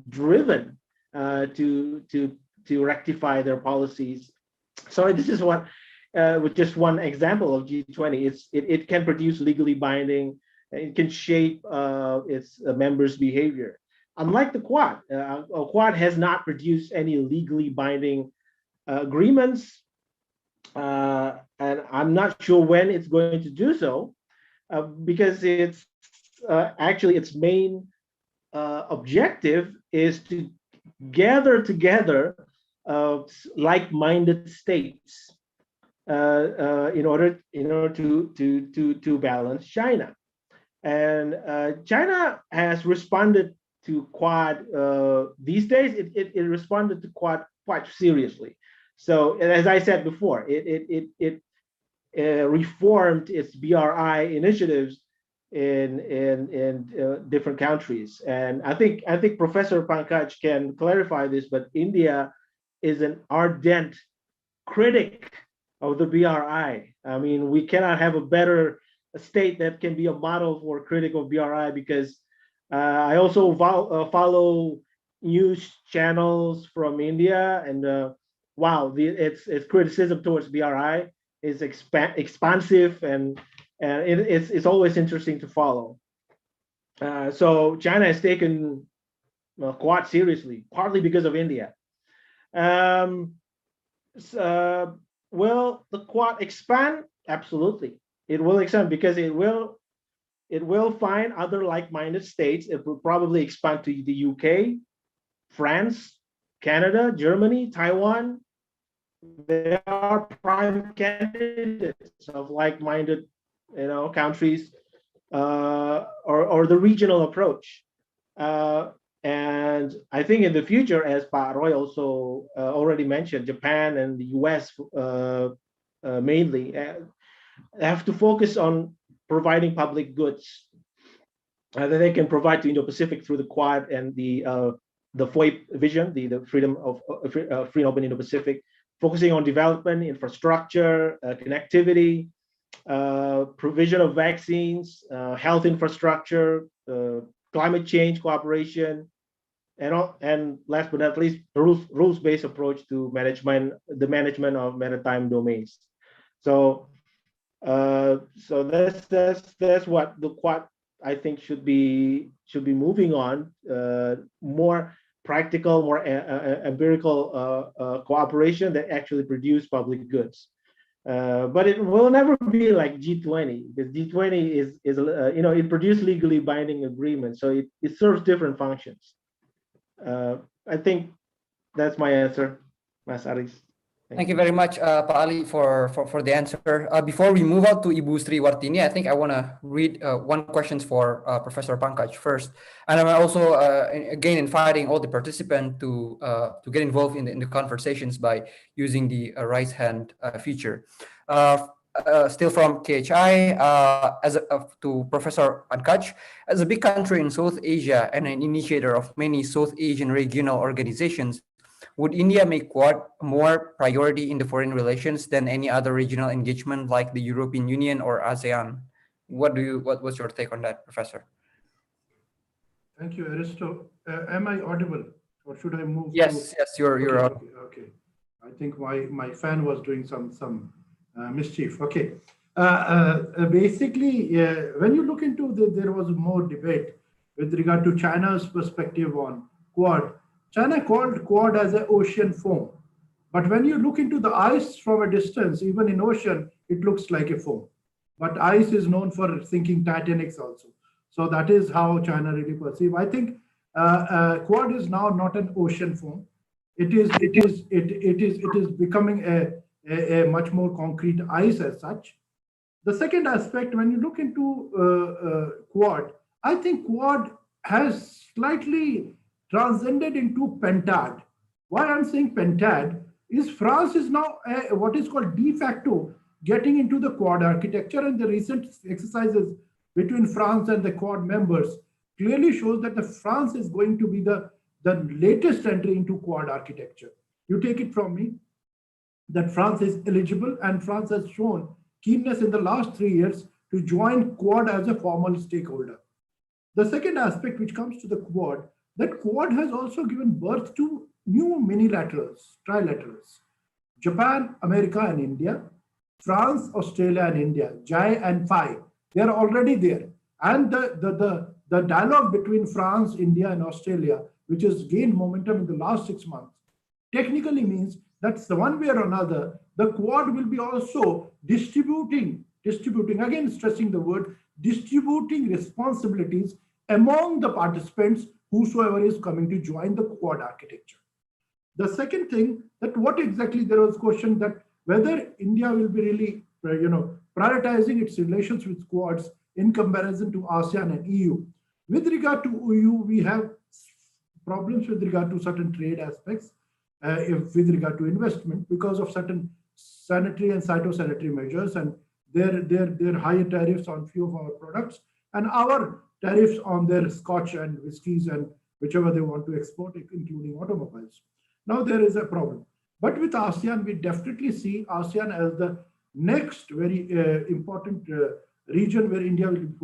driven to rectify their policies. So this is what, with just one example of G20, it can produce legally binding, it can shape its members' behavior. Unlike the Quad, Quad has not produced any legally binding agreements. And I'm not sure when it's going to do so, because it's actually its main objective is to gather together like-minded states in order to balance China. And China has responded to Quad these days. It responded to Quad quite seriously. So as I said before, it reformed its BRI initiatives in different countries, and I think Professor Pankaj can clarify this. But India is an ardent critic of the BRI. I mean, we cannot have a better state that can be a model for critic of BRI, because I also follow news channels from India, and wow, its criticism towards BRI is expansive, and it's always interesting to follow. So China has taken Quad seriously, partly because of India. Will the Quad expand? Absolutely, it will expand because it will find other like-minded states. It will probably expand to the UK, France, Canada, Germany, Taiwan. They are prime candidates of like-minded, countries, or the regional approach. And I think in the future, as Pak Roy also already mentioned, Japan and the US mainly have to focus on providing public goods that they can provide to Indo-Pacific through the Quad and the FOIP vision, the freedom of free and open Indo-Pacific, focusing on development, infrastructure, connectivity, provision of vaccines, health infrastructure, climate change cooperation, and last but not least, rules-based approach to the management of maritime domains. So that's what the Quad, I think, should be moving on, more practical, more empirical cooperation that actually produce public goods. But it will never be like G20, because G20 is it produces legally binding agreements, so it serves different functions. I think that's my answer, Mas Aris. Thank you very much, Pak Ali, for the answer. Before we move on to Ibu Sri Wartini, I think I want to read one question for Professor Pankaj first. And I'm also, again, inviting all the participants to get involved in the conversations by using the raise hand feature. Still from KHI, to Professor Pankaj, as a big country in South Asia and an initiator of many South Asian regional organizations, would India make Quad more priority in the foreign relations than any other regional engagement like the European Union or ASEAN? What's your take on that, Professor? Thank you, Aristo. Am I audible, or should I move? Yes, you're audible. Okay. I think my fan was doing some mischief. Okay. Basically, when you look into there was more debate with regard to China's perspective on Quad. China called Quad as an ocean foam. But when you look into the ice from a distance, even in ocean, it looks like a foam. But ice is known for sinking Titanics also. So that is how China really perceive. I think Quad is now not an ocean foam. It is becoming a much more concrete ice as such. The second aspect, when you look into Quad, I think Quad has slightly transcended into pentad. Why I'm saying pentad is France is now what is called de facto getting into the Quad architecture, and the recent exercises between France and the Quad members clearly shows that the France is going to be the latest entry into Quad architecture. You take it from me that France is eligible, and France has shown keenness in the last 3 years to join Quad as a formal stakeholder. The second aspect which comes to the Quad, that Quad has also given birth to new minilaterals, trilaterals. Japan, America, and India, France, Australia, and India, JAI and FAI, they are already there. And the dialogue between France, India, and Australia, which has gained momentum in the last 6 months, technically means that one way or another, the Quad will be also distributing, again stressing the word, distributing responsibilities among the participants, whosoever is coming to join the Quad architecture. The second thing, that what exactly, there was a question that whether India will be really, prioritizing its relations with Quads in comparison to ASEAN and EU. With regard to EU, we have problems with regard to certain trade aspects, with regard to investment, because of certain sanitary and phytosanitary measures and their higher tariffs on few of our products, and our tariffs on their scotch and whiskies and whichever they want to export, including automobiles. Now there is a problem. But with ASEAN, we definitely see ASEAN as the next very important region where India will be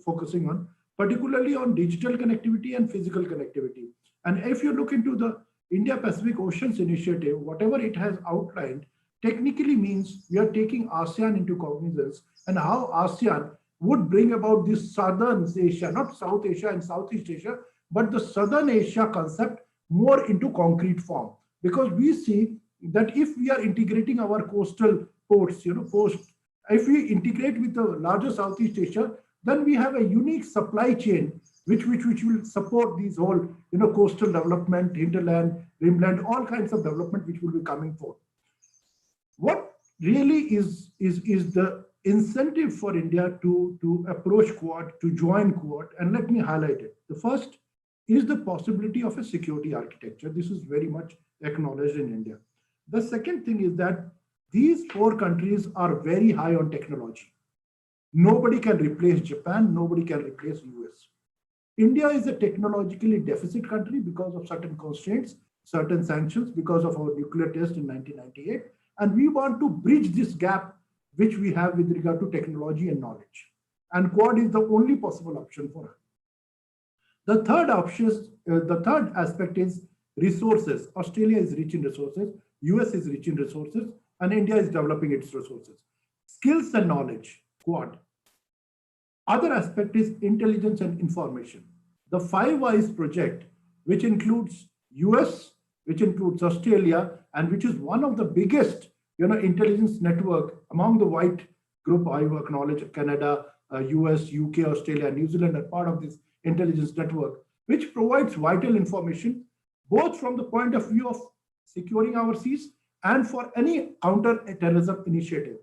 focusing on, particularly on digital connectivity and physical connectivity. And if you look into the India-Pacific Oceans Initiative, whatever it has outlined, technically means we are taking ASEAN into cognizance, and how ASEAN would bring about this Southern Asia, not South Asia and Southeast Asia, but the Southern Asia concept more into concrete form. Because we see that if we are integrating our coastal ports, if we integrate with the larger Southeast Asia, then we have a unique supply chain which will support these whole coastal development, hinterland, rimland, all kinds of development which will be coming forth. What really is the incentive for India to approach Quad, to join Quad, and let me highlight it. The first is the possibility of a security architecture. This is very much acknowledged in India. The second thing is that these 4 countries are very high on technology. Nobody can replace Japan, nobody can replace US. India is a technologically deficit country because of certain constraints, certain sanctions, because of our nuclear test in 1998. And we want to bridge this gap which we have with regard to technology and knowledge. And Quad is the only possible option for us. The third aspect is resources. Australia is rich in resources, US is rich in resources, and India is developing its resources. Skills and knowledge, Quad. Other aspect is intelligence and information. The Five Eyes project, which includes US, which includes Australia, and which is one of the biggest intelligence network among the white group. I acknowledge Canada, US, UK, Australia, New Zealand are part of this intelligence network, which provides vital information, both from the point of view of securing our seas and for any counter-terrorism initiative.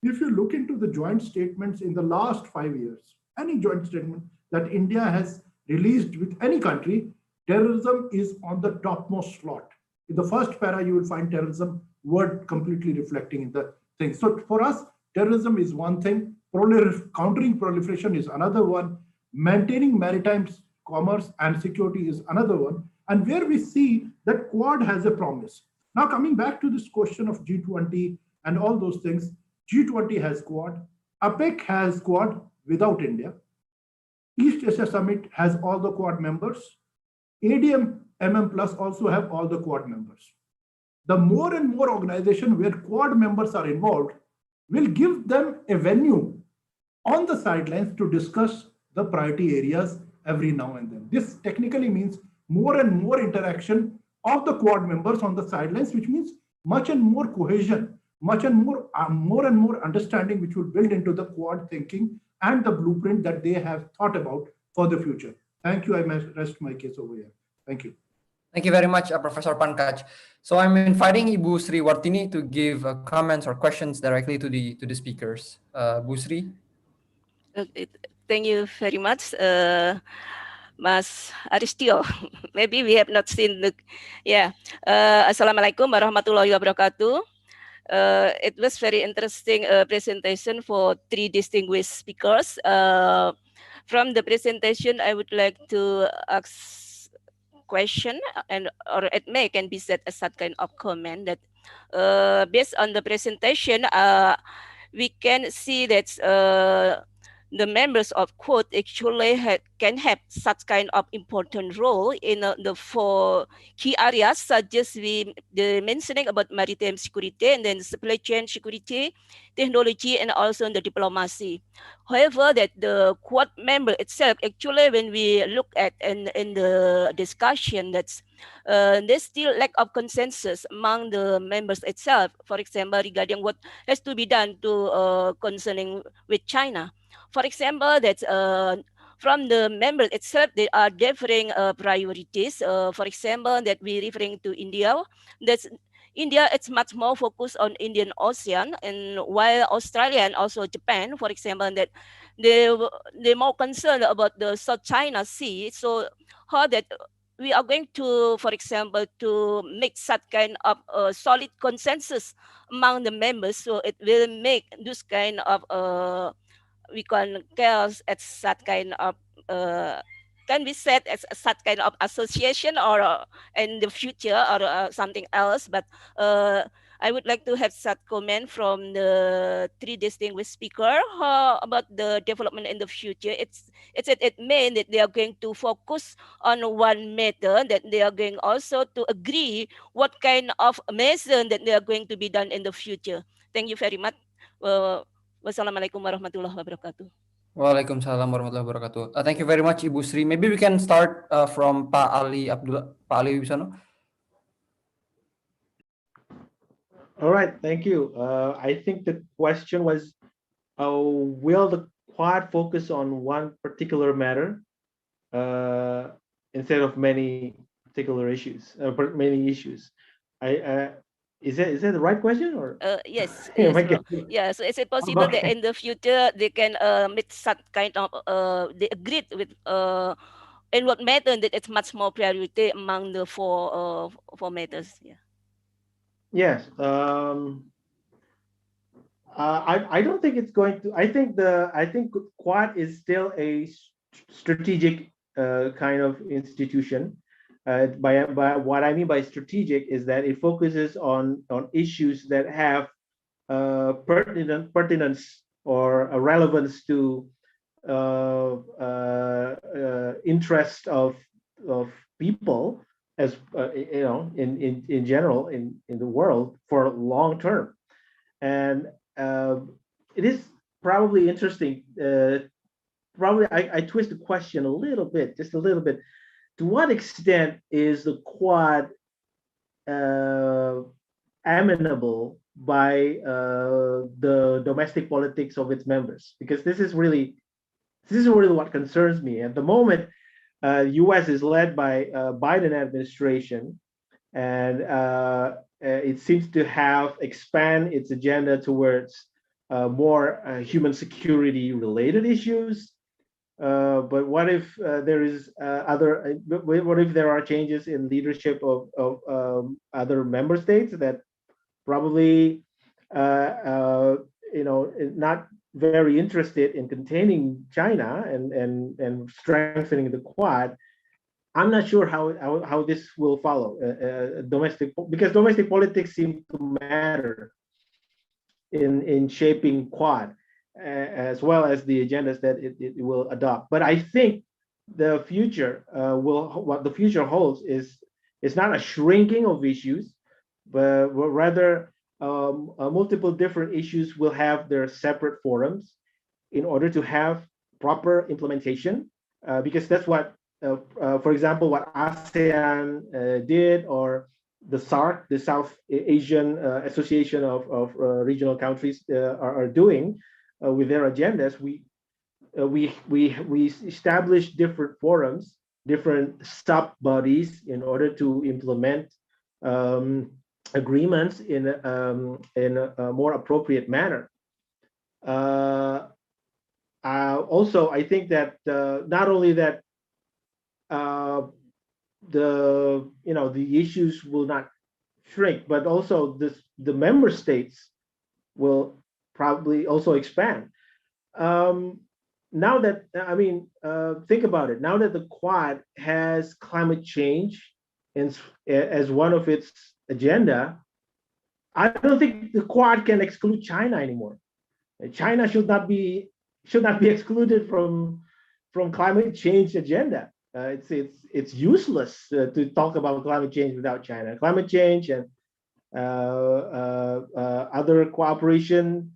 If you look into the joint statements in the last 5 years, any joint statement that India has released with any country, terrorism is on the topmost slot. In the first para, you will find terrorism word completely reflecting in the thing. So for us, terrorism is one thing, countering proliferation is another one, maintaining maritime commerce and security is another one, and where we see that Quad has a promise. Now coming back to this question of G20 and all those things, G20 has Quad, APEC has Quad without India, East Asia Summit has all the Quad members, ADM MM Plus also have all the Quad members. The more and more organizations where Quad members are involved will give them a venue on the sidelines to discuss the priority areas every now and then. This technically means more and more interaction of the Quad members on the sidelines, which means much and more cohesion, much and more understanding, which will build into the Quad thinking and the blueprint that they have thought about for the future. Thank you. I may rest my case over here. Thank you. Thank you very much, Professor Pankaj. So I'm inviting Ibu Sri Wartini to give comments or questions directly to the speakers. Bu Sri. Okay, thank you very much, Mas Aristio. Maybe we have not seen the, Assalamualaikum warahmatullahi wabarakatuh. It was very interesting presentation for 3 distinguished speakers. From the presentation, I would like to ask question, or it can be said as that kind of comment that based on the presentation, we can see that the members of Quad actually can have such kind of important role in the 4 key areas, such as the mentioning about maritime security and then supply chain security, technology, and also the diplomacy. However, that the Quad member itself, actually, when we look at in the discussion, that's there's still lack of consensus among the members itself. For example, regarding what has to be done to concerning with China. For example, that from the members itself, there are differing priorities. For example, that we referring to India. That's India, it's much more focused on Indian Ocean, and while Australia and also Japan, for example, that they're more concerned about the South China Sea. So how that we are going to, for example, to make such kind of solid consensus among the members, so it will make this kind of we can chaos at that kind of can be said as such kind of association or in the future or something else. But I would like to have such comment from the 3 distinguished speakers about the development in the future. It means that they are going to focus on one matter, that they are going also to agree what kind of measure that they are going to be done in the future. Thank you very much. Wassalamualaikum warahmatullahi wabarakatuh. Waalaikumsalam warahmatullahi wabarakatuh. Thank you very much, Ibu Sri. Maybe we can start from Pak Ali Abdullah, Pak Ali Wibisono. All right, thank you. I think the question was, will the Quad focus on one particular matter instead of many particular issues, many issues? Is that the right question or? Yes, Am I yes, getting- yeah. So is it possible that Okay. in the future they can make some kind of they agreed with in what matter that it's much more priority among the four matters? Yeah. Yes. I don't think it's going to. I think Quad is still a strategic kind of institution. By what I mean by strategic is that it focuses on issues that have pertinence or a relevance to interest of people, as in general in the world for long term. And it is probably interesting. Probably I twist the question a little bit, just a little bit. To what extent is the Quad amenable by the domestic politics of its members? Because this is really what concerns me. At the moment, U.S. is led by Biden administration, and it seems to have expand its agenda towards more human security related issues. But what if there is what if there are changes in leadership of other member states that probably not very interested in containing China and strengthening the Quad? I'm not sure how this will follow because domestic politics seem to matter in shaping Quad as well as the agendas that it will adopt. But I think the future what the future holds is not a shrinking of issues, but rather multiple different issues will have their separate forums in order to have proper implementation, because that's what for example, what ASEAN did, or the SARC, the South Asian Association of Regional Countries, are doing with their agendas. We established different forums, different sub bodies in order to implement agreements in a more appropriate manner. Also, I think that not only that the issues will not shrink, but also the member states will probably also expand. Now that think about it. Now that the Quad has climate change as one of its agenda, I don't think the Quad can exclude China anymore. China should not be excluded from climate change agenda. It's useless to talk about climate change without China. Climate change and other cooperation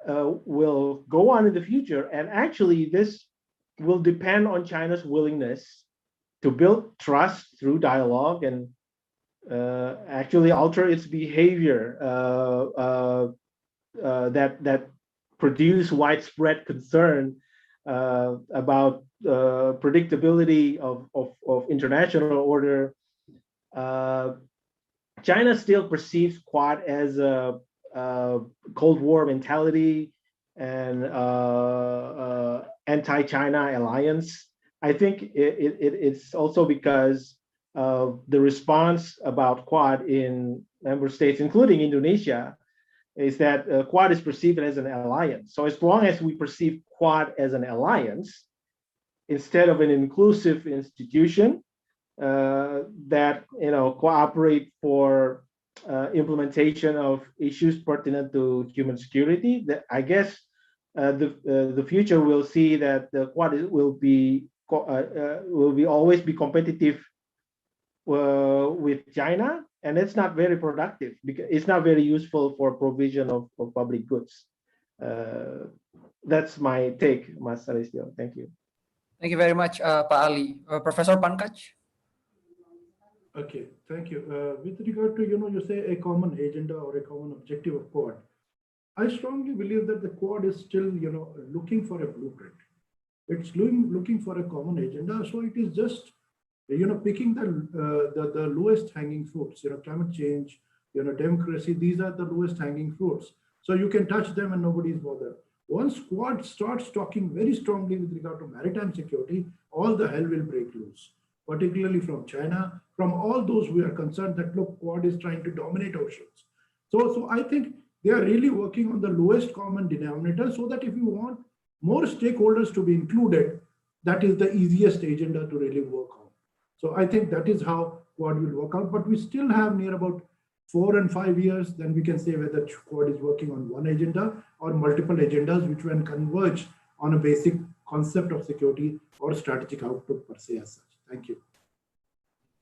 will go on in the future, and actually this will depend on China's willingness to build trust through dialogue and actually alter its behavior that produce widespread concern about predictability of international order. China still perceives Quad as a Cold War mentality and anti-China alliance. I think it's also because of the response about Quad in member states, including Indonesia, is that Quad is perceived as an alliance. So as long as we perceive Quad as an alliance instead of an inclusive institution that cooperate for implementation of issues pertinent to human security, that I guess the future will see that the Quad will always be competitive with China, and it's not very productive because it's not very useful for provision of public goods. that's my take, Mas Aristio. Thank you. Thank you very much, Pak Ali. Professor Pankaj? Okay, thank you. With regard to, you say a common agenda or a common objective of Quad, I strongly believe that the Quad is still, looking for a blueprint. It's looking for a common agenda. So it is just, picking the lowest hanging fruits, climate change, democracy, these are the lowest hanging fruits. So you can touch them and nobody's bothered. Once Quad starts talking very strongly with regard to maritime security, all the hell will break loose, particularly from China, from all those who are concerned that, look, Quad is trying to dominate oceans. So I think they are really working on the lowest common denominator so that if you want more stakeholders to be included, that is the easiest agenda to really work on. So I think that is how Quad will work out, but we still have near about 4 and 5 years, then we can say whether Quad is working on one agenda or multiple agendas which will converge on a basic concept of security or strategic outlook per se as such. Thank you.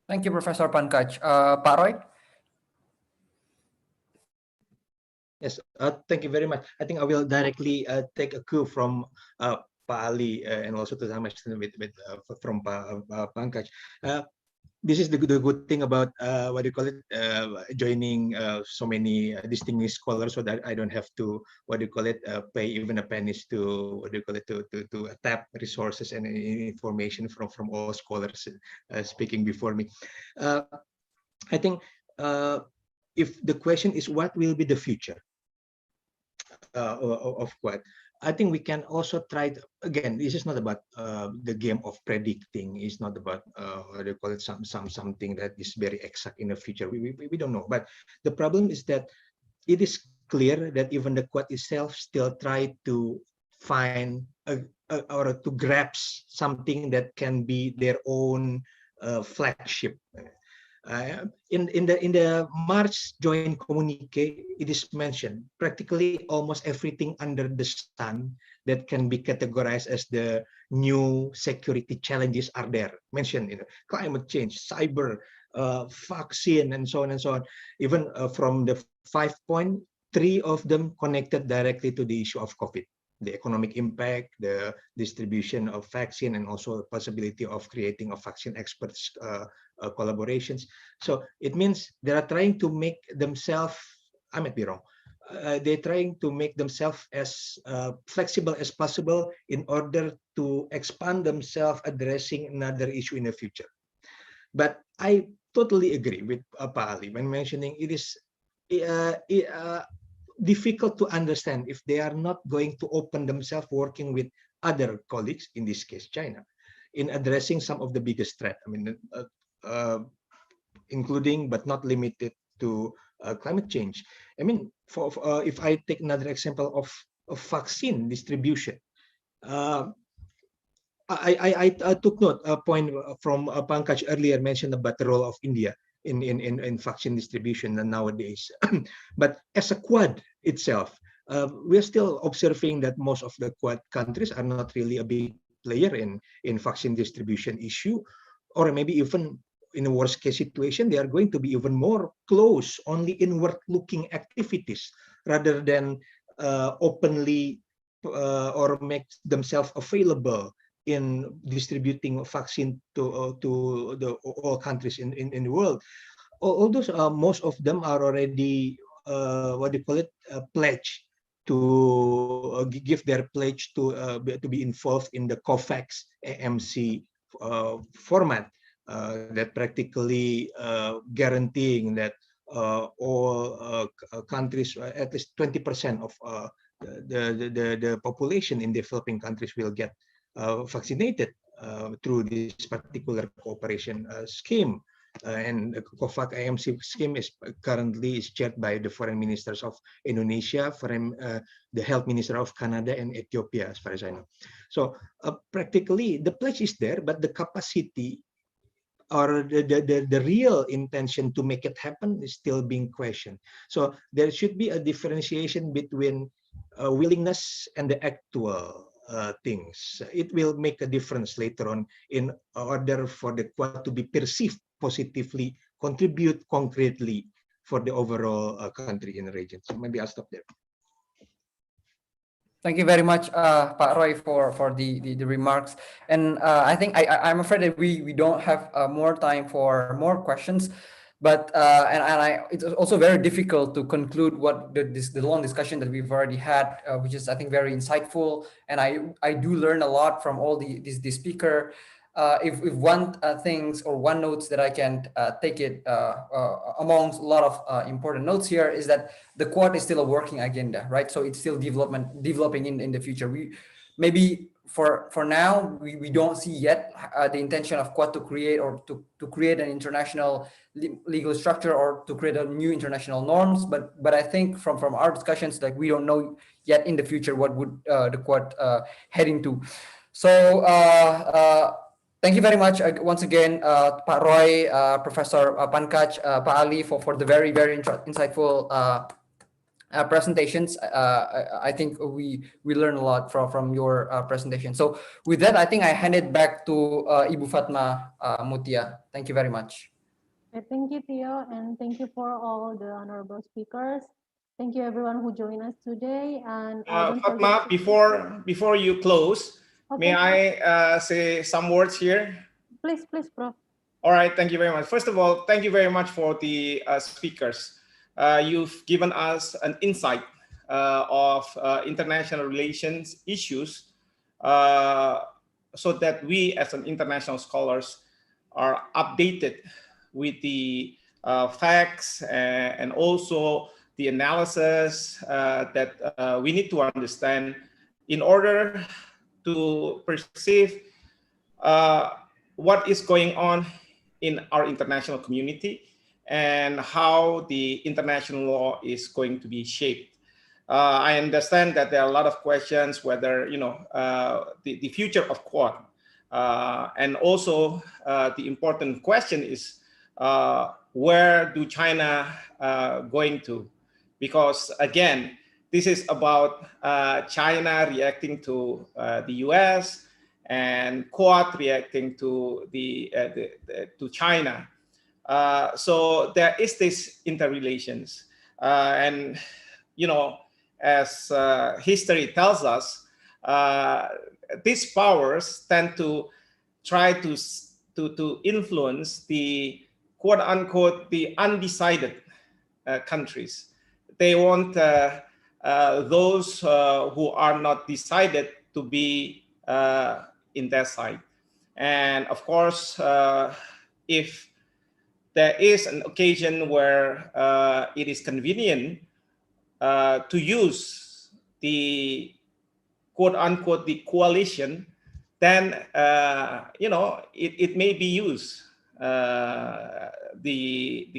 Thank you, Professor Pankaj. Pak Roy? Yes, thank you very much. I think I will directly take a cue from Pak Ali and also to some extent from Pankaj. This is the good thing about what do you call it, joining so many distinguished scholars, so that I don't have to pay even a pennies to to tap resources and information from all scholars speaking before me. I think if the question is what will be the future of Quad, I think we can also try to, again, this is not about the game of predicting. It's not about what do you call it, something that is very exact in the future. We don't know. But the problem is that it is clear that even the Quad itself still try to find or to grasp something that can be their own flagship. In the March joint communique, it is mentioned practically almost everything under the sun that can be categorized as the new security challenges are there mentioned. Climate change, cyber, vaccine, and so on and so on. Even from the 5 points, 3 of them connected directly to the issue of COVID. The economic impact, the distribution of vaccine, and also the possibility of creating a vaccine experts collaborations. So it means they are trying to make themselves, I might be wrong, they're trying to make themselves as flexible as possible in order to expand themselves addressing another issue in the future. But I totally agree with Pak Ali when mentioning it is difficult to understand if they are not going to open themselves working with other colleagues, in this case China, in addressing some of the biggest threat. I mean, including but not limited to climate change. I mean, if I take another example of vaccine distribution, I took note a point from Pankaj earlier mentioned about the role of India in vaccine distribution nowadays. But as a Quad itself, we're still observing that most of the Quad countries are not really a big player in vaccine distribution issue, or maybe even in a worst case situation, they are going to be even more close, only inward looking activities rather than openly or make themselves available in distributing vaccine to all countries in the world. All those, most of them are already what do you call it, pledge to give their pledge to be involved in the COVAX AMC format, that practically guaranteeing that all countries, at least 20% of the population in developing countries will get vaccinated through this particular cooperation scheme. And the COVAX AMC scheme is currently chaired by the foreign ministers of Indonesia, the health minister of Canada, and Ethiopia, as far as I know. So practically the pledge is there, but the capacity or the real intention to make it happen is still being questioned. So there should be a differentiation between willingness and the actual things. It will make a difference later on in order for the Quad to be perceived positively, contribute concretely for the overall country in the region. So maybe I'll stop there. Thank you very much, Pak Roy, for the remarks. And I think I'm afraid that we don't have more time for more questions. But it's also very difficult to conclude what the long discussion that we've already had, which is I think very insightful. And I do learn a lot from all the speaker. If one things or one notes that I can take it amongst a lot of important notes here is that the Quad is still a working agenda, right? So it's still developing in the future. We maybe for now we don't see yet the intention of Quad to create or to create an international legal structure or to create a new international norms. But I think from our discussions, like we don't know yet in the future what would the Quad heading to. So. Thank you very much once again, Pak Roy, Professor Pankaj, Pak Ali, for the very, very insightful presentations. I think we learned a lot from your presentation. So with that, I think I hand it back to Ibu Fatma Mutia. Thank you very much. Thank you, Theo, and thank you for all the honorable speakers. Thank you, everyone who joined us today. And Fatma, before you close, may I say some words here? Please, Prof. All right, thank you very much. First of all, thank you very much for the speakers. You've given us an insight of international relations issues so that we as an international scholars are updated with the facts and also the analysis that we need to understand in order to perceive what is going on in our international community and how the international law is going to be shaped. I understand that there are a lot of questions whether, you know, the future of Quad. And also the important question is where do China going to? Because again, this is about China reacting to the US and Quad reacting to to China. So there is this interrelations, and you know, as history tells us, these powers tend to try to influence the quote unquote the undecided countries. They want those who are not decided to be in their side. And of course, if there is an occasion where it is convenient to use the quote unquote the coalition, then you know, it may be used, the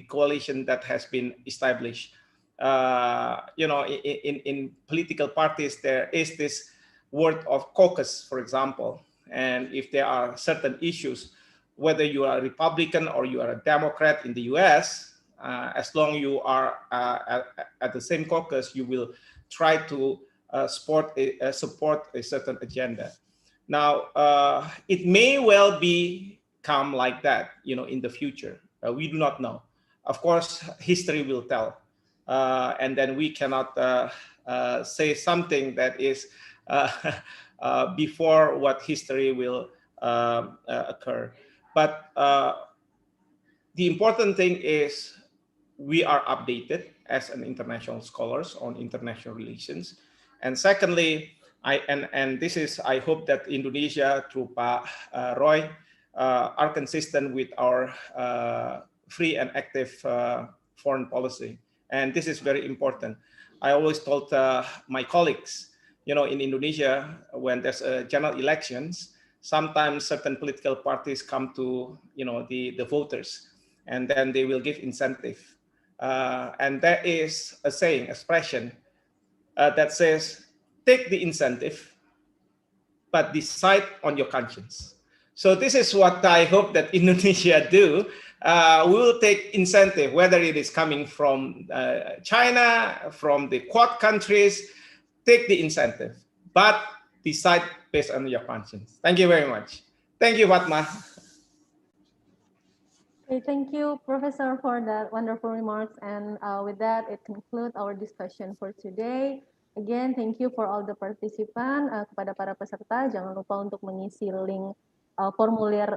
coalition that has been established. You know, in political parties, there is this word of caucus, for example. And if there are certain issues, whether you are a Republican or you are a Democrat in the US, as long you are at the same caucus, you will try to support a certain agenda. Now, it may well become like that, you know, in the future. We do not know. Of course, history will tell. And then we cannot say something that is before what history will occur. But the important thing is we are updated as an international scholars on international relations. And secondly, and this is, I hope that Indonesia through Pak Roy are consistent with our free and active foreign policy. And this is very important. I always told my colleagues, you know, in Indonesia, when there's general elections, sometimes certain political parties come to, you know, the voters, and then they will give incentive. And there is a saying, expression that says, take the incentive, but decide on your conscience. So this is what I hope that Indonesia do. We will take incentive, whether it is coming from China, from the Quad countries, take the incentive, but decide based on your conscience. Thank you very much. Thank you, Fatma. Okay, thank you, Professor, for that wonderful remarks. And with that, it concludes our discussion for today. Again, thank you for all the participant. Kepada para peserta, jangan lupa untuk mengisi link formulir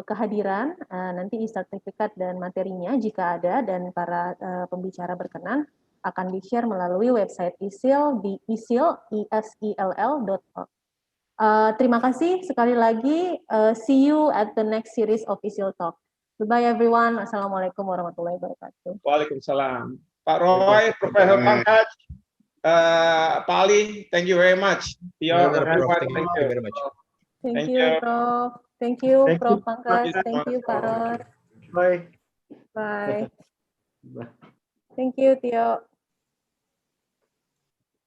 kehadiran, nanti e-sertifikat dan materinya jika ada, dan para pembicara berkenan akan di-share melalui website ISIL di isill.org. Terima kasih sekali lagi. See you at the next series of ISIL Talk. Goodbye everyone. Assalamualaikum warahmatullahi wabarakatuh. Waalaikumsalam. Pak Roy, Profesor Pankaj, Pak Ali, thank you very much. Thank you very much. Thank you, Prof. Thank you, Prof. Pankaj. Thank you, Pak Roy. Bye. Bye. Thank you, Tio.